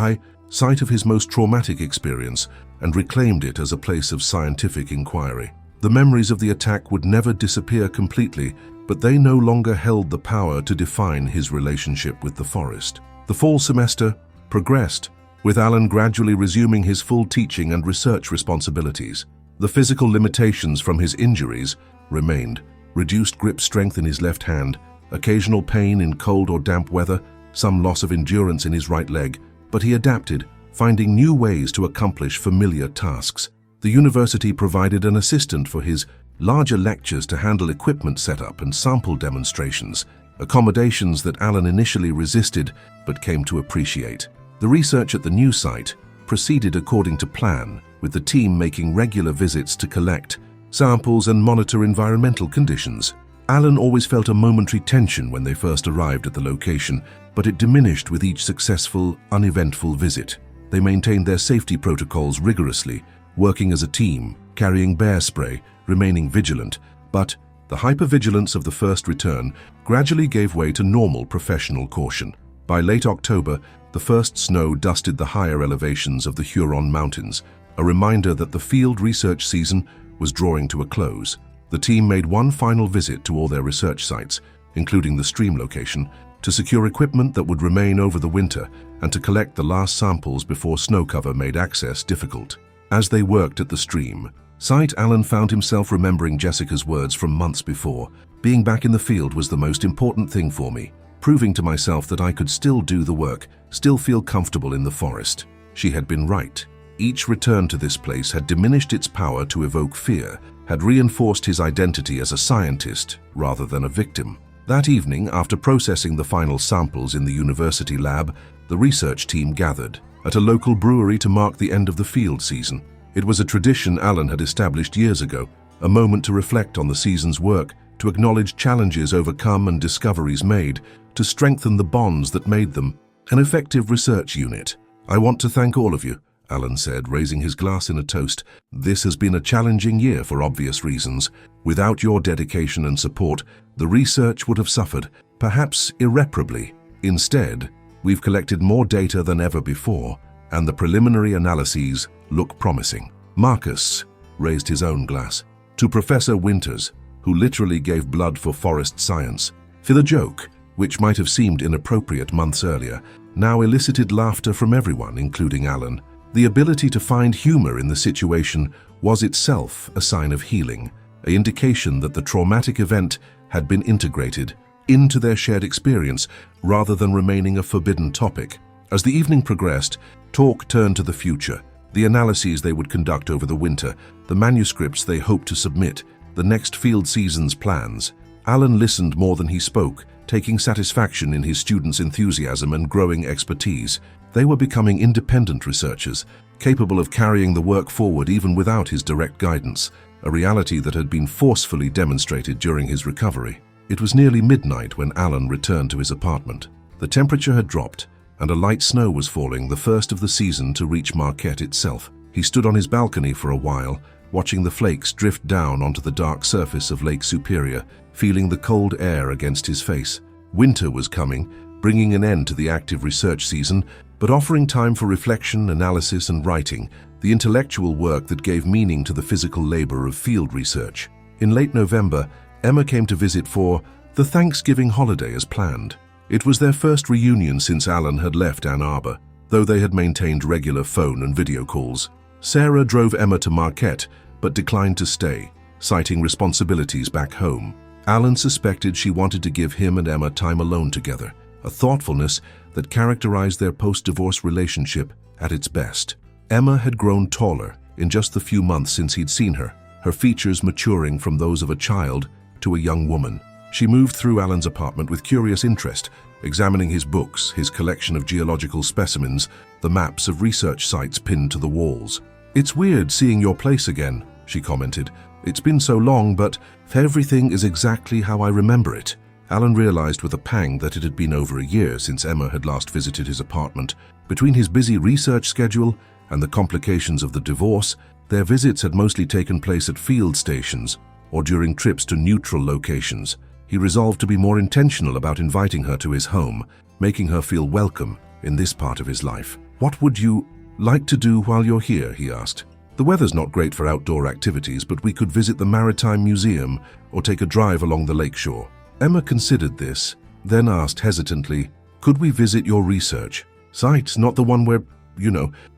site of his most traumatic experience and reclaimed it as a place of scientific inquiry. The memories of the attack would never disappear completely, but they no longer held the power to define his relationship with the forest. The fall semester progressed, with Alan gradually resuming his full teaching and research responsibilities. The physical limitations from his injuries remained: reduced grip strength in his left hand, occasional pain in cold or damp weather, some loss of endurance in his right leg, but he adapted, finding new ways to accomplish familiar tasks. The university provided an assistant for his larger lectures to handle equipment setup and sample demonstrations, accommodations that Alan initially resisted but came to appreciate. The research at the new site proceeded according to plan, with the team making regular visits to collect samples and monitor environmental conditions. Alan always felt a momentary tension when they first arrived at the location, but it diminished with each successful, uneventful visit. They maintained their safety protocols rigorously, working as a team, carrying bear spray, remaining vigilant, but the hypervigilance of the first return gradually gave way to normal professional caution. By late October, the first snow dusted the higher elevations of the Huron Mountains, a reminder that the field research season was drawing to a close. The team made one final visit to all their research sites, including the stream location, to secure equipment that would remain over the winter and to collect the last samples before snow cover made access difficult. As they worked at the stream site, Alan found himself remembering Jessica's words from months before. "Being back in the field was the most important thing for me, proving to myself that I could still do the work, still feel comfortable in the forest." She had been right. Each return to this place had diminished its power to evoke fear, had reinforced his identity as a scientist rather than a victim. That evening, after processing the final samples in the university lab, the research team gathered at a local brewery to mark the end of the field season. It was a tradition Alan had established years ago, a moment to reflect on the season's work, to acknowledge challenges overcome and discoveries made, to strengthen the bonds that made them an effective research unit. "I want to thank all of you," Alan said, raising his glass in a toast. "This has been a challenging year for obvious reasons. Without your dedication and support, the research would have suffered, perhaps irreparably. Instead, we've collected more data than ever before, and the preliminary analyses look promising." Marcus raised his own glass. "To Professor Winters, who literally gave blood for forest science." For the joke, which might have seemed inappropriate months earlier, now elicited laughter from everyone, including Alan. The ability to find humor in the situation was itself a sign of healing, an indication that the traumatic event had been integrated into their shared experience rather than remaining a forbidden topic. As the evening progressed, talk turned to the future, the analyses they would conduct over the winter, the manuscripts they hoped to submit, the next field season's plans. Alan listened more than he spoke, taking satisfaction in his students' enthusiasm and growing expertise. They were becoming independent researchers, capable of carrying the work forward even without his direct guidance, a reality that had been forcefully demonstrated during his recovery. It was nearly midnight when Alan returned to his apartment. The temperature had dropped, and a light snow was falling, the first of the season to reach Marquette itself. He stood on his balcony for a while, watching the flakes drift down onto the dark surface of Lake Superior, feeling the cold air against his face. Winter was coming, bringing an end to the active research season, but offering time for reflection, analysis, and writing, the intellectual work that gave meaning to the physical labor of field research. In late November, Emma came to visit for the Thanksgiving holiday as planned. It was their first reunion since Alan had left Ann Arbor, though they had maintained regular phone and video calls. Sarah drove Emma to Marquette, but declined to stay, citing responsibilities back home. Alan suspected she wanted to give him and Emma time alone together, a thoughtfulness that characterized their post-divorce relationship at its best. Emma had grown taller in just the few months since he'd seen her, her features maturing from those of a child to a young woman. She moved through Alan's apartment with curious interest, examining his books, his collection of geological specimens, the maps of research sites pinned to the walls. "It's weird seeing your place again," she commented. "It's been so long, but everything is exactly how I remember it. Alan realized with a pang that it had been over a year since Emma had last visited his apartment. Between his busy research schedule and the complications of the divorce, their visits had mostly taken place at field stations or during trips to neutral locations. He resolved to be more intentional about inviting her to his home, making her feel welcome in this part of his life. "What would you like to do while you're here?" he asked. "The weather's not great for outdoor activities, but we could visit the Maritime Museum or take a drive along the lakeshore." Emma considered this, then asked hesitantly, "Could we visit your research site? Not the one where,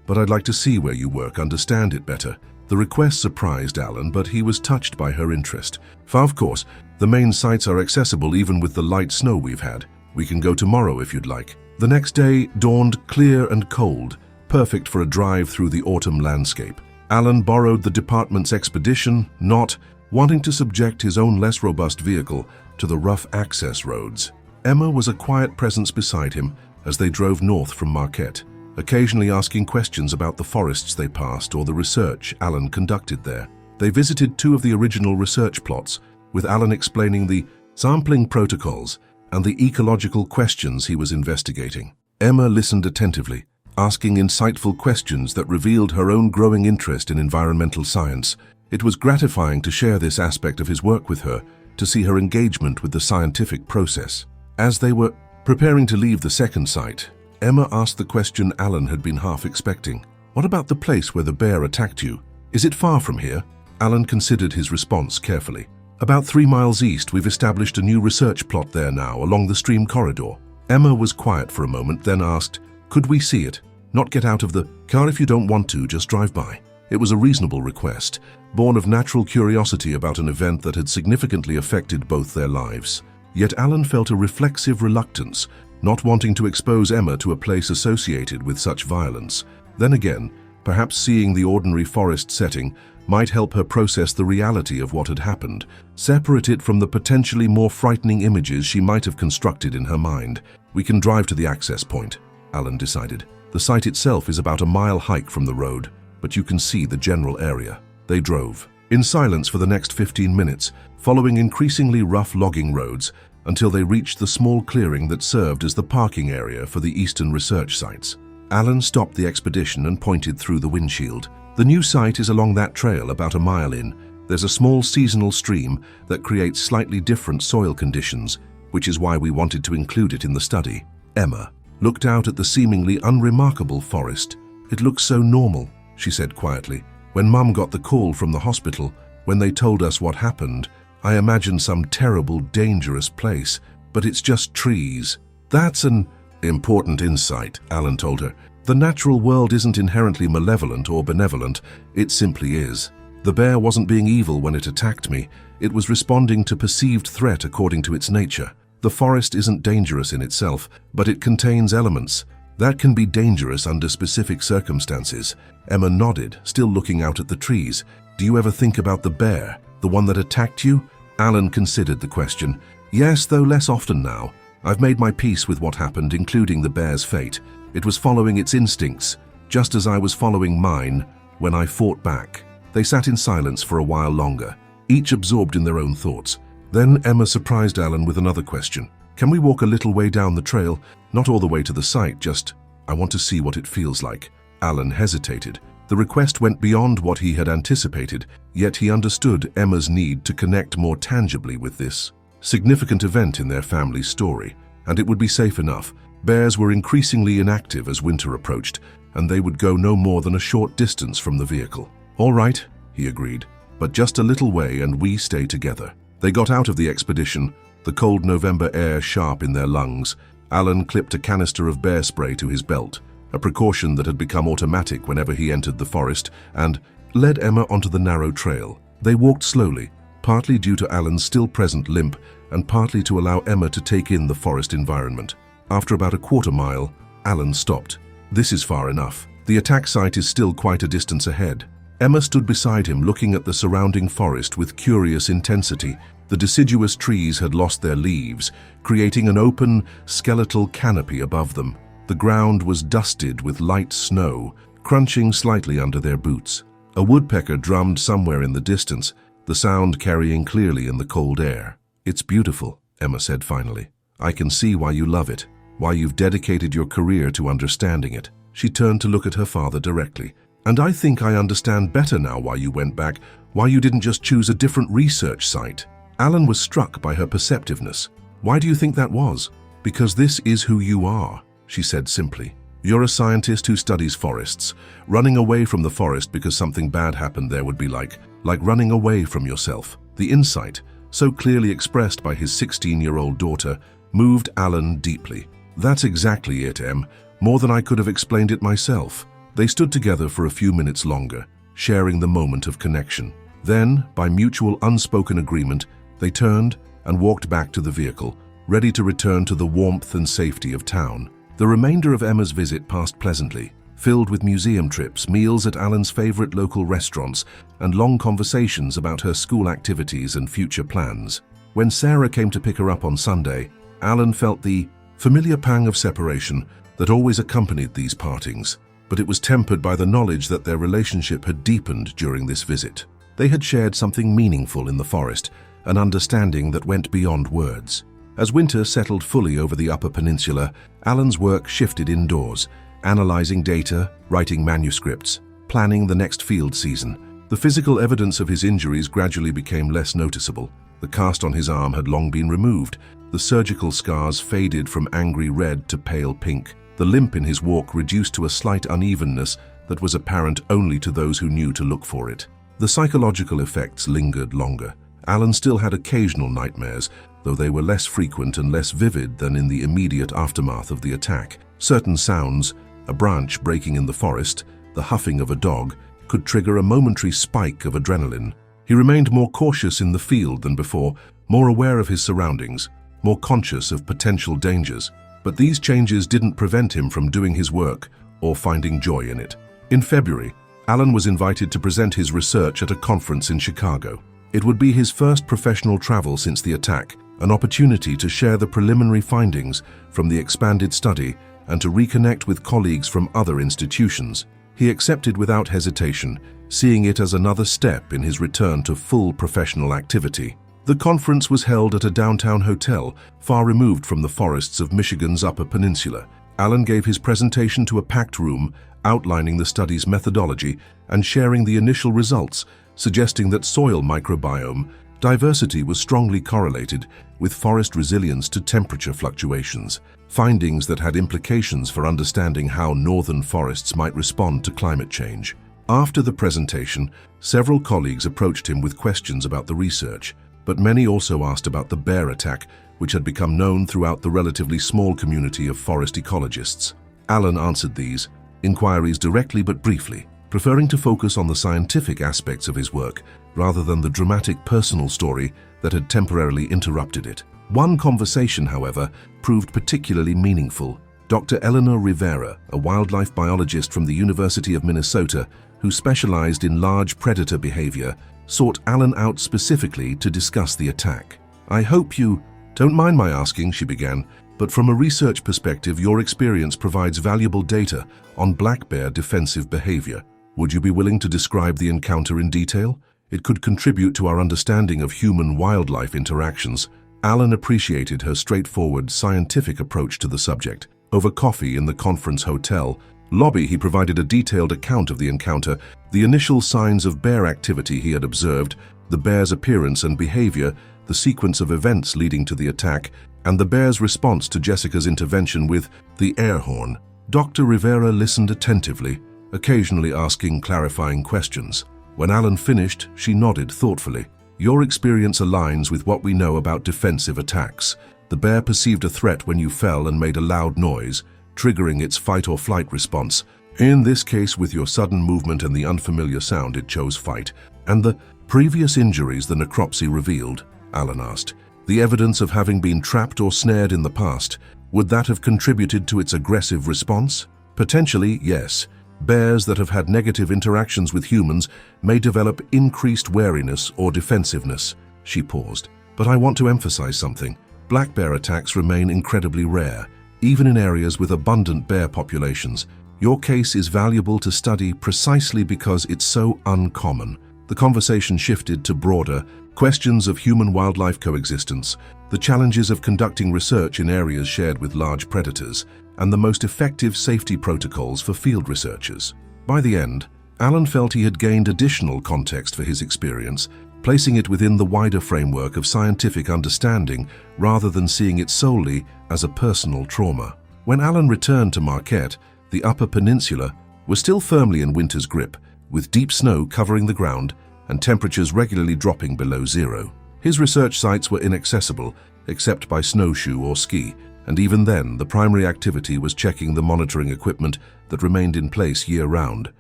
but I'd like to see where you work, understand it better." The request surprised Alan, but he was touched by her interest. "Of course, the main sites are accessible even with the light snow we've had. We can go tomorrow if you'd like." The next day dawned clear and cold, perfect for a drive through the autumn landscape. Alan borrowed the department's expedition, not wanting to subject his own less robust vehicle to the rough access roads. Emma was a quiet presence beside him as they drove north from Marquette, occasionally asking questions about the forests they passed or the research Alan conducted there. They visited 2 of the original research plots, with Alan explaining the sampling protocols and the ecological questions he was investigating. Emma listened attentively, asking insightful questions that revealed her own growing interest in environmental science. It was gratifying to share this aspect of his work with her, to see her engagement with the scientific process. As they were preparing to leave the second site, Emma asked the question Alan had been half expecting. "What about the place where the bear attacked you? Is it far from here?" Alan considered his response carefully. "About 3 miles east. We've established a new research plot there now, along the stream corridor." Emma was quiet for a moment, then asked, "Could we see it? Not get out of the car if you don't want to, just drive by." It was a reasonable request, born of natural curiosity about an event that had significantly affected both their lives. Yet Alan felt a reflexive reluctance, not wanting to expose Emma to a place associated with such violence. Then again, perhaps seeing the ordinary forest setting might help her process the reality of what had happened, separate it from the potentially more frightening images she might have constructed in her mind. "We can drive to the access point," Alan decided. "The site itself is about a mile hike from the road, but you can see the general area." They drove in silence for the next 15 minutes, following increasingly rough logging roads until they reached the small clearing that served as the parking area for the eastern research sites. Alan stopped the expedition and pointed through the windshield. "The new site is along that trail about a mile in. There's a small seasonal stream that creates slightly different soil conditions, which is why we wanted to include it in the study." Emma looked out at the seemingly unremarkable forest. "It looks so normal," she said quietly. "When Mum got the call from the hospital, when they told us what happened, I imagined some terrible, dangerous place, but it's just trees." "That's an important insight," Alan told her. "The natural world isn't inherently malevolent or benevolent, it simply is. The bear wasn't being evil when it attacked me, it was responding to perceived threat according to its nature. The forest isn't dangerous in itself, but it contains elements that can be dangerous under specific circumstances." Emma nodded, still looking out at the trees. "Do you ever think about the bear, the one that attacked you?" Alan considered the question. "Yes, though less often now. I've made my peace with what happened, including the bear's fate. It was following its instincts, just as I was following mine when I fought back." They sat in silence for a while longer, each absorbed in their own thoughts. Then Emma surprised Alan with another question. "Can we walk a little way down the trail? Not all the way to the site, just, I want to see what it feels like." Alan hesitated. The request went beyond what he had anticipated, yet he understood Emma's need to connect more tangibly with this significant event in their family's story, and it would be safe enough. Bears were increasingly inactive as winter approached, and they would go no more than a short distance from the vehicle. "All right," he agreed, "but just a little way and we stay together." They got out of the expedition, the cold November air sharp in their lungs. Alan clipped a canister of bear spray to his belt, a precaution that had become automatic whenever he entered the forest, and led Emma onto the narrow trail. They walked slowly, partly due to Alan's still present limp and partly to allow Emma to take in the forest environment. After about a quarter mile, Alan stopped. "This is far enough. The attack site is still quite a distance ahead." Emma stood beside him, looking at the surrounding forest with curious intensity. The deciduous trees had lost their leaves, creating an open, skeletal canopy above them. The ground was dusted with light snow, crunching slightly under their boots. A woodpecker drummed somewhere in the distance, the sound carrying clearly in the cold air. "It's beautiful," Emma said finally. "I can see why you love it, why you've dedicated your career to understanding it." She turned to look at her father directly. "And I think I understand better now why you went back, why you didn't just choose a different research site." Alan was struck by her perceptiveness. "Why do you think that was?" "Because this is who you are," she said simply. "You're a scientist who studies forests. Running away from the forest because something bad happened there would be like running away from yourself." The insight, so clearly expressed by his 16-year-old daughter, moved Alan deeply. "That's exactly it, Em. More than I could have explained it myself." They stood together for a few minutes longer, sharing the moment of connection. Then, by mutual unspoken agreement, they turned and walked back to the vehicle, ready to return to the warmth and safety of town. The remainder of Emma's visit passed pleasantly, filled with museum trips, meals at Alan's favorite local restaurants, and long conversations about her school activities and future plans. When Sarah came to pick her up on Sunday, Alan felt the familiar pang of separation that always accompanied these partings, but it was tempered by the knowledge that their relationship had deepened during this visit. They had shared something meaningful in the forest, an understanding that went beyond words. As winter settled fully over the Upper Peninsula, Alan's work shifted indoors, analyzing data, writing manuscripts, planning the next field season. The physical evidence of his injuries gradually became less noticeable. The cast on his arm had long been removed. The surgical scars faded from angry red to pale pink. The limp in his walk reduced to a slight unevenness that was apparent only to those who knew to look for it. The psychological effects lingered longer. Alan still had occasional nightmares, though they were less frequent and less vivid than in the immediate aftermath of the attack. Certain sounds, a branch breaking in the forest, the huffing of a dog, could trigger a momentary spike of adrenaline. He remained more cautious in the field than before, more aware of his surroundings, more conscious of potential dangers. But these changes didn't prevent him from doing his work or finding joy in it. In February, Alan was invited to present his research at a conference in Chicago. It would be his first professional travel since the attack, an opportunity to share the preliminary findings from the expanded study and to reconnect with colleagues from other institutions. He accepted without hesitation, seeing it as another step in his return to full professional activity. The conference was held at a downtown hotel, far removed from the forests of Michigan's Upper Peninsula. Alan gave his presentation to a packed room, outlining the study's methodology and sharing the initial results, suggesting that soil microbiome diversity was strongly correlated with forest resilience to temperature fluctuations, findings that had implications for understanding how northern forests might respond to climate change. After the presentation, several colleagues approached him with questions about the research, but many also asked about the bear attack, which had become known throughout the relatively small community of forest ecologists. Alan answered these inquiries directly but briefly, preferring to focus on the scientific aspects of his work rather than the dramatic personal story that had temporarily interrupted it. One conversation, however, proved particularly meaningful. Dr. Eleanor Rivera, a wildlife biologist from the University of Minnesota who specialized in large predator behavior, sought Alan out specifically to discuss the attack. "I hope you don't mind my asking," she began, "but from a research perspective, your experience provides valuable data on black bear defensive behavior. Would you be willing to describe the encounter in detail? It could contribute to our understanding of human-wildlife interactions." Alan appreciated her straightforward, scientific approach to the subject. Over coffee in the conference hotel lobby, he provided a detailed account of the encounter, the initial signs of bear activity he had observed, the bear's appearance and behavior, the sequence of events leading to the attack, and the bear's response to Jessica's intervention with the air horn. Dr. Rivera listened attentively, occasionally asking clarifying questions. When Alan finished, she nodded thoughtfully. "Your experience aligns with what we know about defensive attacks. The bear perceived a threat when you fell and made a loud noise, triggering its fight-or-flight response. In this case, with your sudden movement and the unfamiliar sound, it chose fight." "And the previous injuries the necropsy revealed?" Alan asked. "The evidence of having been trapped or snared in the past, would that have contributed to its aggressive response?" "Potentially, yes. Bears that have had negative interactions with humans may develop increased wariness or defensiveness." She paused. "But I want to emphasize something. Black bear attacks remain incredibly rare, even in areas with abundant bear populations. Your case is valuable to study precisely because it's so uncommon. the conversation shifted to broader questions of human-wildlife coexistence, the challenges of conducting research in areas shared with large predators, and the most effective safety protocols for field researchers. By the end, Alan felt he had gained additional context for his experience, placing it within the wider framework of scientific understanding rather than seeing it solely as a personal trauma. When Alan returned to Marquette, the Upper Peninsula was still firmly in winter's grip, with deep snow covering the ground and temperatures regularly dropping below zero. His research sites were inaccessible, except by snowshoe or ski, and even then the primary activity was checking the monitoring equipment that remained in place year-round.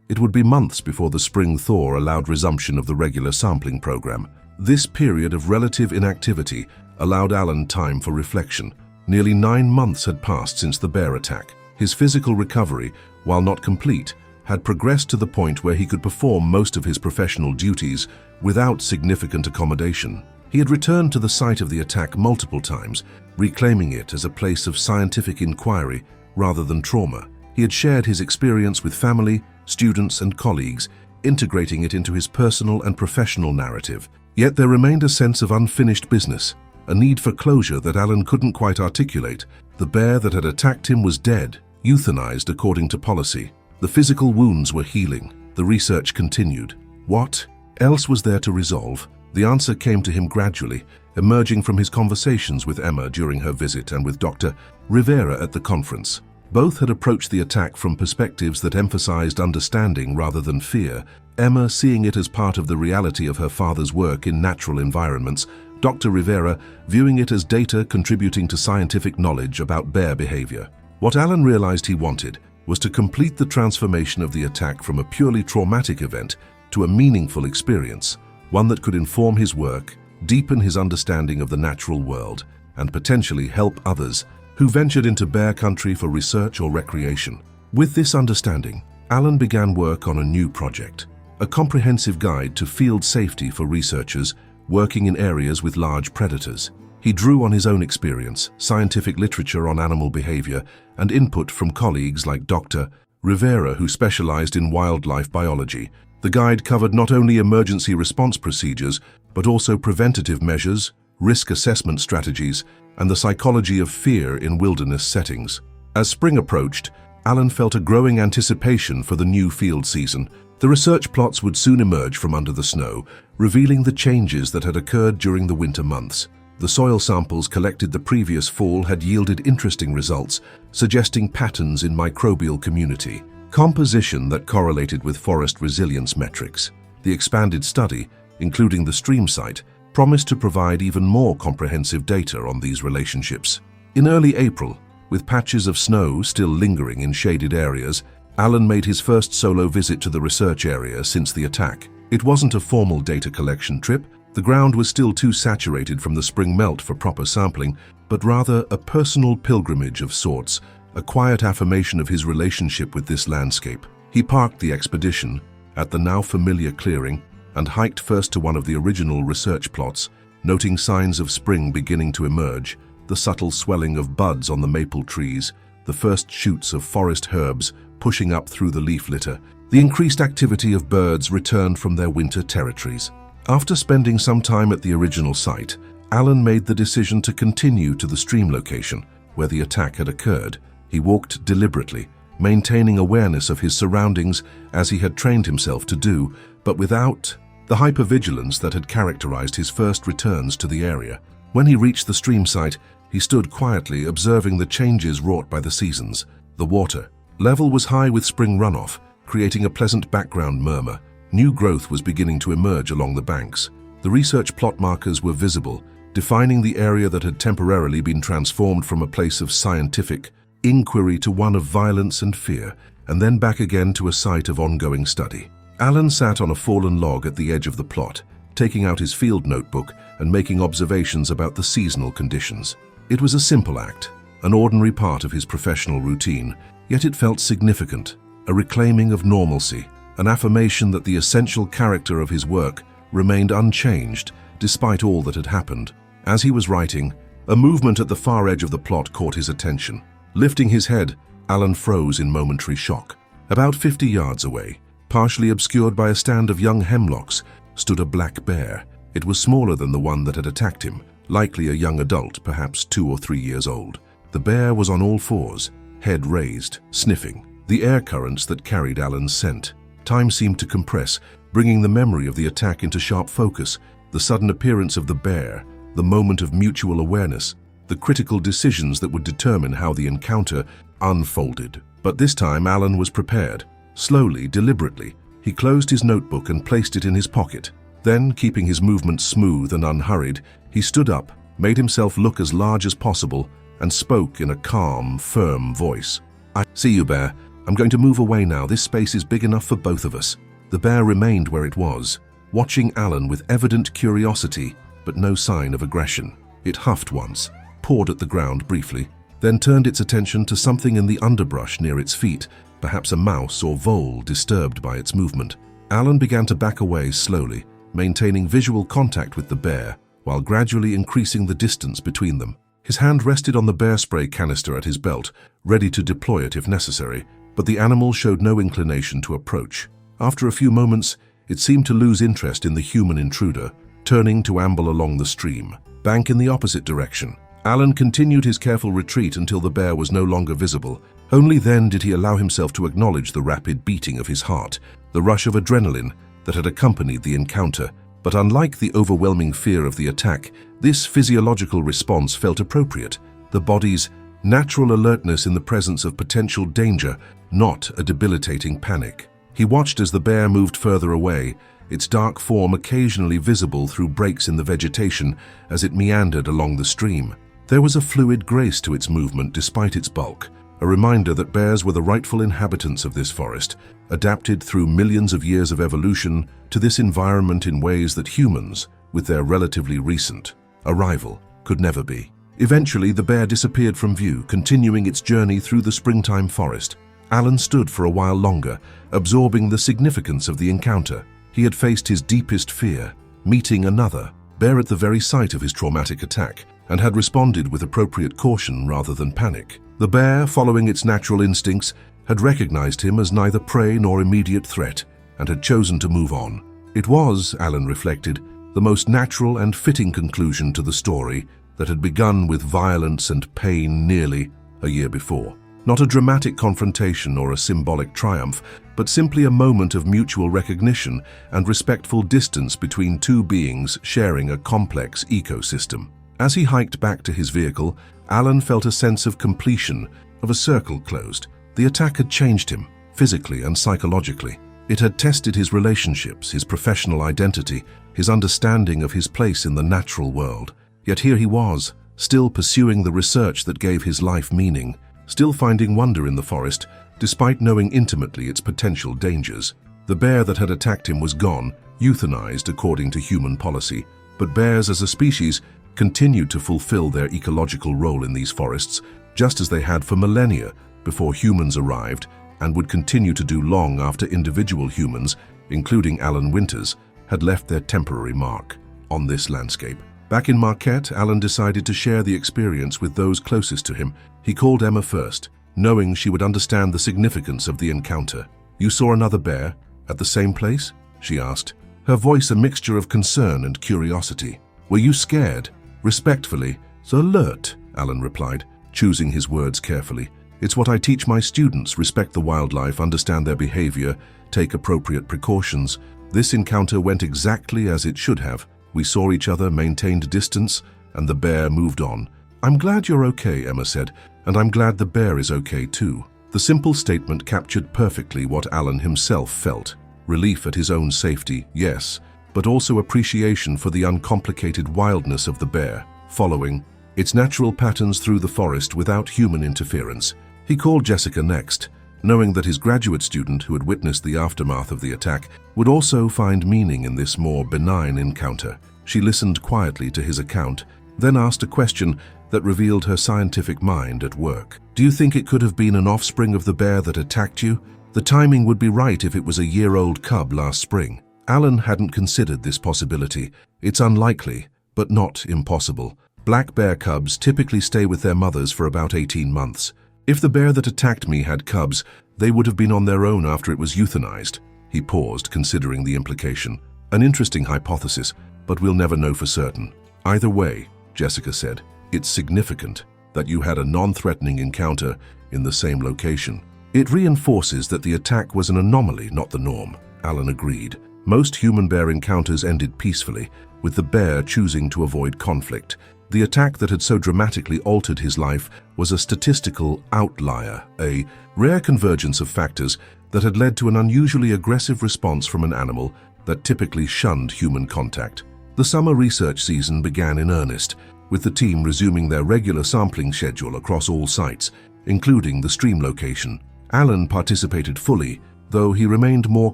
It would be months before the spring thaw allowed resumption of the regular sampling program. This period of relative inactivity allowed Alan time for reflection. Nearly 9 months had passed since the bear attack. His physical recovery, while not complete, had progressed to the point where he could perform most of his professional duties without significant accommodation. He had returned to the site of the attack multiple times, reclaiming it as a place of scientific inquiry rather than trauma. He had shared his experience with family, students, and colleagues, integrating it into his personal and professional narrative. Yet there remained a sense of unfinished business, a need for closure that Alan couldn't quite articulate. The bear that had attacked him was dead, euthanized according to policy. The physical wounds were healing. The research continued. What else was there to resolve? The answer came to him gradually, emerging from his conversations with Emma during her visit and with Dr. Rivera at the conference. Both had approached the attack from perspectives that emphasized understanding rather than fear, Emma seeing it as part of the reality of her father's work in natural environments, Dr. Rivera viewing it as data contributing to scientific knowledge about bear behavior. What Alan realized he wanted was to complete the transformation of the attack from a purely traumatic event to a meaningful experience, one that could inform his work, deepen his understanding of the natural world, and potentially help others who ventured into bear country for research or recreation. With this understanding, Alan began work on a new project, a comprehensive guide to field safety for researchers working in areas with large predators. He drew on his own experience, scientific literature on animal behavior, and input from colleagues like Dr. Rivera, who specialized in wildlife biology. The guide covered not only emergency response procedures, but also preventative measures, risk assessment strategies, and the psychology of fear in wilderness settings. As spring approached, Alan felt a growing anticipation for the new field season. The research plots would soon emerge from under the snow, revealing the changes that had occurred during the winter months. The soil samples collected the previous fall had yielded interesting results, suggesting patterns in microbial community, composition that correlated with forest resilience metrics. The expanded study, including the stream site, promised to provide even more comprehensive data on these relationships. In early April, with patches of snow still lingering in shaded areas, Alan made his first solo visit to the research area since the attack. It wasn't a formal data collection trip. The ground was still too saturated from the spring melt for proper sampling, but rather a personal pilgrimage of sorts, a quiet affirmation of his relationship with this landscape. He parked the expedition at the now familiar clearing and hiked first to one of the original research plots, noting signs of spring beginning to emerge, the subtle swelling of buds on the maple trees, the first shoots of forest herbs pushing up through the leaf litter. The increased activity of birds returned from their winter territories. After spending some time at the original site, Alan made the decision to continue to the stream location where the attack had occurred. He walked deliberately, maintaining awareness of his surroundings as he had trained himself to do, but without the hypervigilance that had characterized his first returns to the area. When he reached the stream site, he stood quietly observing the changes wrought by the seasons. The water level was high with spring runoff, creating a pleasant background murmur. New growth was beginning to emerge along the banks. The research plot markers were visible, defining the area that had temporarily been transformed from a place of scientific inquiry to one of violence and fear, and then back again to a site of ongoing study. Alan sat on a fallen log at the edge of the plot, taking out his field notebook and making observations about the seasonal conditions. It was a simple act, an ordinary part of his professional routine, yet it felt significant, a reclaiming of normalcy, an affirmation that the essential character of his work remained unchanged despite all that had happened. As he was writing, a movement at the far edge of the plot caught his attention. Lifting his head, Alan froze in momentary shock. About 50 yards away, partially obscured by a stand of young hemlocks, stood a black bear. It was smaller than the one that had attacked him, likely a young adult, perhaps 2 or 3 years old. The bear was on all fours, head raised, sniffing. The air currents that carried Alan's scent. Time seemed to compress, bringing the memory of the attack into sharp focus. The sudden appearance of the bear, the moment of mutual awareness, the critical decisions that would determine how the encounter unfolded. But this time Alan was prepared. Slowly, deliberately, he closed his notebook and placed it in his pocket. Then, keeping his movements smooth and unhurried, he stood up, made himself look as large as possible, and spoke in a calm, firm voice. "I see you, bear. I'm going to move away now. This space is big enough for both of us." The bear remained where it was, watching Alan with evident curiosity, but no sign of aggression. It huffed once, pawed at the ground briefly, then turned its attention to something in the underbrush near its feet, perhaps a mouse or vole disturbed by its movement. Alan began to back away slowly, maintaining visual contact with the bear, while gradually increasing the distance between them. His hand rested on the bear spray canister at his belt, ready to deploy it if necessary, but the animal showed no inclination to approach. After a few moments, it seemed to lose interest in the human intruder, turning to amble along the stream, bank in the opposite direction. Alan continued his careful retreat until the bear was no longer visible. Only then did he allow himself to acknowledge the rapid beating of his heart, the rush of adrenaline that had accompanied the encounter. But unlike the overwhelming fear of the attack, this physiological response felt appropriate. The body's natural alertness in the presence of potential danger, not a debilitating panic. He watched as the bear moved further away, its dark form occasionally visible through breaks in the vegetation as it meandered along the stream. There was a fluid grace to its movement despite its bulk, a reminder that bears were the rightful inhabitants of this forest, adapted through millions of years of evolution to this environment in ways that humans, with their relatively recent arrival, could never be. Eventually, the bear disappeared from view, continuing its journey through the springtime forest. Alan stood for a while longer, absorbing the significance of the encounter. He had faced his deepest fear, meeting another bear at the very site of his traumatic attack, and had responded with appropriate caution rather than panic. The bear, following its natural instincts, had recognized him as neither prey nor immediate threat, and had chosen to move on. It was, Alan reflected, the most natural and fitting conclusion to the story that had begun with violence and pain nearly a year before. Not a dramatic confrontation or a symbolic triumph, but simply a moment of mutual recognition and respectful distance between two beings sharing a complex ecosystem. As he hiked back to his vehicle, Alan felt a sense of completion, of a circle closed. The attack had changed him, physically and psychologically. It had tested his relationships, his professional identity, his understanding of his place in the natural world. Yet here he was, still pursuing the research that gave his life meaning, still finding wonder in the forest, despite knowing intimately its potential dangers. The bear that had attacked him was gone, euthanized according to human policy, but bears as a species continued to fulfill their ecological role in these forests, just as they had for millennia before humans arrived, and would continue to do long after individual humans, including Alan Winters, had left their temporary mark on this landscape. Back in Marquette, Alan decided to share the experience with those closest to him. He called Emma first, knowing she would understand the significance of the encounter. "You saw another bear at the same place?" she asked, her voice a mixture of concern and curiosity. "Were you scared?" "Respectfully, alert," Alan replied, choosing his words carefully. "It's what I teach my students: respect the wildlife, understand their behavior, take appropriate precautions. This encounter went exactly as it should have. We saw each other, maintained distance, and the bear moved on." "I'm glad you're okay," Emma said, "and I'm glad the bear is okay too." The simple statement captured perfectly what Alan himself felt. Relief at his own safety, yes, but also appreciation for the uncomplicated wildness of the bear, following its natural patterns through the forest without human interference. He called Jessica next, knowing that his graduate student who had witnessed the aftermath of the attack would also find meaning in this more benign encounter. She listened quietly to his account, then asked a question that revealed her scientific mind at work. "Do you think it could have been an offspring of the bear that attacked you? The timing would be right if it was a year-old cub last spring." Alan hadn't considered this possibility. It's unlikely, but not impossible. Black bear cubs typically stay with their mothers for about 18 months. If the bear that attacked me had cubs, they would have been on their own after it was euthanized. He paused, considering the implication. An interesting hypothesis, but we'll never know for certain. Either way, Jessica said, it's significant that you had a non-threatening encounter in the same location. It reinforces that the attack was an anomaly, not the norm. Alan agreed. Most human-bear encounters ended peacefully, with the bear choosing to avoid conflict. The attack that had so dramatically altered his life was a statistical outlier, a rare convergence of factors that had led to an unusually aggressive response from an animal that typically shunned human contact. The summer research season began in earnest, with the team resuming their regular sampling schedule across all sites, including the stream location. Alan participated fully, though he remained more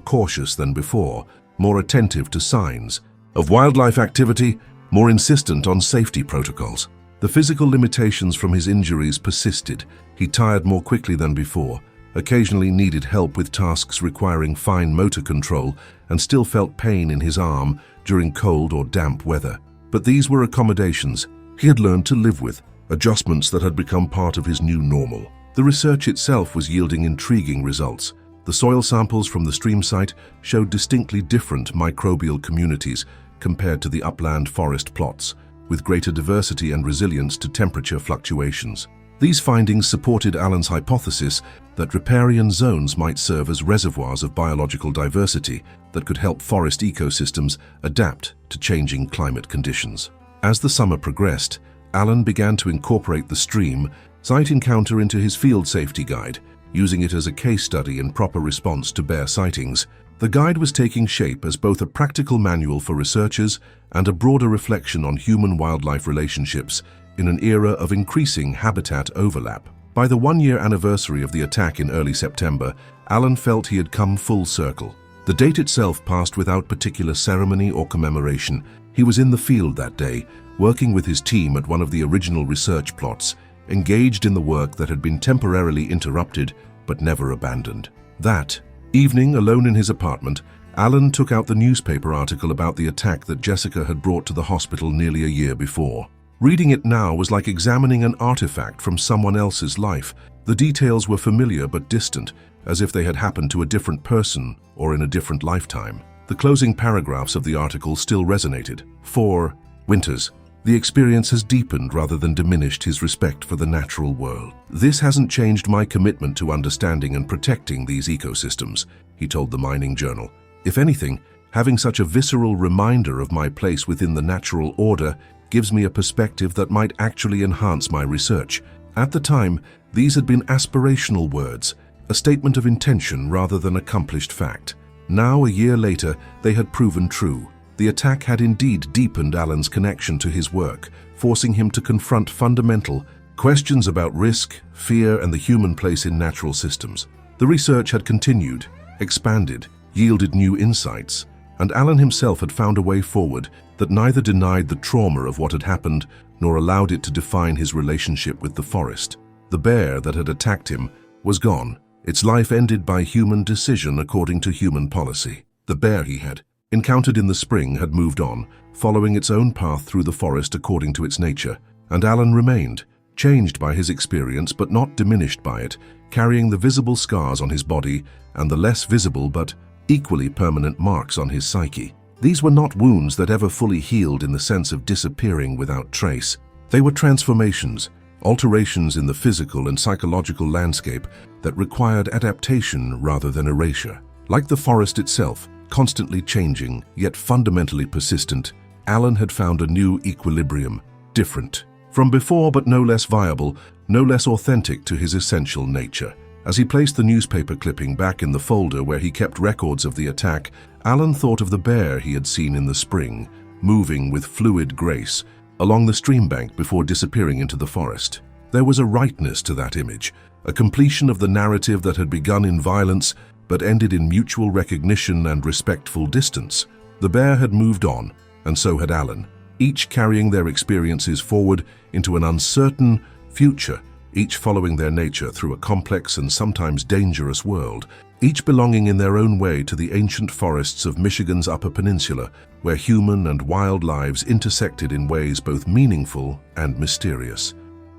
cautious than before, more attentive to signs of wildlife activity, more insistent on safety protocols. The physical limitations from his injuries persisted. He tired more quickly than before, occasionally needed help with tasks requiring fine motor control, and still felt pain in his arm during cold or damp weather. But these were accommodations he had learned to live with, adjustments that had become part of his new normal. The research itself was yielding intriguing results. The soil samples from the stream site showed distinctly different microbial communities compared to the upland forest plots, with greater diversity and resilience to temperature fluctuations. These findings supported Alan's hypothesis that riparian zones might serve as reservoirs of biological diversity that could help forest ecosystems adapt to changing climate conditions. As the summer progressed, Alan began to incorporate the stream site encounter into his field safety guide, using it as a case study in proper response to bear sightings. The guide was taking shape as both a practical manual for researchers and a broader reflection on human-wildlife relationships in an era of increasing habitat overlap. By the one-year anniversary of the attack in early September, Alan felt he had come full circle. The date itself passed without particular ceremony or commemoration. He was in the field that day, working with his team at one of the original research plots, engaged in the work that had been temporarily interrupted but never abandoned. That evening, alone in his apartment, Alan took out the newspaper article about the attack that Jessica had brought to the hospital nearly a year before. Reading it now was like examining an artifact from someone else's life. The details were familiar but distant, as if they had happened to a different person or in a different lifetime. The closing paragraphs of the article still resonated. For Winters, the experience has deepened rather than diminished his respect for the natural world. This hasn't changed my commitment to understanding and protecting these ecosystems, he told the Mining Journal. If anything, having such a visceral reminder of my place within the natural order gives me a perspective that might actually enhance my research. At the time, these had been aspirational words, a statement of intention rather than accomplished fact. Now, a year later, they had proven true. The attack had indeed deepened Alan's connection to his work, forcing him to confront fundamental questions about risk, fear, and the human place in natural systems. The research had continued, expanded, yielded new insights, and Alan himself had found a way forward that neither denied the trauma of what had happened nor allowed it to define his relationship with the forest. The bear that had attacked him was gone, its life ended by human decision according to human policy. The bear he had encountered in the spring had moved on, following its own path through the forest according to its nature, and Alan remained, changed by his experience but not diminished by it, carrying the visible scars on his body and the less visible but equally permanent marks on his psyche. These were not wounds that ever fully healed in the sense of disappearing without trace. They were transformations, alterations in the physical and psychological landscape that required adaptation rather than erasure. Like the forest itself, constantly changing, yet fundamentally persistent, Alan had found a new equilibrium, different from before but no less viable, no less authentic to his essential nature. As he placed the newspaper clipping back in the folder where he kept records of the attack, Alan thought of the bear he had seen in the spring, moving with fluid grace along the stream bank before disappearing into the forest. There was a rightness to that image, a completion of the narrative that had begun in violence but ended in mutual recognition and respectful distance. The bear had moved on, and so had Alan, each carrying their experiences forward into an uncertain future, each following their nature through a complex and sometimes dangerous world, each belonging in their own way to the ancient forests of Michigan's Upper Peninsula, where human and wild lives intersected in ways both meaningful and mysterious.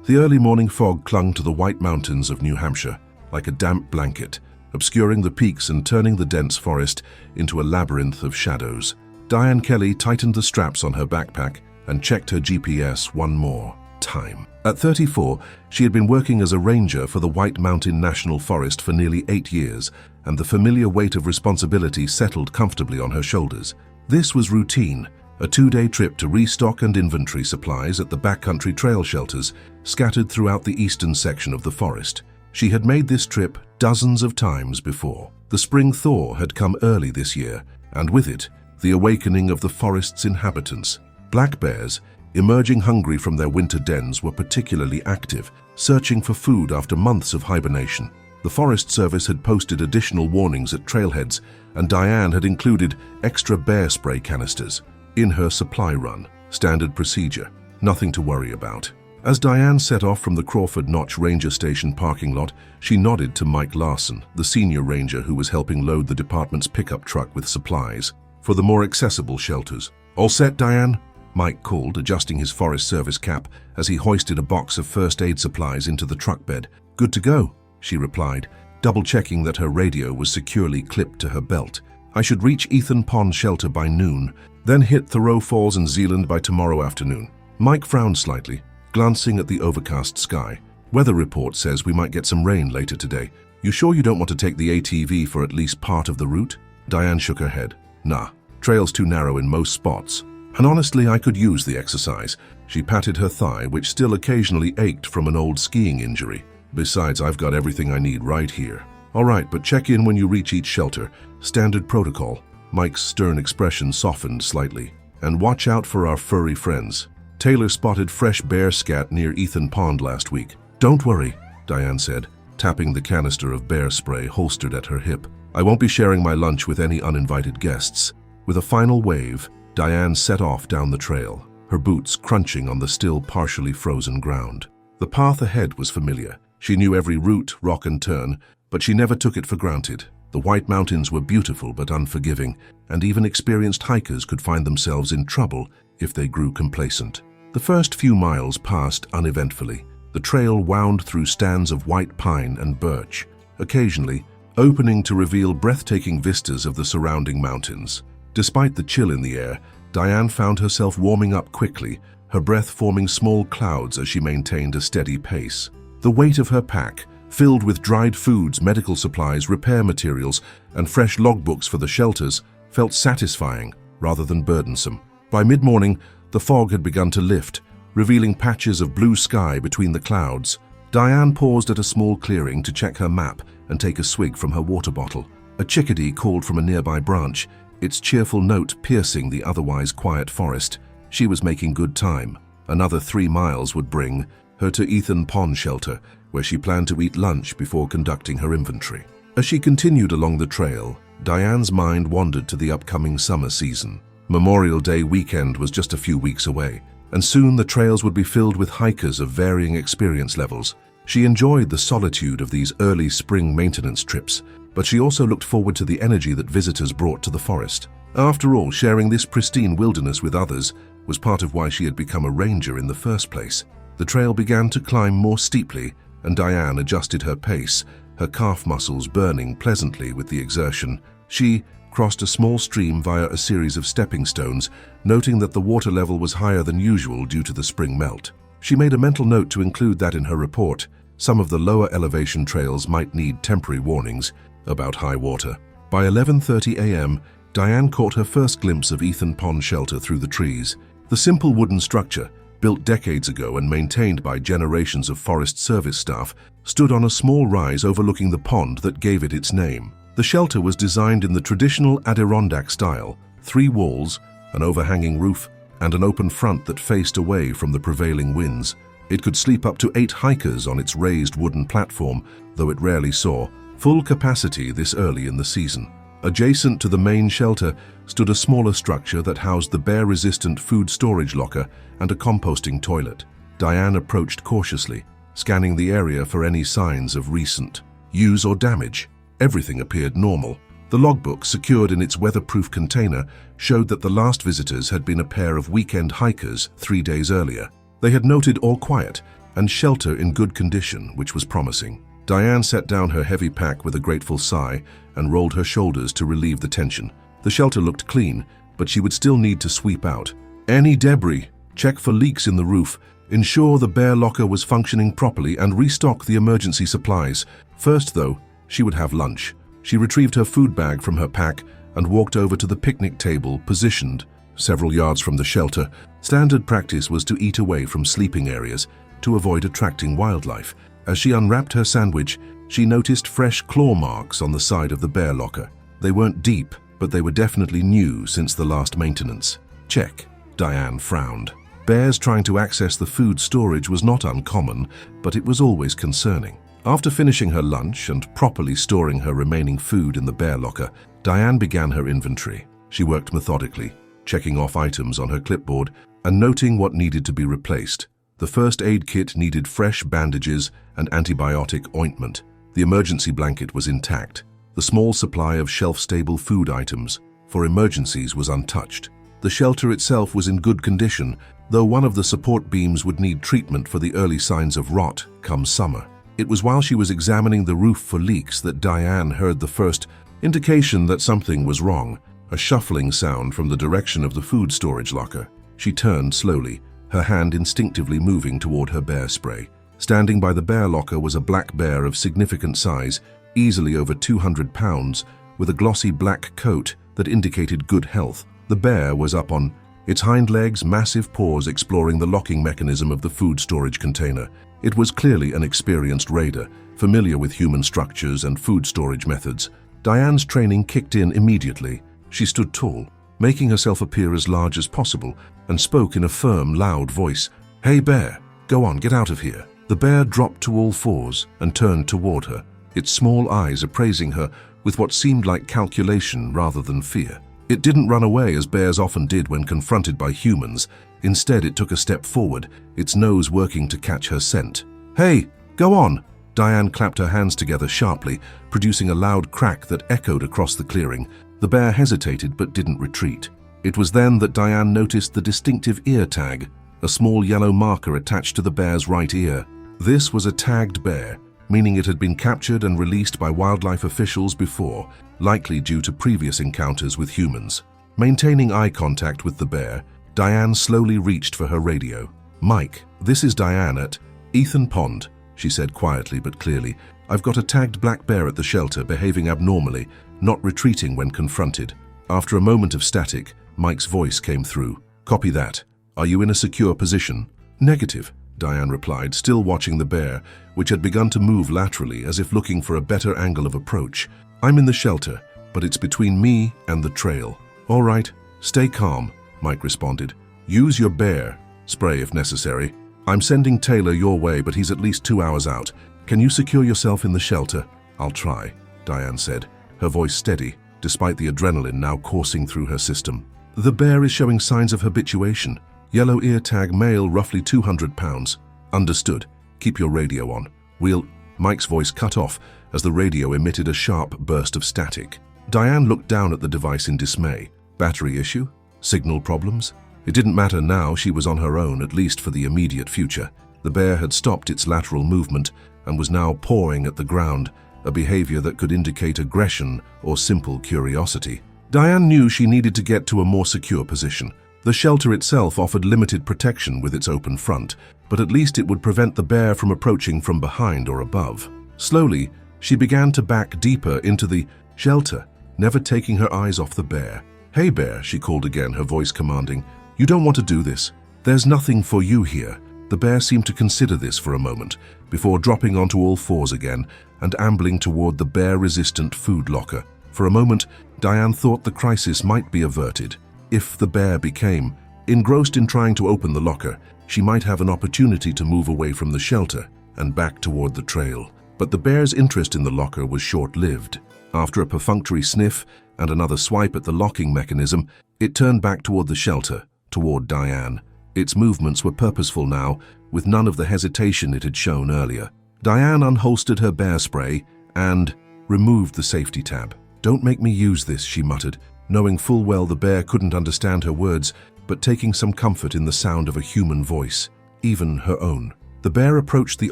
The early morning fog clung to the White Mountains of New Hampshire like a damp blanket, obscuring the peaks and turning the dense forest into a labyrinth of shadows. Diane Kelly tightened the straps on her backpack and checked her GPS one more time. At 34, she had been working as a ranger for the White Mountain National Forest for nearly 8 years, and the familiar weight of responsibility settled comfortably on her shoulders. This was routine, a 2-day trip to restock and inventory supplies at the backcountry trail shelters scattered throughout the eastern section of the forest. She had made this trip dozens of times before. The spring thaw had come early this year, and with it, the awakening of the forest's inhabitants. Black bears, emerging hungry from their winter dens, were particularly active, searching for food after months of hibernation. The Forest Service had posted additional warnings at trailheads, and Diane had included extra bear spray canisters in her supply run. Standard procedure, nothing to worry about. As Diane set off from the Crawford Notch Ranger Station parking lot, she nodded to Mike Larson, the senior ranger who was helping load the department's pickup truck with supplies for the more accessible shelters. "All set, Diane?" Mike called, adjusting his Forest Service cap as he hoisted a box of first aid supplies into the truck bed. "Good to go," she replied, double-checking that her radio was securely clipped to her belt. "I should reach Ethan Pond Shelter by noon, then hit Thoreau Falls and Zealand by tomorrow afternoon." Mike frowned slightly, glancing at the overcast sky. "Weather report says we might get some rain later today. You sure you don't want to take the ATV for at least part of the route?" Diane shook her head. "Nah, trail's too narrow in most spots. And honestly, I could use the exercise." She patted her thigh, which still occasionally ached from an old skiing injury. "Besides, I've got everything I need right here." "All right, but check in when you reach each shelter. Standard protocol." Mike's stern expression softened slightly. "And watch out for our furry friends. Taylor spotted fresh bear scat near Ethan Pond last week." "Don't worry," Diane said, tapping the canister of bear spray holstered at her hip. "I won't be sharing my lunch with any uninvited guests." With a final wave, Diane set off down the trail, her boots crunching on the still partially frozen ground. The path ahead was familiar. She knew every route, rock and turn, but she never took it for granted. The White Mountains were beautiful but unforgiving, and even experienced hikers could find themselves in trouble if they grew complacent. The first few miles passed uneventfully. The trail wound through stands of white pine and birch, occasionally opening to reveal breathtaking vistas of the surrounding mountains. Despite the chill in the air, Diane found herself warming up quickly, her breath forming small clouds as she maintained a steady pace. The weight of her pack, filled with dried foods, medical supplies, repair materials, and fresh logbooks for the shelters, felt satisfying rather than burdensome. By mid-morning, the fog had begun to lift, revealing patches of blue sky between the clouds. Diane paused at a small clearing to check her map and take a swig from her water bottle. A chickadee called from a nearby branch, its cheerful note piercing the otherwise quiet forest. She was making good time. Another 3 miles would bring her to Ethan Pond Shelter, where she planned to eat lunch before conducting her inventory. As she continued along the trail, Diane's mind wandered to the upcoming summer season. Memorial Day weekend was just a few weeks away, and soon the trails would be filled with hikers of varying experience levels. She enjoyed the solitude of these early spring maintenance trips, but she also looked forward to the energy that visitors brought to the forest. After all, sharing this pristine wilderness with others was part of why she had become a ranger in the first place. The trail began to climb more steeply, and Diane adjusted her pace, her calf muscles burning pleasantly with the exertion. She crossed a small stream via a series of stepping stones, noting that the water level was higher than usual due to the spring melt. She made a mental note to include that in her report. Some of the lower elevation trails might need temporary warnings about high water. By 11:30 a.m., Diane caught her first glimpse of Ethan Pond Shelter through the trees. The simple wooden structure, built decades ago and maintained by generations of Forest Service staff, stood on a small rise overlooking the pond that gave it its name. The shelter was designed in the traditional Adirondack style: 3 walls, an overhanging roof, and an open front that faced away from the prevailing winds. It could sleep up to 8 hikers on its raised wooden platform, though it rarely saw full capacity this early in the season. Adjacent to the main shelter stood a smaller structure that housed the bear-resistant food storage locker and a composting toilet. Diane approached cautiously, scanning the area for any signs of recent use or damage. Everything appeared normal. The logbook, secured in its weatherproof container, showed that the last visitors had been a pair of weekend hikers 3 days earlier. They had noted all quiet and shelter in good condition, which was promising. Diane set down her heavy pack with a grateful sigh and rolled her shoulders to relieve the tension. The shelter looked clean, but she would still need to sweep out any debris, check for leaks in the roof, ensure the bear locker was functioning properly, and restock the emergency supplies. First, though, she would have lunch. She retrieved her food bag from her pack and walked over to the picnic table positioned several yards from the shelter. Standard practice was to eat away from sleeping areas to avoid attracting wildlife. As she unwrapped her sandwich, she noticed fresh claw marks on the side of the bear locker. They weren't deep, but they were definitely new since the last maintenance. Check. Diane frowned. Bears trying to access the food storage was not uncommon, but it was always concerning. After finishing her lunch and properly storing her remaining food in the bear locker, Diane began her inventory. She worked methodically, checking off items on her clipboard and noting what needed to be replaced. The first aid kit needed fresh bandages and antibiotic ointment. The emergency blanket was intact. The small supply of shelf-stable food items for emergencies was untouched. The shelter itself was in good condition, though one of the support beams would need treatment for the early signs of rot come summer. It was while she was examining the roof for leaks that Diane heard the first indication that something was wrong, a shuffling sound from the direction of the food storage locker. She turned slowly, her hand instinctively moving toward her bear spray. Standing by the bear locker was a black bear of significant size, easily over 200 pounds, with a glossy black coat that indicated good health. The bear was up on its hind legs, massive paws exploring the locking mechanism of the food storage container. It was clearly an experienced raider, familiar with human structures and food storage methods. Diane's training kicked in immediately. She stood tall, making herself appear as large as possible, and spoke in a firm, loud voice. "Hey bear, go on, get out of here." The bear dropped to all fours and turned toward her, its small eyes appraising her with what seemed like calculation rather than fear. It didn't run away as bears often did when confronted by humans. Instead, it took a step forward, its nose working to catch her scent. "Hey, go on!" Diane clapped her hands together sharply, producing a loud crack that echoed across the clearing. The bear hesitated but didn't retreat. It was then that Diane noticed the distinctive ear tag, a small yellow marker attached to the bear's right ear. This was a tagged bear, meaning it had been captured and released by wildlife officials before, likely due to previous encounters with humans. Maintaining eye contact with the bear, Diane slowly reached for her radio. "Mike, this is Diane at Ethan Pond," she said quietly but clearly. "I've got a tagged black bear at the shelter behaving abnormally, not retreating when confronted." After a moment of static, Mike's voice came through. "Copy that. Are you in a secure position?" "Negative," Diane replied, still watching the bear, which had begun to move laterally as if looking for a better angle of approach. "I'm in the shelter, but it's between me and the trail." "All right, stay calm," Mike responded. "Use your bear spray if necessary. I'm sending Taylor your way, but he's at least 2 hours out. Can you secure yourself in the shelter?" "I'll try," Diane said, her voice steady, despite the adrenaline now coursing through her system. "The bear is showing signs of habituation. Yellow ear tag male, roughly 200 pounds. Understood. Keep your radio on. We'll..." Mike's voice cut off as the radio emitted a sharp burst of static. Diane looked down at the device in dismay. Battery issue? Signal problems? It didn't matter now, she was on her own, at least for the immediate future. The bear had stopped its lateral movement and was now pawing at the ground, a behavior that could indicate aggression or simple curiosity. Diane knew she needed to get to a more secure position. The shelter itself offered limited protection with its open front, but at least it would prevent the bear from approaching from behind or above. Slowly, she began to back deeper into the shelter, never taking her eyes off the bear. "Hey bear," she called again, her voice commanding. "You don't want to do this. There's nothing for you here." The bear seemed to consider this for a moment, before dropping onto all fours again and ambling toward the bear-resistant food locker. For a moment, Diane thought the crisis might be averted. If the bear became engrossed in trying to open the locker, she might have an opportunity to move away from the shelter and back toward the trail. But the bear's interest in the locker was short-lived. After a perfunctory sniff and another swipe at the locking mechanism, it turned back toward the shelter, toward Diane. Its movements were purposeful now, with none of the hesitation it had shown earlier. Diane unholstered her bear spray and removed the safety tab. "Don't make me use this," she muttered, knowing full well the bear couldn't understand her words, but taking some comfort in the sound of a human voice, even her own. The bear approached the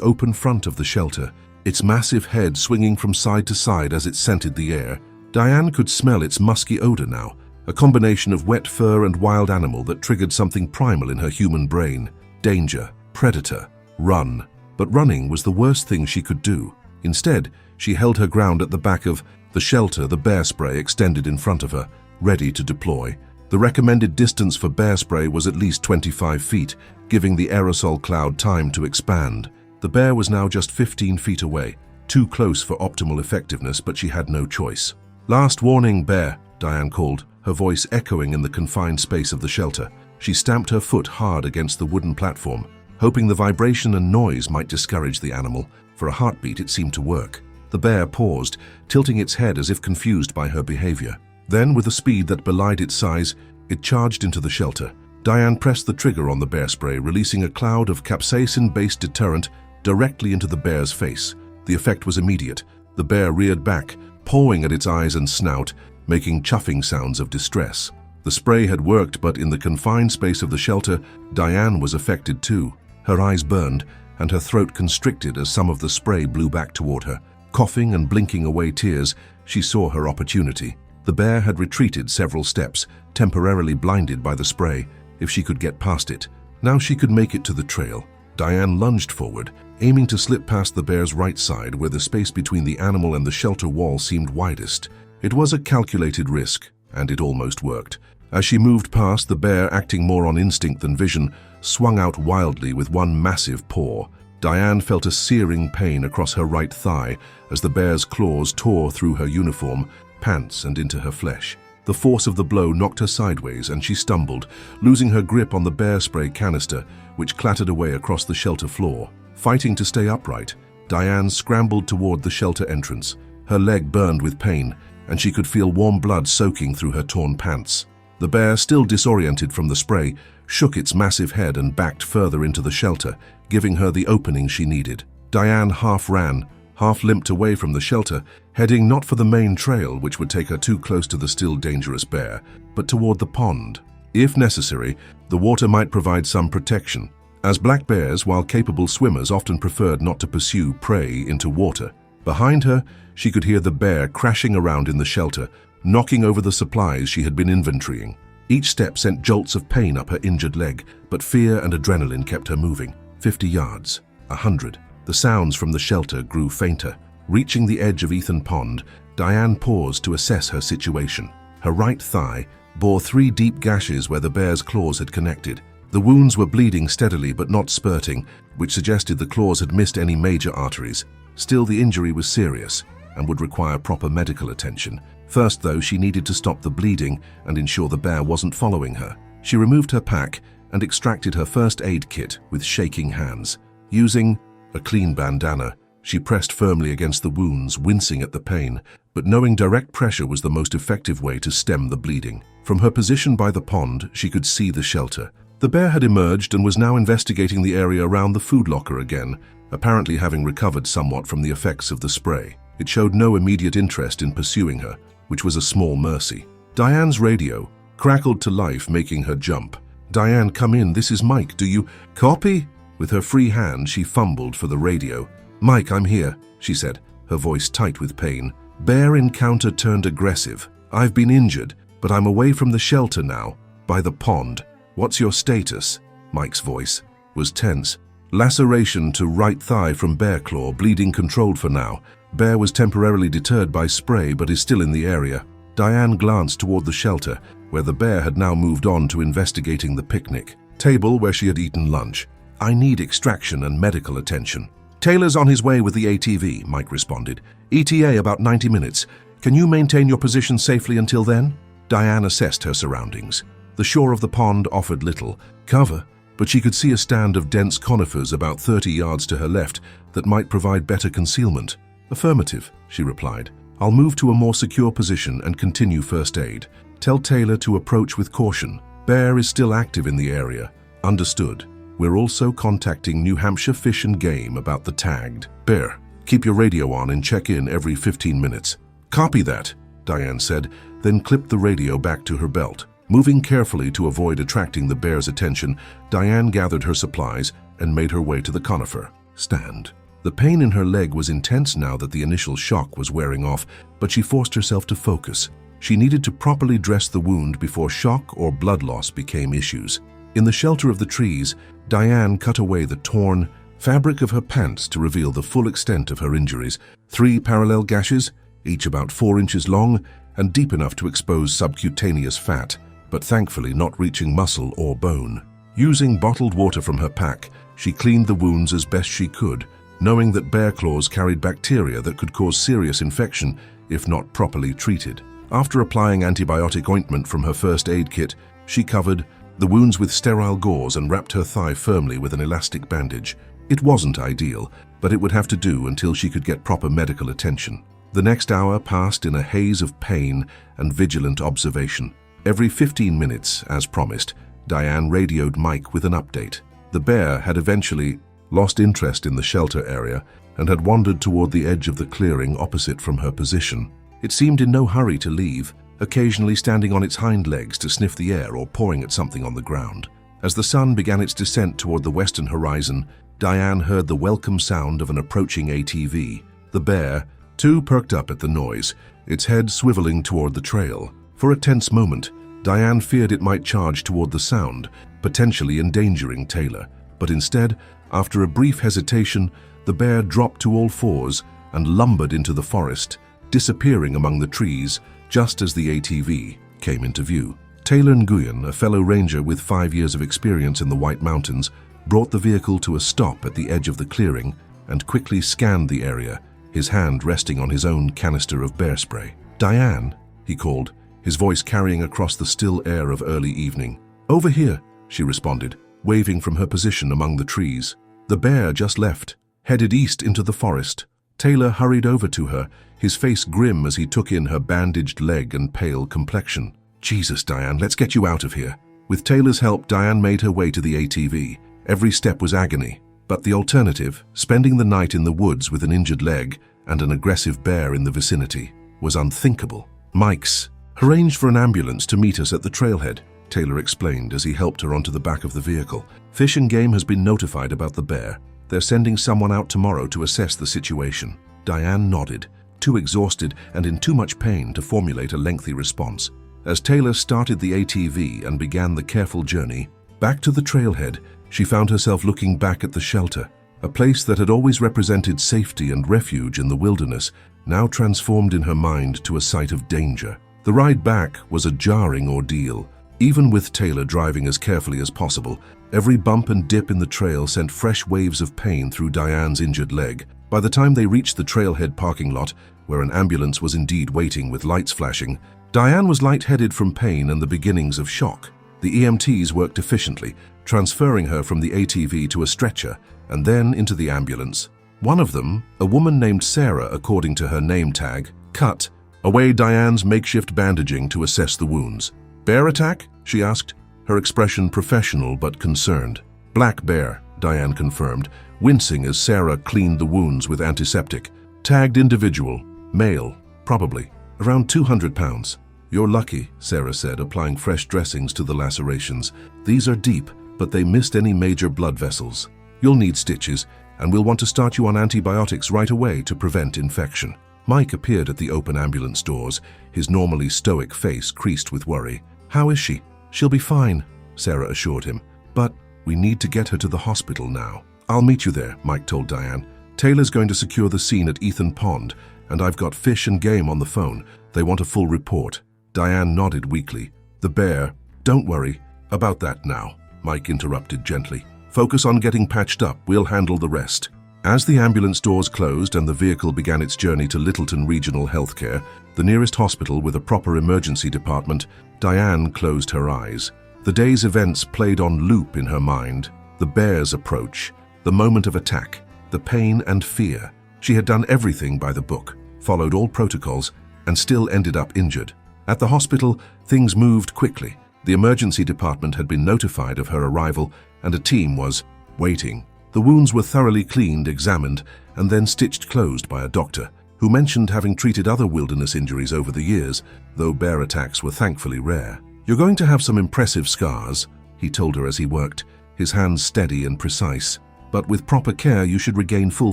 open front of the shelter, its massive head swinging from side to side as it scented the air. Diane could smell its musky odor now, a combination of wet fur and wild animal that triggered something primal in her human brain. Danger, predator, run. But running was the worst thing she could do. Instead, she held her ground at the back of the shelter, the bear spray extended in front of her, ready to deploy. The recommended distance for bear spray was at least 25 feet, giving the aerosol cloud time to expand. The bear was now just 15 feet away, too close for optimal effectiveness, but she had no choice. "Last warning, bear," Diane called, her voice echoing in the confined space of the shelter. She stamped her foot hard against the wooden platform, hoping the vibration and noise might discourage the animal. For a heartbeat, it seemed to work. The bear paused, tilting its head as if confused by her behavior. Then, with a speed that belied its size, it charged into the shelter. Diane pressed the trigger on the bear spray, releasing a cloud of capsaicin-based deterrent directly into the bear's face. The effect was immediate. The bear reared back, pawing at its eyes and snout, making chuffing sounds of distress. The spray had worked, but in the confined space of the shelter, Diane was affected too. Her eyes burned, and her throat constricted as some of the spray blew back toward her. Coughing and blinking away tears, she saw her opportunity. The bear had retreated several steps, temporarily blinded by the spray. If she could get past it, now she could make it to the trail. Diane lunged forward, aiming to slip past the bear's right side, where the space between the animal and the shelter wall seemed widest. It was a calculated risk, and it almost worked. As she moved past, the bear, acting more on instinct than vision, swung out wildly with one massive paw. Diane felt a searing pain across her right thigh as the bear's claws tore through her uniform, pants, and into her flesh. The force of the blow knocked her sideways, and she stumbled, losing her grip on the bear spray canister, which clattered away across the shelter floor. Fighting to stay upright, Diane scrambled toward the shelter entrance. Her leg burned with pain, and she could feel warm blood soaking through her torn pants. The bear, still disoriented from the spray, shook its massive head and backed further into the shelter, giving her the opening she needed. Diane half ran, half limped away from the shelter, heading not for the main trail, which would take her too close to the still dangerous bear, but toward the pond. If necessary, the water might provide some protection, as black bears, while capable swimmers, often preferred not to pursue prey into water. Behind her, she could hear the bear crashing around in the shelter, knocking over the supplies she had been inventorying. Each step sent jolts of pain up her injured leg, but fear and adrenaline kept her moving. 50 yards, 100. The sounds from the shelter grew fainter. Reaching the edge of Ethan Pond, Diane paused to assess her situation. Her right thigh bore 3 deep gashes where the bear's claws had connected. The wounds were bleeding steadily but not spurting, which suggested the claws had missed any major arteries. Still, the injury was serious and would require proper medical attention. First, though, she needed to stop the bleeding and ensure the bear wasn't following her. She removed her pack and extracted her first aid kit with shaking hands. Using a clean bandana, she pressed firmly against the wounds, wincing at the pain, but knowing direct pressure was the most effective way to stem the bleeding. From her position by the pond, she could see the shelter. The bear had emerged and was now investigating the area around the food locker again, apparently having recovered somewhat from the effects of the spray. It showed no immediate interest in pursuing her, which was a small mercy. Diane's radio crackled to life, making her jump. "Diane, come in. This is Mike. Do you copy?" With her free hand, she fumbled for the radio. "Mike, I'm here," she said, her voice tight with pain. "Bear encounter turned aggressive. I've been injured, but I'm away from the shelter now, by the pond. What's your status?" Mike's voice was tense. "Laceration to right thigh from bear claw, bleeding controlled for now. Bear was temporarily deterred by spray but is still in the area." Diane glanced toward the shelter, where the bear had now moved on to investigating the picnic table where she had eaten lunch. "I need extraction and medical attention." "Taylor's on his way with the ATV," Mike responded. "ETA about 90 minutes. Can you maintain your position safely until then?" Diane assessed her surroundings. The shore of the pond offered little cover, but she could see a stand of dense conifers about 30 yards to her left that might provide better concealment. "Affirmative," she replied. "I'll move to a more secure position and continue first aid. Tell Taylor to approach with caution. Bear is still active in the area." "Understood. We're also contacting New Hampshire Fish and Game about the tagged bear. Keep your radio on and check in every 15 minutes. "Copy that," Diane said, then clipped the radio back to her belt. Moving carefully to avoid attracting the bear's attention, Diane gathered her supplies and made her way to the conifer stand. The pain in her leg was intense now that the initial shock was wearing off, but she forced herself to focus. She needed to properly dress the wound before shock or blood loss became issues. In the shelter of the trees, Diane cut away the torn fabric of her pants to reveal the full extent of her injuries. 3 parallel gashes, each about 4 inches long and deep enough to expose subcutaneous fat, but thankfully not reaching muscle or bone. Using bottled water from her pack, she cleaned the wounds as best she could, knowing that bear claws carried bacteria that could cause serious infection if not properly treated. After applying antibiotic ointment from her first aid kit, she covered the wounds with sterile gauze and wrapped her thigh firmly with an elastic bandage. It wasn't ideal, but it would have to do until she could get proper medical attention. The next hour passed in a haze of pain and vigilant observation. Every 15 minutes, as promised, Diane radioed Mike with an update. The bear had eventually lost interest in the shelter area and had wandered toward the edge of the clearing opposite from her position. It seemed in no hurry to leave, occasionally standing on its hind legs to sniff the air or pawing at something on the ground. As the sun began its descent toward the western horizon, Diane heard the welcome sound of an approaching ATV. The bear, too, perked up at the noise, its head swiveling toward the trail. For a tense moment, Diane feared it might charge toward the sound, potentially endangering Taylor. But instead, after a brief hesitation, the bear dropped to all fours and lumbered into the forest, disappearing among the trees just as the ATV came into view. Taylor Nguyen, a fellow ranger with 5 years of experience in the White Mountains, brought the vehicle to a stop at the edge of the clearing and quickly scanned the area, his hand resting on his own canister of bear spray. "Diane," he called, his voice carrying across the still air of early evening. "Over here," she responded, waving from her position among the trees. The bear just left, headed east into the forest. Taylor hurried over to her, his face grim as he took in her bandaged leg and pale complexion. "Jesus, Diane, let's get you out of here." With Taylor's help, Diane made her way to the ATV. Every step was agony, but the alternative, spending the night in the woods with an injured leg and an aggressive bear in the vicinity, was unthinkable. "Mike's arranged for an ambulance to meet us at the trailhead," Taylor explained as he helped her onto the back of the vehicle. "Fish and Game has been notified about the bear. They're sending someone out tomorrow to assess the situation." Diane nodded, too exhausted and in too much pain to formulate a lengthy response. As Taylor started the ATV and began the careful journey back to the trailhead, she found herself looking back at the shelter, a place that had always represented safety and refuge in the wilderness, now transformed in her mind to a site of danger. The ride back was a jarring ordeal. Even with Taylor driving as carefully as possible, every bump and dip in the trail sent fresh waves of pain through Diane's injured leg. By the time they reached the trailhead parking lot, where an ambulance was indeed waiting with lights flashing, Diane was lightheaded from pain and the beginnings of shock. The EMTs worked efficiently, transferring her from the ATV to a stretcher and then into the ambulance. One of them, a woman named Sarah according to her name tag, cut away Diane's makeshift bandaging to assess the wounds. "Bear attack?" she asked, her expression professional but concerned. "Black bear," Diane confirmed, wincing as Sarah cleaned the wounds with antiseptic. "Tagged individual, male, probably, around 200 pounds. "You're lucky," Sarah said, applying fresh dressings to the lacerations. "These are deep, but they missed any major blood vessels. You'll need stitches, and we'll want to start you on antibiotics right away to prevent infection." Mike appeared at the open ambulance doors, his normally stoic face creased with worry. "How is she?" "She'll be fine," Sarah assured him. "But we need to get her to the hospital now." "I'll meet you there," Mike told Diane. "Taylor's going to secure the scene at Ethan Pond, and I've got Fish and Game on the phone. They want a full report." Diane nodded weakly. "The bear—" "Don't worry about that now," Mike interrupted gently. "Focus on getting patched up. We'll handle the rest." As the ambulance doors closed and the vehicle began its journey to Littleton Regional Healthcare, the nearest hospital with a proper emergency department, Diane closed her eyes. The day's events played on loop in her mind. The bear's approach, the moment of attack, the pain and fear. She had done everything by the book, followed all protocols, and still ended up injured. At the hospital, things moved quickly. The emergency department had been notified of her arrival, and a team was waiting. The wounds were thoroughly cleaned, examined, and then stitched closed by a doctor, who mentioned having treated other wilderness injuries over the years, though bear attacks were thankfully rare. "You're going to have some impressive scars," he told her as he worked, his hands steady and precise. "But with proper care, you should regain full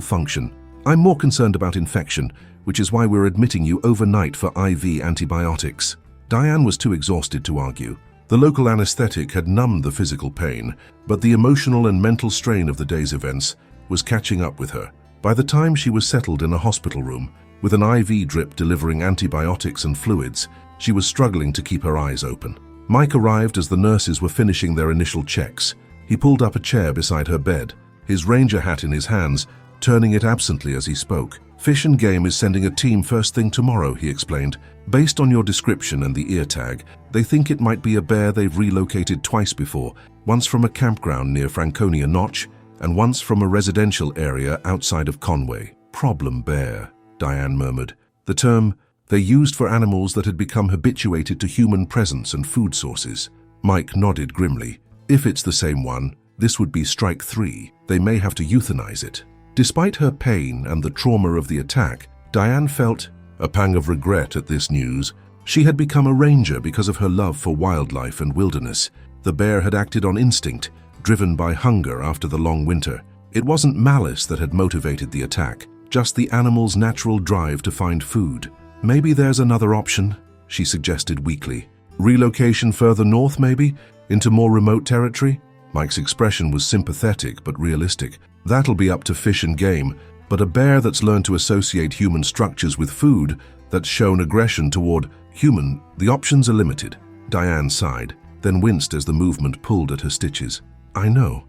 function. I'm more concerned about infection, which is why we're admitting you overnight for IV antibiotics." Diane was too exhausted to argue. The local anesthetic had numbed the physical pain, but the emotional and mental strain of the day's events was catching up with her. By the time she was settled in a hospital room, with an IV drip delivering antibiotics and fluids, she was struggling to keep her eyes open. Mike arrived as the nurses were finishing their initial checks. He pulled up a chair beside her bed, his ranger hat in his hands, turning it absently as he spoke. Fish and Game is sending a team first thing tomorrow, he explained. Based on your description and the ear tag, they think it might be a bear they've relocated twice before, once from a campground near Franconia Notch and once from a residential area outside of Conway. Problem bear, Diane murmured. The term they used for animals that had become habituated to human presence and food sources. Mike nodded grimly. If it's the same one, this would be strike 3. They may have to euthanize it. Despite her pain and the trauma of the attack, Diane felt a pang of regret at this news. She had become a ranger because of her love for wildlife and wilderness. The bear had acted on instinct, driven by hunger after the long winter. It wasn't malice that had motivated the attack, just the animal's natural drive to find food. Maybe there's another option, she suggested weakly. Relocation further north, maybe? Into more remote territory? Mike's expression was sympathetic but realistic. That'll be up to Fish and Game, but a bear that's learned to associate human structures with food, that's shown aggression toward human, the options are limited. Diane sighed, then winced as the movement pulled at her stitches. I know.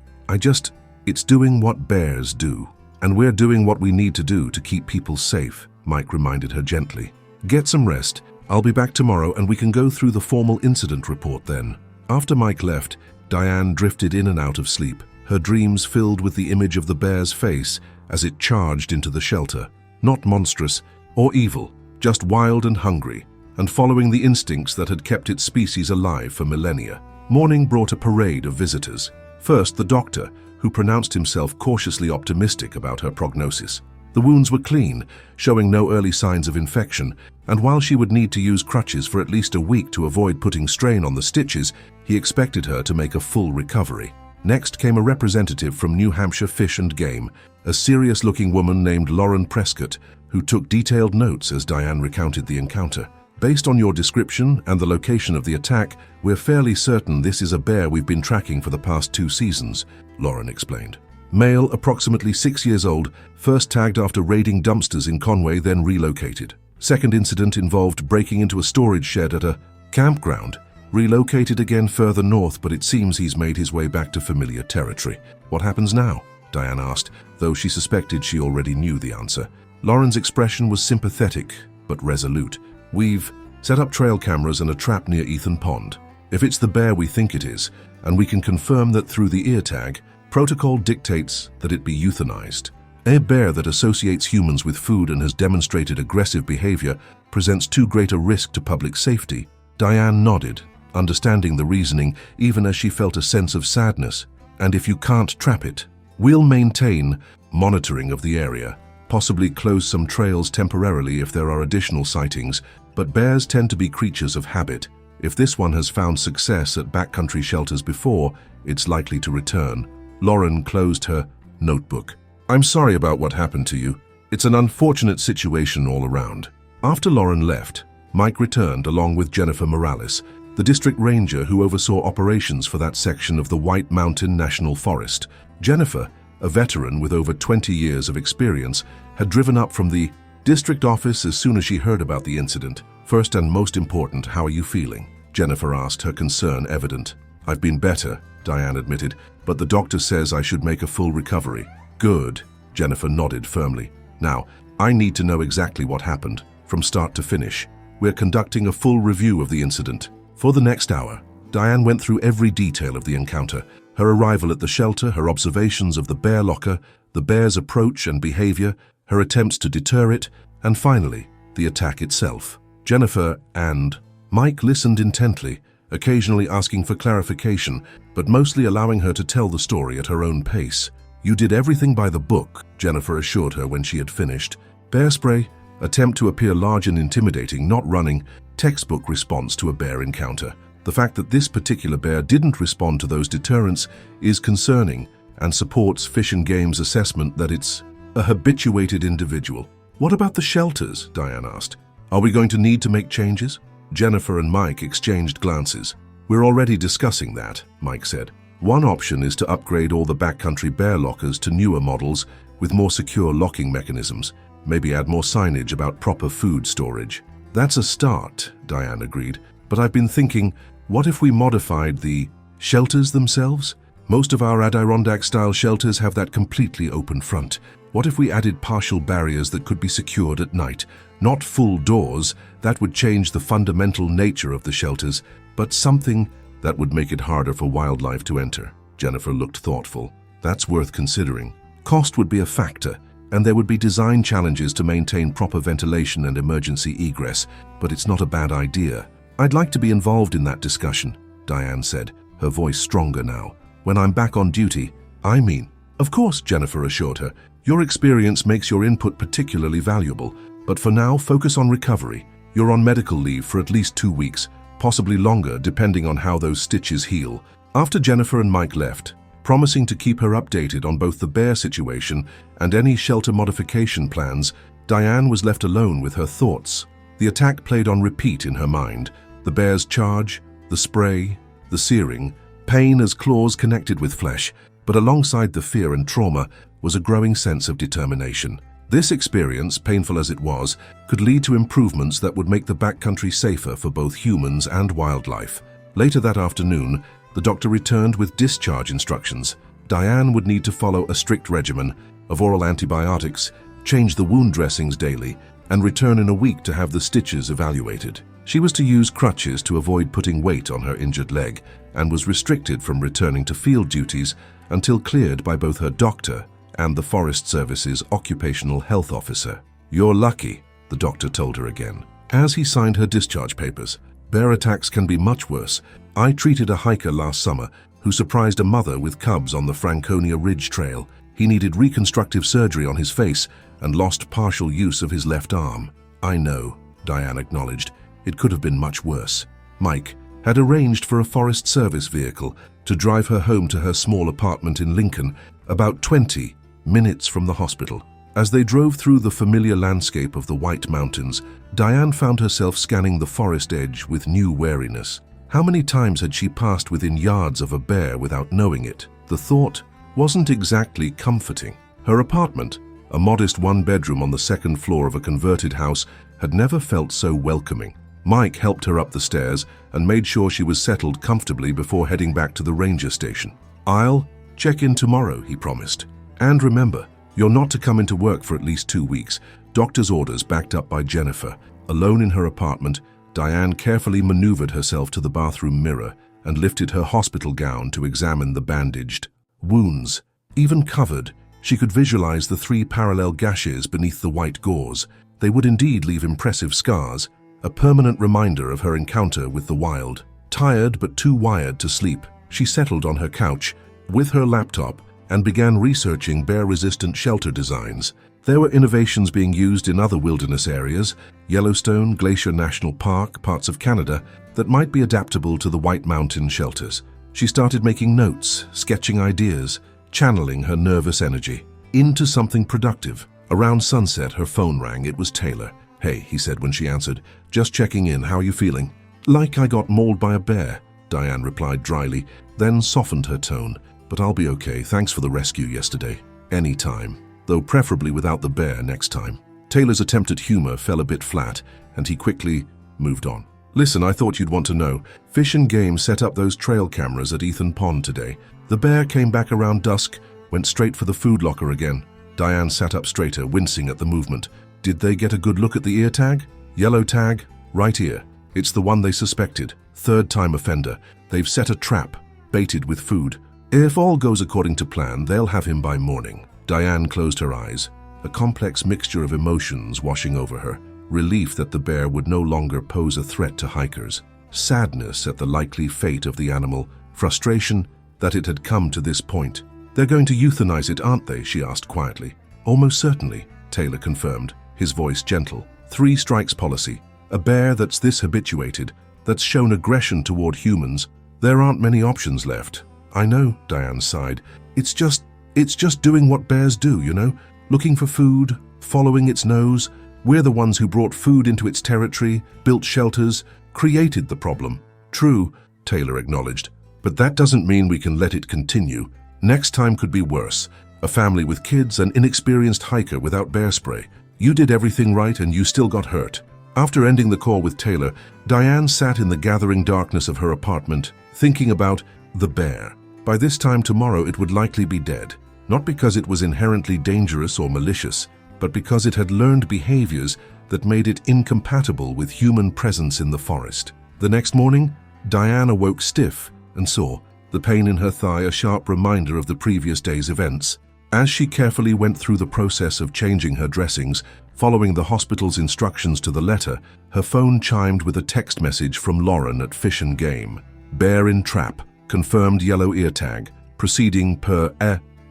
It's doing what bears do. And we're doing what we need to do to keep people safe, Mike reminded her gently. Get some rest. I'll be back tomorrow and we can go through the formal incident report then. After Mike left, Diane drifted in and out of sleep, her dreams filled with the image of the bear's face as it charged into the shelter. Not monstrous or evil, just wild and hungry, and following the instincts that had kept its species alive for millennia. Morning brought a parade of visitors. First, the doctor, who pronounced himself cautiously optimistic about her prognosis. The wounds were clean, showing no early signs of infection, and while she would need to use crutches for at least a week to avoid putting strain on the stitches, he expected her to make a full recovery. Next came a representative from New Hampshire Fish and Game, a serious-looking woman named Lauren Prescott, who took detailed notes as Diane recounted the encounter. Based on your description and the location of the attack, we're fairly certain this is a bear we've been tracking for the past 2 seasons, Lauren explained. Male, approximately 6 years old, first tagged after raiding dumpsters in Conway, then relocated. Second incident involved breaking into a storage shed at a campground. Relocated again further north, but it seems he's made his way back to familiar territory. What happens now? Diane asked, though she suspected she already knew the answer. Lauren's expression was sympathetic, but resolute. We've set up trail cameras and a trap near Ethan Pond. If it's the bear we think it is, and we can confirm that through the ear tag, protocol dictates that it be euthanized. A bear that associates humans with food and has demonstrated aggressive behavior presents too great a risk to public safety. Diane nodded, understanding the reasoning even as she felt a sense of sadness. And if you can't trap it, we'll maintain monitoring of the area, possibly close some trails temporarily if there are additional sightings, but bears tend to be creatures of habit. If this one has found success at backcountry shelters before, it's likely to return. Lauren closed her notebook. I'm sorry about what happened to you. It's an unfortunate situation all around. After Lauren left, Mike returned along with Jennifer Morales, the district ranger who oversaw operations for that section of the White Mountain National Forest. Jennifer, a veteran with over 20 years of experience, had driven up from the district office as soon as she heard about the incident. First and most important, how are you feeling? Jennifer asked, her concern evident. I've been better, Diane admitted, but the doctor says I should make a full recovery. Good, Jennifer nodded firmly. Now, I need to know exactly what happened, from start to finish. We're conducting a full review of the incident. For the next hour, Diane went through every detail of the encounter, her arrival at the shelter, her observations of the bear locker, the bear's approach and behavior, her attempts to deter it, and finally, the attack itself. Jennifer and Mike listened intently, occasionally asking for clarification, but mostly allowing her to tell the story at her own pace. You did everything by the book, Jennifer assured her when she had finished. Bear spray, attempt to appear large and intimidating, not running, textbook response to a bear encounter. The fact that this particular bear didn't respond to those deterrents is concerning and supports Fish and Game's assessment that it's a habituated individual. What about the shelters? Diane asked. Are we going to need to make changes? Jennifer and Mike exchanged glances. "We're already discussing that," Mike said. "One option is to upgrade all the backcountry bear lockers to newer models with more secure locking mechanisms. Maybe add more signage about proper food storage." "That's a start," Diane agreed. "But I've been thinking, what if we modified the shelters themselves? Most of our Adirondack-style shelters have that completely open front. What if we added partial barriers that could be secured at night? Not full doors, that would change the fundamental nature of the shelters, but something that would make it harder for wildlife to enter." Jennifer looked thoughtful. "That's worth considering. Cost would be a factor, and there would be design challenges to maintain proper ventilation and emergency egress, but it's not a bad idea." "I'd like to be involved in that discussion," Diane said, her voice stronger now. "When I'm back on duty, I mean." "Of course," Jennifer assured her. "Your experience makes your input particularly valuable, but for now, focus on recovery. You're on medical leave for at least 2 weeks, possibly longer depending on how those stitches heal." After Jennifer and Mike left, promising to keep her updated on both the bear situation and any shelter modification plans, Diane was left alone with her thoughts. The attack played on repeat in her mind. The bear's charge, the spray, the searing, pain as claws connected with flesh, but alongside the fear and trauma was a growing sense of determination. This experience, painful as it was, could lead to improvements that would make the backcountry safer for both humans and wildlife. Later that afternoon, the doctor returned with discharge instructions. Diane would need to follow a strict regimen of oral antibiotics, change the wound dressings daily, and return in a week to have the stitches evaluated. She was to use crutches to avoid putting weight on her injured leg and was restricted from returning to field duties until cleared by both her doctor and the Forest Service's occupational health officer. "You're lucky," the doctor told her again, as he signed her discharge papers. "Bear attacks can be much worse. I treated a hiker last summer who surprised a mother with cubs on the Franconia Ridge Trail. He needed reconstructive surgery on his face and lost partial use of his left arm." "I know," Diane acknowledged. "It could have been much worse." Mike had arranged for a Forest Service vehicle to drive her home to her small apartment in Lincoln, about 20 minutes from the hospital. As they drove through the familiar landscape of the White Mountains, Diane found herself scanning the forest edge with new wariness. How many times had she passed within yards of a bear without knowing it? The thought wasn't exactly comforting. Her apartment, a modest one-bedroom on the second floor of a converted house, had never felt so welcoming. Mike helped her up the stairs and made sure she was settled comfortably before heading back to the ranger station. "I'll check in tomorrow," he promised. "And remember, you're not to come into work for at least 2 weeks." Doctor's orders backed up by Jennifer. Alone in her apartment, Diane carefully maneuvered herself to the bathroom mirror and lifted her hospital gown to examine the bandaged wounds. Even covered, she could visualize the 3 parallel gashes beneath the white gauze. They would indeed leave impressive scars, a permanent reminder of her encounter with the wild. Tired but too wired to sleep, she settled on her couch with her laptop and began researching bear-resistant shelter designs. There were innovations being used in other wilderness areas, Yellowstone, Glacier National Park, parts of Canada, that might be adaptable to the White Mountain shelters. She started making notes, sketching ideas, channeling her nervous energy into something productive. Around sunset, her phone rang. It was Taylor. "Hey," he said when she answered. "Just checking in. How are you feeling?" "Like I got mauled by a bear," Diane replied dryly, then softened her tone. "But I'll be okay. Thanks for the rescue yesterday." "Anytime. Though preferably without the bear next time." Taylor's attempt at humor fell a bit flat, and he quickly moved on. "Listen, I thought you'd want to know. Fish and Game set up those trail cameras at Ethan Pond today. The bear came back around dusk, went straight for the food locker again." Diane sat up straighter, wincing at the movement. "Did they get a good look at the ear tag?" "Yellow tag, right ear. It's the one they suspected. Third-time offender. They've set a trap, baited with food. If all goes according to plan, they'll have him by morning." Diane closed her eyes, a complex mixture of emotions washing over her. Relief that the bear would no longer pose a threat to hikers. Sadness at the likely fate of the animal. Frustration that it had come to this point. "They're going to euthanize it, aren't they?" she asked quietly. "Almost certainly," Taylor confirmed, his voice gentle. 3 strikes policy. A bear that's this habituated, that's shown aggression toward humans. There aren't many options left. "I know," Diane sighed. It's just doing what bears do, you know? Looking for food, following its nose. We're the ones who brought food into its territory, built shelters, created the problem. True, Taylor acknowledged, but that doesn't mean we can let it continue. Next time could be worse. A family with kids, an inexperienced hiker without bear spray. You did everything right and you still got hurt. After ending the call with Taylor, Diane sat in the gathering darkness of her apartment, thinking about the bear. By this time tomorrow it would likely be dead. Not because it was inherently dangerous or malicious, but because it had learned behaviors that made it incompatible with human presence in the forest. The next morning, Diane awoke stiff and sore, the pain in her thigh a sharp reminder of the previous day's events. As she carefully went through the process of changing her dressings, following the hospital's instructions to the letter, her phone chimed with a text message from Lauren at Fish and Game. Bear in trap, confirmed yellow ear tag, proceeding per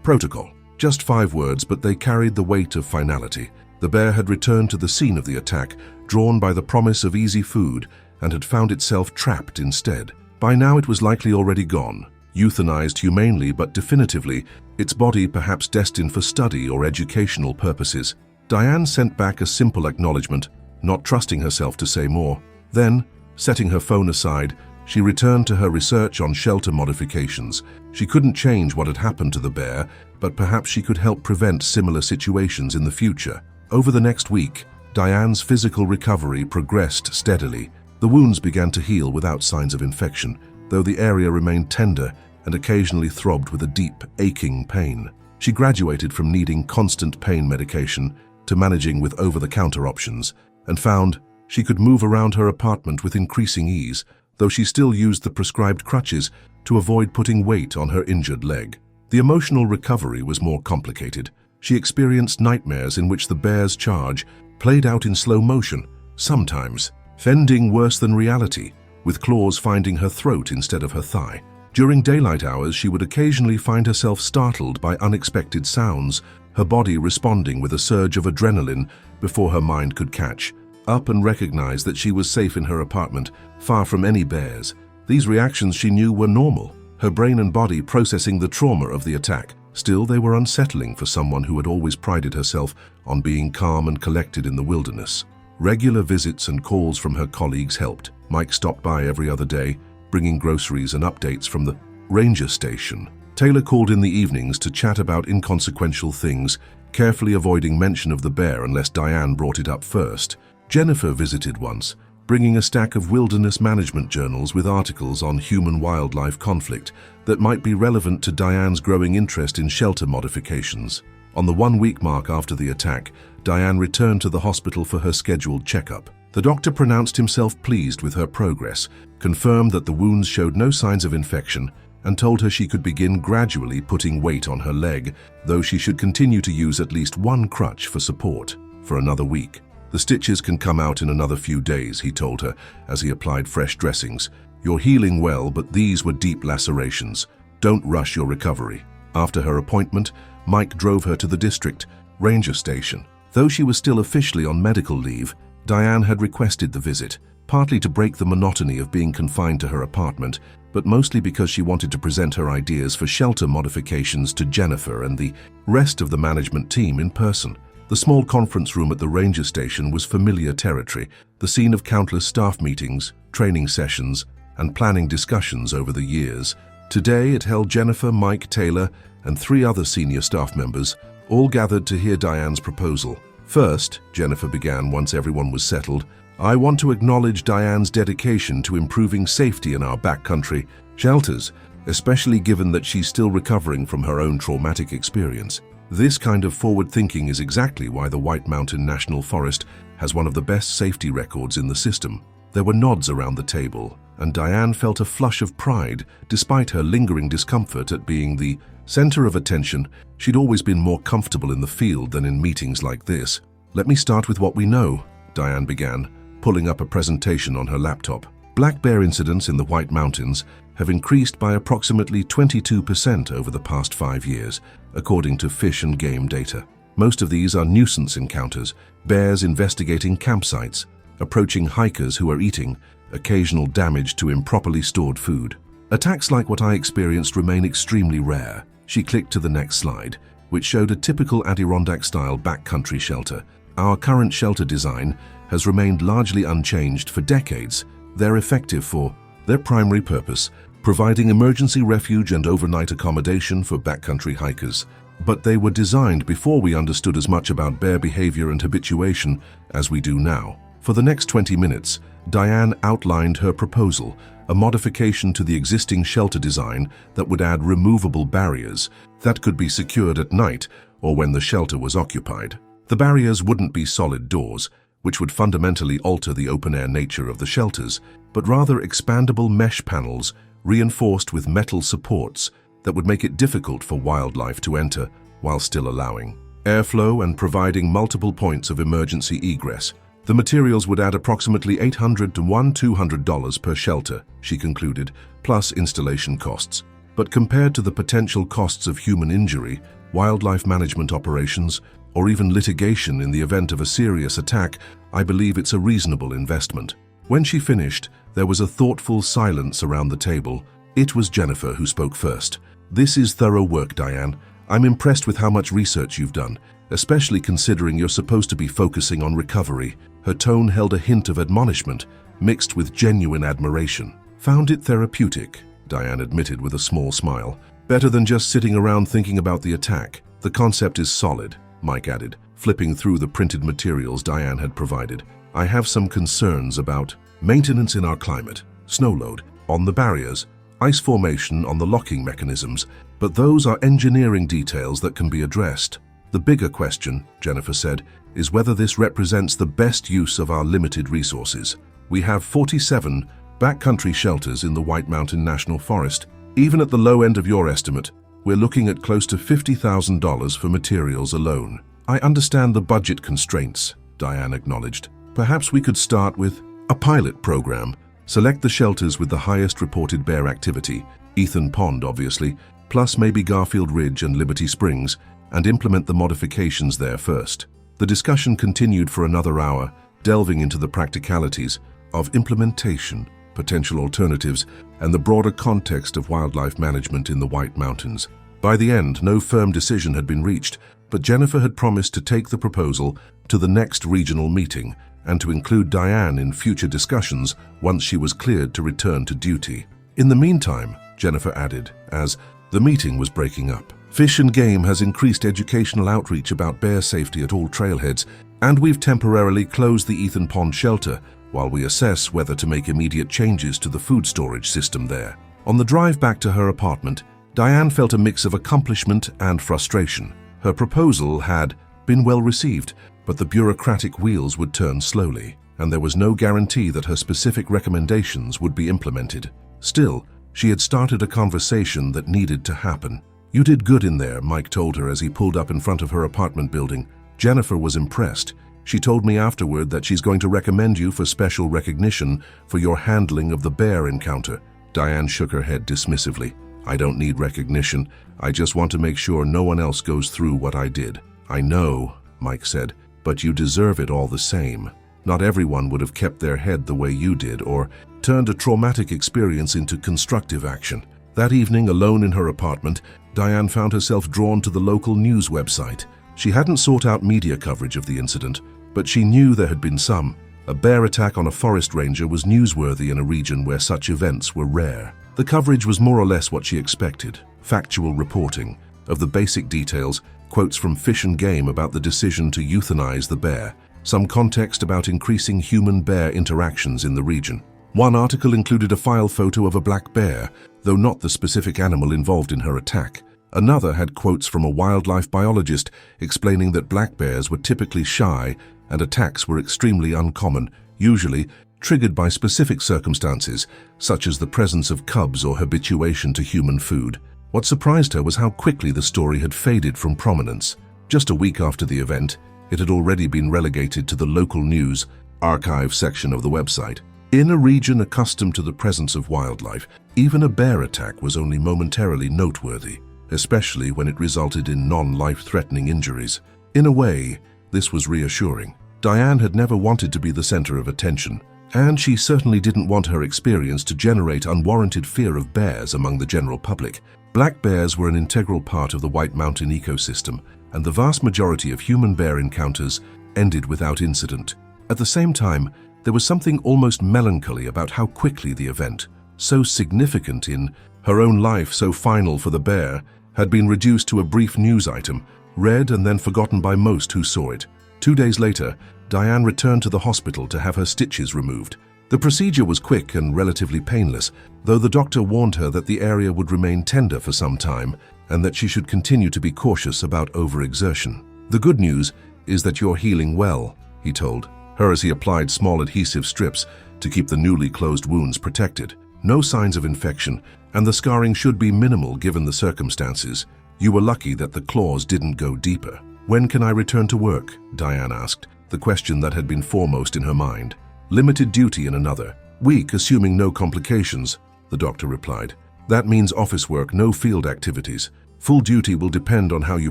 protocol. Just 5 words, but they carried the weight of finality. The bear had returned to the scene of the attack, drawn by the promise of easy food, and had found itself trapped instead. By now it was likely already gone, euthanized humanely but definitively, its body perhaps destined for study or educational purposes. Diane sent back a simple acknowledgement, not trusting herself to say more. Then, setting her phone aside, she returned to her research on shelter modifications. She couldn't change what had happened to the bear, but perhaps she could help prevent similar situations in the future. Over the next week, Diane's physical recovery progressed steadily. The wounds began to heal without signs of infection, though the area remained tender and occasionally throbbed with a deep, aching pain. She graduated from needing constant pain medication to managing with over-the-counter options, and found she could move around her apartment with increasing ease, though she still used the prescribed crutches to avoid putting weight on her injured leg. The emotional recovery was more complicated. She experienced nightmares in which the bear's charge played out in slow motion, sometimes fending worse than reality, with claws finding her throat instead of her thigh. During daylight hours, she would occasionally find herself startled by unexpected sounds, her body responding with a surge of adrenaline before her mind could catch up and recognize that she was safe in her apartment, far from any bears. These reactions she knew were normal, her brain and body processing the trauma of the attack. Still, they were unsettling for someone who had always prided herself on being calm and collected in the wilderness. Regular visits and calls from her colleagues helped. Mike stopped by every other day, bringing groceries and updates from the ranger station. Taylor called in the evenings to chat about inconsequential things, carefully avoiding mention of the bear unless Diane brought it up first. Jennifer visited once, bringing a stack of wilderness management journals with articles on human-wildlife conflict that might be relevant to Diane's growing interest in shelter modifications. On the 1-week mark after the attack, Diane returned to the hospital for her scheduled checkup. The doctor pronounced himself pleased with her progress, confirmed that the wounds showed no signs of infection, and told her she could begin gradually putting weight on her leg, though she should continue to use at least 1 crutch for support for another week. The stitches can come out in another few days, he told her as he applied fresh dressings. You're healing well, but these were deep lacerations. Don't rush your recovery. After her appointment, Mike drove her to the district ranger station. Though she was still officially on medical leave, Diane had requested the visit, partly to break the monotony of being confined to her apartment, but mostly because she wanted to present her ideas for shelter modifications to Jennifer and the rest of the management team in person. The small conference room at the ranger station was familiar territory, the scene of countless staff meetings, training sessions, and planning discussions over the years. Today it held Jennifer, Mike, Taylor, and 3 other senior staff members, all gathered to hear Diane's proposal. First, Jennifer began once everyone was settled, I want to acknowledge Diane's dedication to improving safety in our backcountry shelters, especially given that she's still recovering from her own traumatic experience. This kind of forward thinking is exactly why the White Mountain National Forest has one of the best safety records in the system. There were nods around the table, and Diane felt a flush of pride despite her lingering discomfort at being the center of attention. She'd always been more comfortable in the field than in meetings like this. Let me start with what we know, Diane began, pulling up a presentation on her laptop. Black bear incidents in the White Mountains have increased by approximately 22% over the past 5 years, according to Fish and Game data. Most of these are nuisance encounters, bears investigating campsites, approaching hikers who are eating, occasional damage to improperly stored food. Attacks like what I experienced remain extremely rare. She clicked to the next slide, which showed a typical Adirondack-style backcountry shelter. Our current shelter design has remained largely unchanged for decades, They're effective for their primary purpose, providing emergency refuge and overnight accommodation for backcountry hikers. But they were designed before we understood as much about bear behavior and habituation as we do now. For the next 20 minutes, Diane outlined her proposal, a modification to the existing shelter design that would add removable barriers that could be secured at night or when the shelter was occupied. The barriers wouldn't be solid doors, which would fundamentally alter the open-air nature of the shelters, but rather expandable mesh panels reinforced with metal supports that would make it difficult for wildlife to enter while still allowing airflow and providing multiple points of emergency egress. The materials would add approximately $800 to $200 per shelter, she concluded, plus installation costs. But compared to the potential costs of human injury, wildlife management operations, or even litigation in the event of a serious attack, I believe it's a reasonable investment. When she finished, there was a thoughtful silence around the table. It was Jennifer who spoke first. "This is thorough work, Diane. I'm impressed with how much research you've done, especially considering you're supposed to be focusing on recovery." Her tone held a hint of admonishment, mixed with genuine admiration. "Found it therapeutic," Diane admitted with a small smile. "Better than just sitting around thinking about the attack. The concept is solid," Mike added, flipping through the printed materials Diane had provided. "I have some concerns about maintenance in our climate, snow load on the barriers, ice formation on the locking mechanisms, but those are engineering details that can be addressed. The bigger question," Jennifer said, "is whether this represents the best use of our limited resources. We have 47 backcountry shelters in the White Mountain National Forest. Even at the low end of your estimate, we're looking at close to $50,000 for materials alone." "I understand the budget constraints," Diane acknowledged. "Perhaps we could start with a pilot program. Select the shelters with the highest reported bear activity, Ethan Pond obviously, plus maybe Garfield Ridge and Liberty Springs, and implement the modifications there first." The discussion continued for another hour, delving into the practicalities of implementation, potential alternatives, and the broader context of wildlife management in the White Mountains. By the end, no firm decision had been reached, but Jennifer had promised to take the proposal to the next regional meeting and to include Diane in future discussions once she was cleared to return to duty. "In the meantime," Jennifer added, as the meeting was breaking up, "Fish and Game has increased educational outreach about bear safety at all trailheads, and we've temporarily closed the Ethan Pond shelter while we assess whether to make immediate changes to the food storage system there." On the drive back to her apartment, Diane felt a mix of accomplishment and frustration. Her proposal had been well received, but the bureaucratic wheels would turn slowly, and there was no guarantee that her specific recommendations would be implemented. Still, she had started a conversation that needed to happen. "You did good in there," Mike told her as he pulled up in front of her apartment building. Jennifer was impressed. "She told me afterward that she's going to recommend you for special recognition for your handling of the bear encounter." Diane shook her head dismissively. "I don't need recognition. I just want to make sure no one else goes through what I did." "I know," Mike said, "but you deserve it all the same. Not everyone would have kept their head the way you did or turned a traumatic experience into constructive action." That evening, alone in her apartment, Diane found herself drawn to the local news website. She hadn't sought out media coverage of the incident, but she knew there had been some. A bear attack on a forest ranger was newsworthy in a region where such events were rare. The coverage was more or less what she expected: factual reporting of the basic details, quotes from Fish and Game about the decision to euthanize the bear, some context about increasing human-bear interactions in the region. One article included a file photo of a black bear, though not the specific animal involved in her attack. Another had quotes from a wildlife biologist explaining that black bears were typically shy and attacks were extremely uncommon, usually triggered by specific circumstances, such as the presence of cubs or habituation to human food. What surprised her was how quickly the story had faded from prominence. Just a week after the event, it had already been relegated to the local news archive section of the website. In a region accustomed to the presence of wildlife, even a bear attack was only momentarily noteworthy, especially when it resulted in non-life-threatening injuries. In a way, this was reassuring. Diane had never wanted to be the center of attention, and she certainly didn't want her experience to generate unwarranted fear of bears among the general public. Black bears were an integral part of the White Mountain ecosystem, and the vast majority of human-bear encounters ended without incident. At the same time, There was something almost melancholy about how quickly the event, so significant in her own life, so final for the bear, had been reduced to a brief news item, read and then forgotten by most who saw it. 2 days later, Diane returned to the hospital to have her stitches removed. The procedure was quick and relatively painless, though the doctor warned her that the area would remain tender for some time and that she should continue to be cautious about overexertion. "The good news is that you're healing well," he told her as he applied small adhesive strips to keep the newly closed wounds protected. "No signs of infection, and the scarring should be minimal given the circumstances. You were lucky that the claws didn't go deeper." "When can I return to work?" Diane asked, the question that had been foremost in her mind. "Limited duty in another week, assuming no complications," the doctor replied. "That means office work, no field activities. Full duty will depend on how you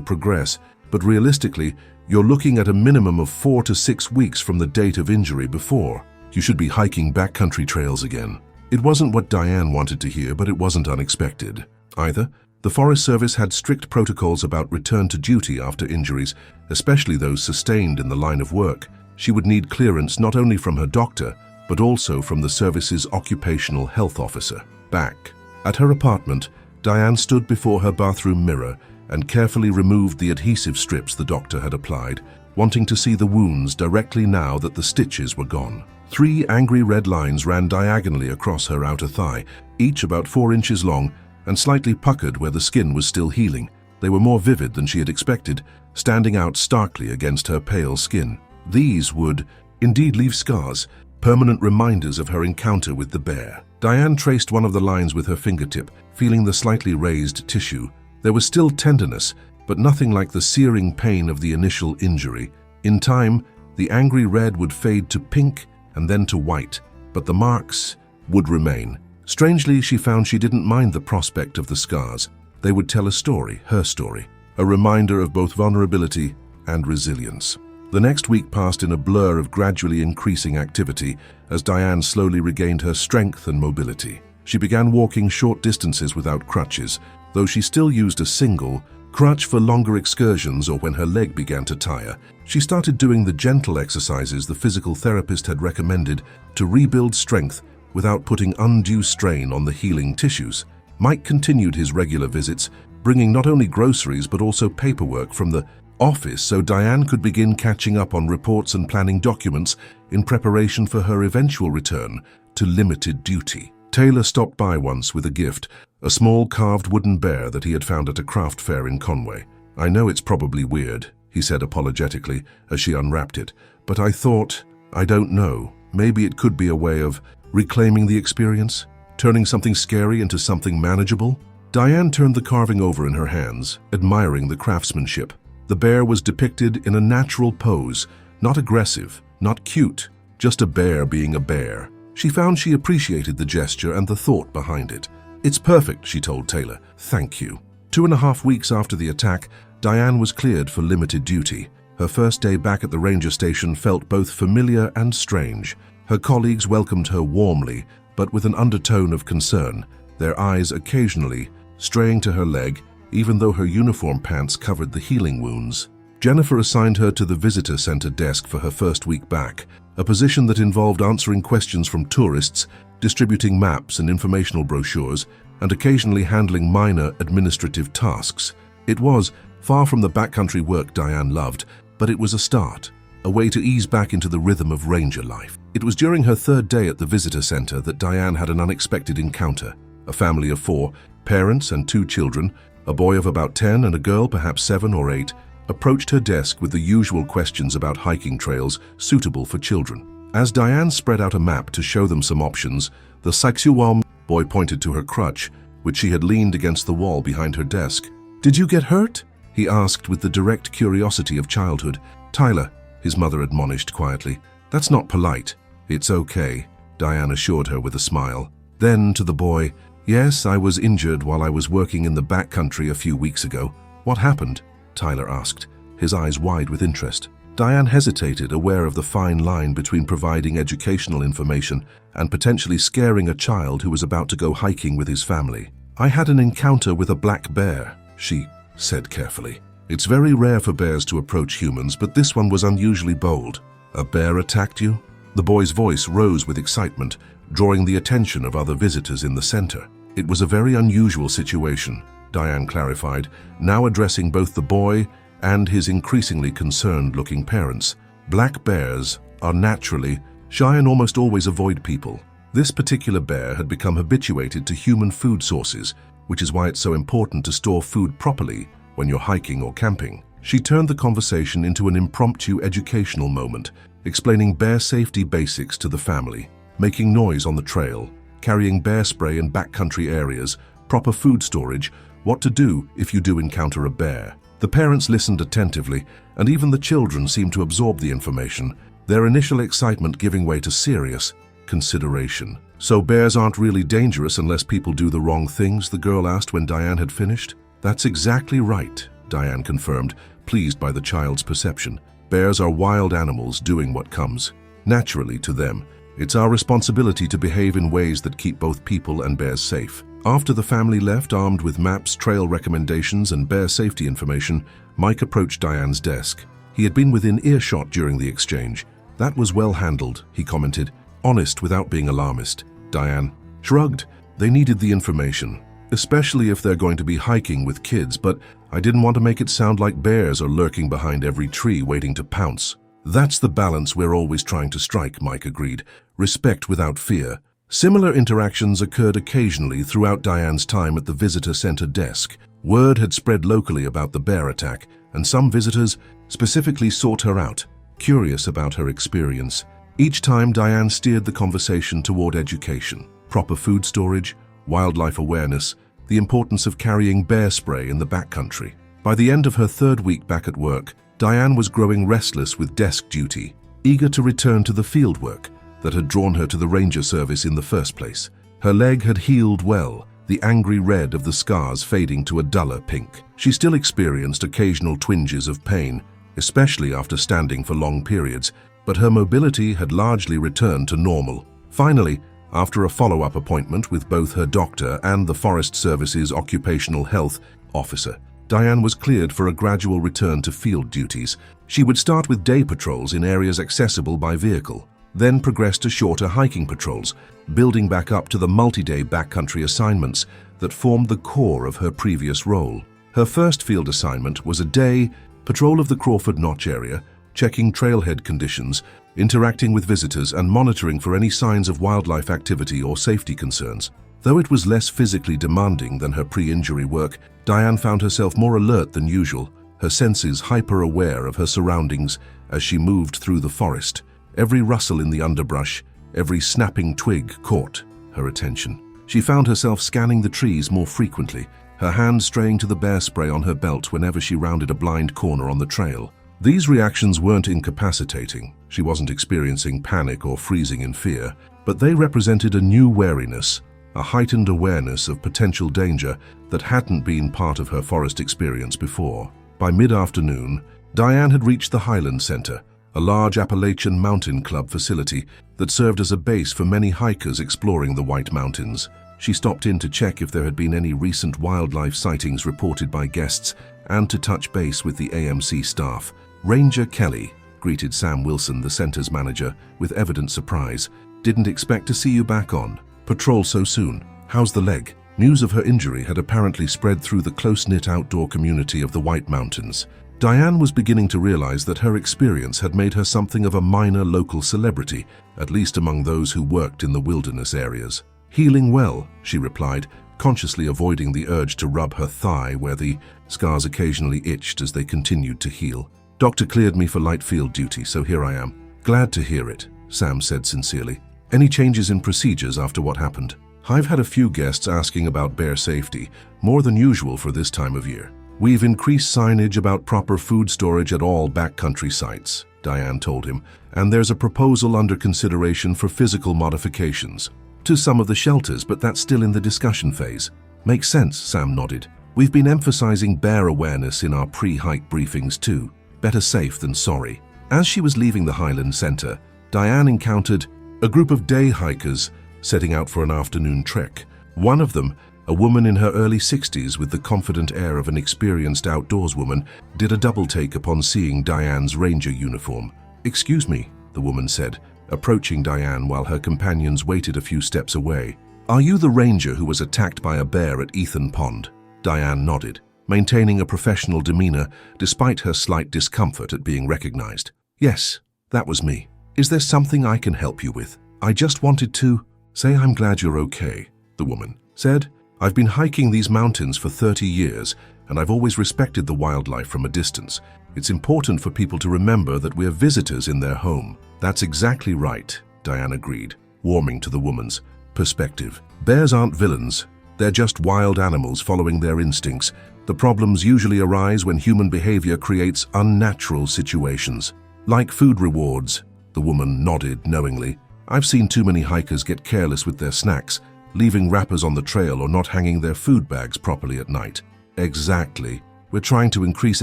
progress, but realistically, you're looking at a minimum of 4 to 6 weeks from the date of injury before you should be hiking backcountry trails again." It wasn't what Diane wanted to hear, but it wasn't unexpected either. The Forest Service had strict protocols about return to duty after injuries, especially those sustained in the line of work. She would need clearance not only from her doctor, but also from the service's occupational health officer. Back at her apartment, Diane stood before her bathroom mirror and carefully removed the adhesive strips the doctor had applied, wanting to see the wounds directly now that the stitches were gone. 3 angry red lines ran diagonally across her outer thigh, each about 4 inches long and slightly puckered where the skin was still healing. They were more vivid than she had expected, standing out starkly against her pale skin. These would indeed leave scars, permanent reminders of her encounter with the bear. Diane traced one of the lines with her fingertip, feeling the slightly raised tissue. There was still tenderness, but nothing like the searing pain of the initial injury. In time, the angry red would fade to pink and then to white, but the marks would remain. Strangely, she found she didn't mind the prospect of the scars. They would tell a story, her story, a reminder of both vulnerability and resilience. The next week passed in a blur of gradually increasing activity as Diane slowly regained her strength and mobility. She began walking short distances without crutches, though she still used a single crutch for longer excursions or when her leg began to tire. She started doing the gentle exercises the physical therapist had recommended to rebuild strength without putting undue strain on the healing tissues. Mike continued his regular visits, bringing not only groceries but also paperwork from the office so Diane could begin catching up on reports and planning documents in preparation for her eventual return to limited duty. Taylor stopped by once with a gift, a small carved wooden bear that he had found at a craft fair in Conway. "I know it's probably weird," he said apologetically as she unwrapped it, "but I thought, I don't know, maybe it could be a way of reclaiming the experience, turning something scary into something manageable." Diane turned the carving over in her hands, admiring the craftsmanship. The bear was depicted in a natural pose, not aggressive, not cute, just a bear being a bear. She found she appreciated the gesture and the thought behind it. "It's perfect," she told Taylor. "Thank you." 2.5 weeks after the attack, Diane was cleared for limited duty. Her first day back at the ranger station felt both familiar and strange. Her colleagues welcomed her warmly, but with an undertone of concern, their eyes occasionally straying to her leg, even though her uniform pants covered the healing wounds. Jennifer assigned her to the visitor center desk for her first week back, a position that involved answering questions from tourists, distributing maps and informational brochures, and occasionally handling minor administrative tasks. It was far from the backcountry work Diane loved, but it was a start, a way to ease back into the rhythm of ranger life. It was during her 3rd day at the visitor center that Diane had an unexpected encounter. A family of 4, parents and 2 children, a boy of about 10 and a girl perhaps 7 or 8, approached her desk with the usual questions about hiking trails suitable for children. As Diane spread out a map to show them some options, the Saxuwam boy pointed to her crutch, which she had leaned against the wall behind her desk. "Did you get hurt?" he asked with the direct curiosity of childhood. "Tyler," his mother admonished quietly, "that's not polite." "It's okay," Diane assured her with a smile. Then to the boy, "Yes, I was injured while I was working in the backcountry a few weeks ago." "What happened?" Tyler asked, his eyes wide with interest. Diane hesitated, aware of the fine line between providing educational information and potentially scaring a child who was about to go hiking with his family. "I had an encounter with a black bear," she said carefully. "It's very rare for bears to approach humans, but this one was unusually bold." "A bear attacked you?" The The boy's voice rose with excitement, drawing the attention of other visitors in the center. It was a very unusual situation, Diane clarified, now addressing both the boy and his increasingly concerned-looking parents. Black bears are naturally shy and almost always avoid people. This particular bear had become habituated to human food sources, which is why it's so important to store food properly when you're hiking or camping. She turned the conversation into an impromptu educational moment, explaining bear safety basics to the family, making noise on the trail, carrying bear spray in backcountry areas, proper food storage, what to do if you do encounter a bear. The parents listened attentively, and even the children seemed to absorb the information, their initial excitement giving way to serious consideration. "So bears aren't really dangerous unless people do the wrong things?" the girl asked when Diane had finished. "That's exactly right," Diane confirmed, pleased by the child's perception. "Bears are wild animals doing what comes naturally to them. It's our responsibility to behave in ways that keep both people and bears safe." After the family left, armed with maps, trail recommendations, and bear safety information, Mike approached Diane's desk. He had been within earshot during the exchange. "That was well handled," he commented, honest without being alarmist. Diane shrugged. They needed the information, especially if they're going to be hiking with kids, but I didn't want to make it sound like bears are lurking behind every tree waiting to pounce. "That's the balance we're always trying to strike," Mike agreed. "Respect without fear." Similar interactions occurred occasionally throughout Diane's time at the visitor center desk. Word had spread locally about the bear attack, and some visitors specifically sought her out, curious about her experience. Each time, Diane steered the conversation toward education, proper food storage, wildlife awareness, the importance of carrying bear spray in the backcountry. By the end of her third week back at work, Diane was growing restless with desk duty, eager to return to the fieldwork that had drawn her to the ranger service in the first place. Her leg had healed well, the angry red of the scars fading to a duller pink. She still experienced occasional twinges of pain, especially after standing for long periods, but her mobility had largely returned to normal. Finally, after a follow-up appointment with both her doctor and the Forest Service's occupational health officer, Diane was cleared for a gradual return to field duties. She would start with day patrols in areas accessible by vehicle, then progress to shorter hiking patrols, building back up to the multi-day backcountry assignments that formed the core of her previous role. Her first field assignment was a day patrol of the Crawford Notch area, checking trailhead conditions, interacting with visitors, and monitoring for any signs of wildlife activity or safety concerns. Though it was less physically demanding than her pre-injury work, Diane found herself more alert than usual, her senses hyper-aware of her surroundings as she moved through the forest. Every rustle in the underbrush, every snapping twig caught her attention. She found herself scanning the trees more frequently, her hand straying to the bear spray on her belt whenever she rounded a blind corner on the trail. These reactions weren't incapacitating. She wasn't experiencing panic or freezing in fear, but they represented a new wariness, a heightened awareness of potential danger that hadn't been part of her forest experience before. By mid-afternoon, Diane had reached the Highland Center, a large Appalachian Mountain Club facility that served as a base for many hikers exploring the White Mountains. She stopped in to check if there had been any recent wildlife sightings reported by guests and to touch base with the AMC staff. "Ranger Kelly," greeted Sam Wilson, the center's manager, with evident surprise. "Didn't expect to see you back on patrol so soon. How's the leg?" News of her injury had apparently spread through the close-knit outdoor community of the White Mountains. Diane was beginning to realize that her experience had made her something of a minor local celebrity, at least among those who worked in the wilderness areas. "Healing well," she replied, consciously avoiding the urge to rub her thigh where the scars occasionally itched as they continued to heal. "Doctor cleared me for light field duty, so here I am." "Glad to hear it," Sam said sincerely. "Any changes in procedures after what happened?" "I've had a few guests asking about bear safety, more than usual for this time of year. We've increased signage about proper food storage at all backcountry sites," Diane told him, "and there's a proposal under consideration for physical modifications to some of the shelters, but that's still in the discussion phase." "Makes sense," Sam nodded. "We've been emphasizing bear awareness in our pre-hike briefings too. Better safe than sorry." As she was leaving the Highland Center, Diane encountered a group of day hikers setting out for an afternoon trek. One of them, a woman in her early 60s with the confident air of an experienced outdoorswoman, did a double take upon seeing Diane's ranger uniform. "Excuse me," the woman said, approaching Diane while her companions waited a few steps away. "Are you the ranger who was attacked by a bear at Ethan Pond?" Diane nodded, maintaining a professional demeanor despite her slight discomfort at being recognized. "Yes, that was me. Is there something I can help you with? I just wanted to say I'm glad you're okay," the woman said. "I've been hiking these mountains for 30 years, and I've always respected the wildlife from a distance. It's important for people to remember that we're visitors in their home." "That's exactly right," Diane agreed, warming to the woman's perspective. "Bears aren't villains. They're just wild animals following their instincts. The problems usually arise when human behavior creates unnatural situations. Like food rewards," the woman nodded knowingly. "I've seen too many hikers get careless with their snacks, leaving wrappers on the trail or not hanging their food bags properly at night." "Exactly. We're trying to increase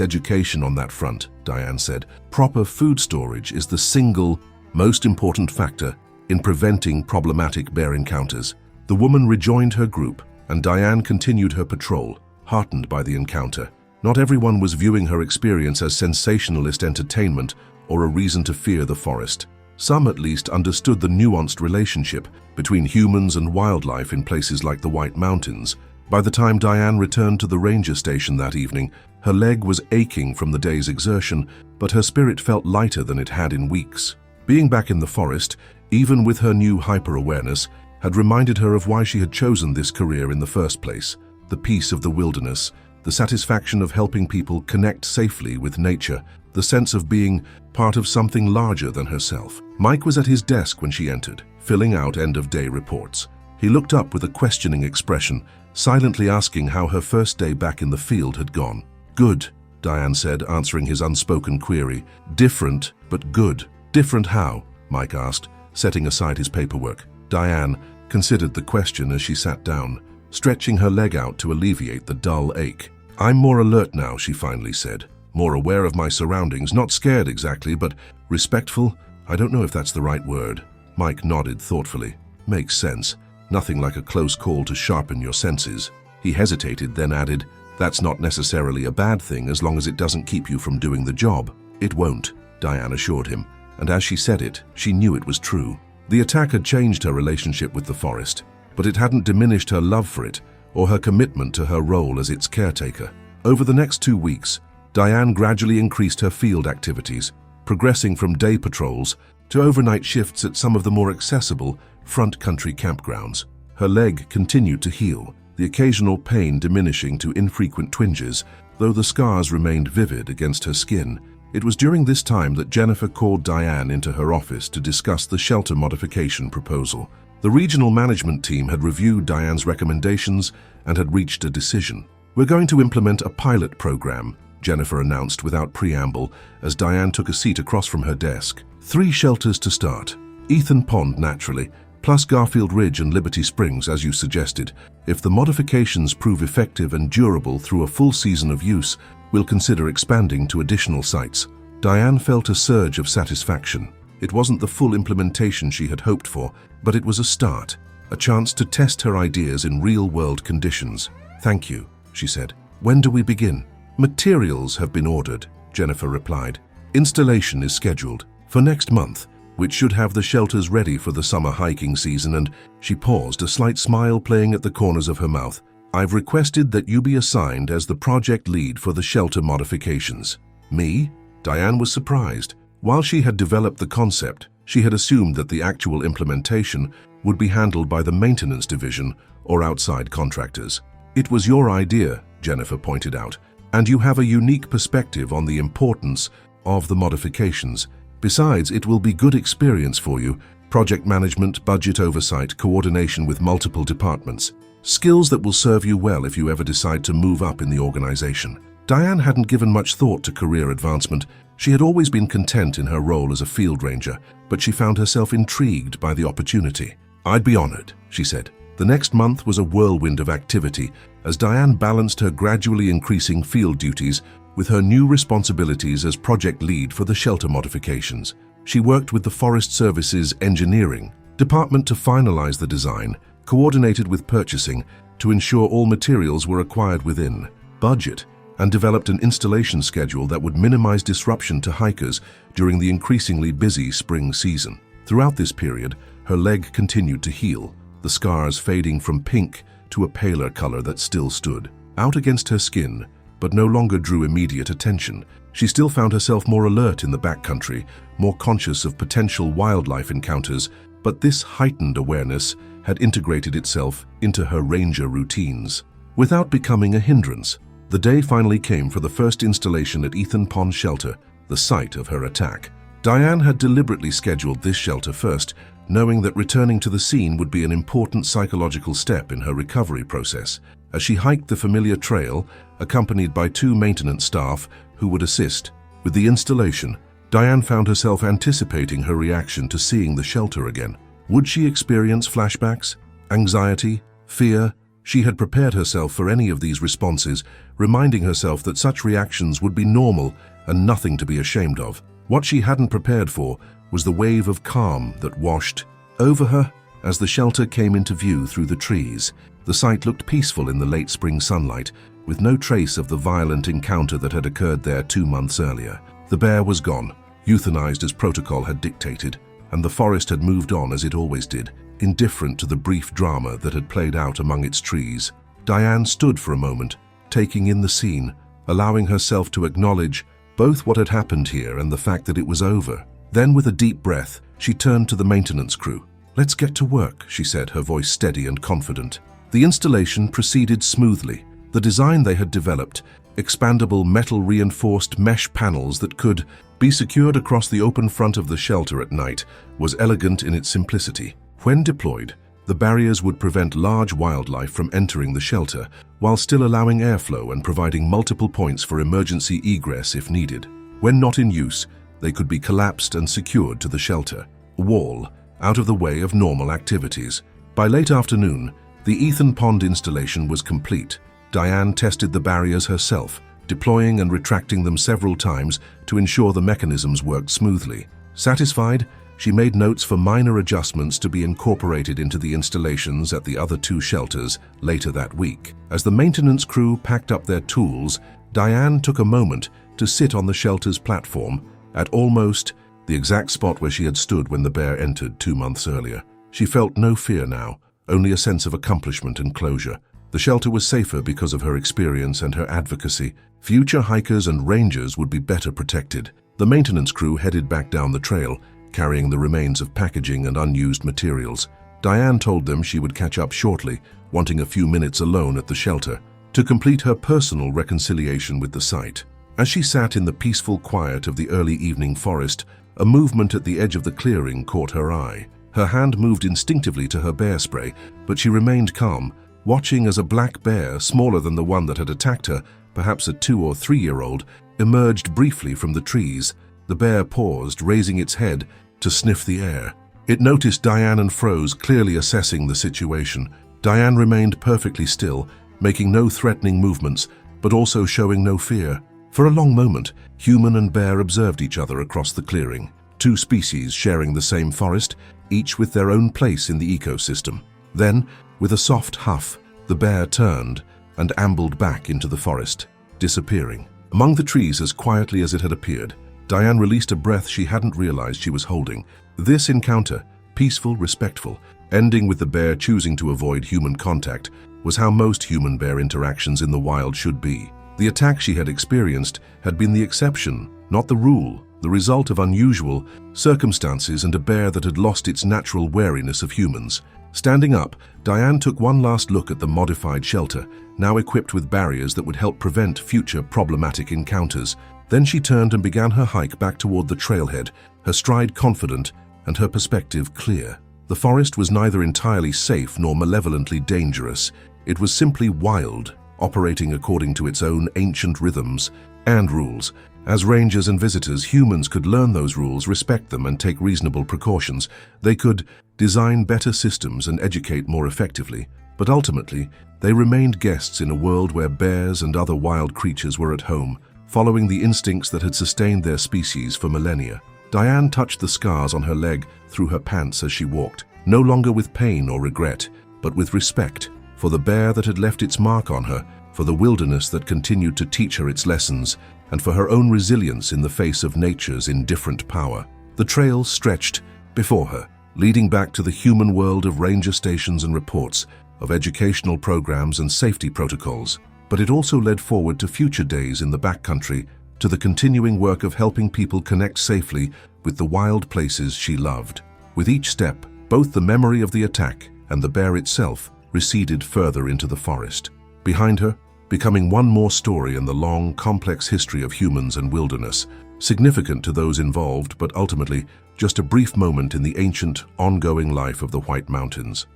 education on that front," Diane said. "Proper food storage is the single most important factor in preventing problematic bear encounters." The woman rejoined her group, and Diane continued her patrol, heartened by the encounter. Not everyone was viewing her experience as sensationalist entertainment or a reason to fear the forest. Some at least understood the nuanced relationship between humans and wildlife in places like the White Mountains. By the time Diane returned to the ranger station that evening, her leg was aching from the day's exertion, but her spirit felt lighter than it had in weeks. Being back in the forest, even with her new hyper-awareness, had reminded her of why she had chosen this career in the first place: the peace of the wilderness, the satisfaction of helping people connect safely with nature, the sense of being part of something larger than herself. Mike was at his desk when she entered, filling out end-of-day reports. He looked up with a questioning expression, silently asking how her first day back in the field had gone. "Good," Diane said, answering his unspoken query. "Different, but good." "Different how?" Mike asked, setting aside his paperwork. Diane considered the question as she sat down, stretching her leg out to alleviate the dull ache. "I'm more alert now," she finally said. "More aware of my surroundings, not scared exactly, but respectful? I don't know if that's the right word." Mike nodded thoughtfully. "Makes sense. Nothing like a close call to sharpen your senses." He hesitated, then added, "That's not necessarily a bad thing as long as it doesn't keep you from doing the job." "It won't," Diane assured him, and as she said it, she knew it was true. The attack had changed her relationship with the forest, but it hadn't diminished her love for it or her commitment to her role as its caretaker. Over the next 2 weeks, Diane gradually increased her field activities, progressing from day patrols to overnight shifts at some of the more accessible front country campgrounds. Her leg continued to heal, the occasional pain diminishing to infrequent twinges, though the scars remained vivid against her skin. It was during this time that Jennifer called Diane into her office to discuss the shelter modification proposal. The regional management team had reviewed Diane's recommendations and had reached a decision. "We're going to implement a pilot program," Jennifer announced without preamble as Diane took a seat across from her desk. 3 shelters to start. Ethan Pond, naturally, plus Garfield Ridge and Liberty Springs, as you suggested. If the modifications prove effective and durable through a full season of use, we'll consider expanding to additional sites. Diane felt a surge of satisfaction. It wasn't the full implementation she had hoped for, but it was a start, a chance to test her ideas in real-world conditions. "Thank you," she said. "When do we begin?" "Materials have been ordered," Jennifer replied. "Installation is scheduled for next month, which should have the shelters ready for the summer hiking season," and she paused, a slight smile playing at the corners of her mouth. "I've requested that you be assigned as the project lead for the shelter modifications." "Me?" Diane was surprised. While she had developed the concept, she had assumed that the actual implementation would be handled by the maintenance division or outside contractors. "It was your idea," Jennifer pointed out, "and you have a unique perspective on the importance of the modifications. Besides, it will be good experience for you: project management, budget oversight, coordination with multiple departments. Skills that will serve you well if you ever decide to move up in the organization." Diane hadn't given much thought to career advancement. She had always been content in her role as a field ranger, but she found herself intrigued by the opportunity. "I'd be honored," she said. The next month was a whirlwind of activity as Diane balanced her gradually increasing field duties with her new responsibilities as project lead for the shelter modifications. She worked with the Forest Service's engineering department to finalize the design, coordinated with purchasing to ensure all materials were acquired within budget, and developed an installation schedule that would minimize disruption to hikers during the increasingly busy spring season. Throughout this period, her leg continued to heal, the scars fading from pink to a paler color that still stood out against her skin, but no longer drew immediate attention. She still found herself more alert in the backcountry, more conscious of potential wildlife encounters, but this heightened awareness had integrated itself into her ranger routines. Without becoming a hindrance, the day finally came for the first installation at Ethan Pond Shelter, the site of her attack. Diane had deliberately scheduled this shelter first, knowing that returning to the scene would be an important psychological step in her recovery process. As she hiked the familiar trail, accompanied by 2 maintenance staff who would assist with the installation, Diane found herself anticipating her reaction to seeing the shelter again. Would she experience flashbacks, anxiety, fear? She had prepared herself for any of these responses, reminding herself that such reactions would be normal and nothing to be ashamed of. What she hadn't prepared for was the wave of calm that washed over her as the shelter came into view through the trees. The site looked peaceful in the late spring sunlight, with no trace of the violent encounter that had occurred there 2 months earlier. The bear was gone, euthanized as protocol had dictated, and the forest had moved on as it always did, indifferent to the brief drama that had played out among its trees. Diane stood for a moment, taking in the scene, allowing herself to acknowledge both what had happened here and the fact that it was over. Then, with a deep breath, she turned to the maintenance crew. "Let's get to work," she said, her voice steady and confident. The installation proceeded smoothly. The design they had developed, expandable metal-reinforced mesh panels that could be secured across the open front of the shelter at night, was elegant in its simplicity. When deployed, the barriers would prevent large wildlife from entering the shelter, while still allowing airflow and providing multiple points for emergency egress if needed. When not in use, they could be collapsed and secured to the shelter wall, out of the way of normal activities. By late afternoon, the Ethan Pond installation was complete. Diane tested the barriers herself, deploying and retracting them several times to ensure the mechanisms worked smoothly. Satisfied, she made notes for minor adjustments to be incorporated into the installations at the other 2 shelters later that week. As the maintenance crew packed up their tools, Diane took a moment to sit on the shelter's platform at almost the exact spot where she had stood when the bear entered 2 months earlier. She felt no fear now, only a sense of accomplishment and closure. The shelter was safer because of her experience and her advocacy. Future hikers and rangers would be better protected. The maintenance crew headed back down the trail, carrying the remains of packaging and unused materials. Diane told them she would catch up shortly, wanting a few minutes alone at the shelter to complete her personal reconciliation with the site. As she sat in the peaceful quiet of the early evening forest, a movement at the edge of the clearing caught her eye. Her hand moved instinctively to her bear spray, but she remained calm, watching as a black bear, smaller than the one that had attacked her, perhaps a 2- or 3-year-old, emerged briefly from the trees. The bear paused, raising its head to sniff the air. It noticed Diane and froze, clearly assessing the situation. Diane remained perfectly still, making no threatening movements, but also showing no fear. For a long moment, human and bear observed each other across the clearing, 2 species sharing the same forest, each with their own place in the ecosystem. Then, with a soft huff, the bear turned and ambled back into the forest, disappearing. Among the trees as quietly as it had appeared, Diane released a breath she hadn't realized she was holding. This encounter, peaceful, respectful, ending with the bear choosing to avoid human contact, was how most human-bear interactions in the wild should be. The attack she had experienced had been the exception, not the rule, the result of unusual circumstances and a bear that had lost its natural wariness of humans. Standing up, Diane took one last look at the modified shelter, now equipped with barriers that would help prevent future problematic encounters. Then she turned and began her hike back toward the trailhead, her stride confident and her perspective clear. The forest was neither entirely safe nor malevolently dangerous. It was simply wild, operating according to its own ancient rhythms and rules. As rangers and visitors, humans could learn those rules, respect them, and take reasonable precautions. They could design better systems and educate more effectively. But ultimately, they remained guests in a world where bears and other wild creatures were at home, following the instincts that had sustained their species for millennia. Diane touched the scars on her leg through her pants as she walked, no longer with pain or regret, but with respect for the bear that had left its mark on her, for the wilderness that continued to teach her its lessons, and for her own resilience in the face of nature's indifferent power. The trail stretched before her, leading back to the human world of ranger stations and reports, of educational programs and safety protocols. But it also led forward to future days in the backcountry, to the continuing work of helping people connect safely with the wild places she loved. With each step, both the memory of the attack and the bear itself receded further into the forest. Behind her, becoming one more story in the long, complex history of humans and wilderness, significant to those involved, but ultimately just a brief moment in the ancient, ongoing life of the White Mountains.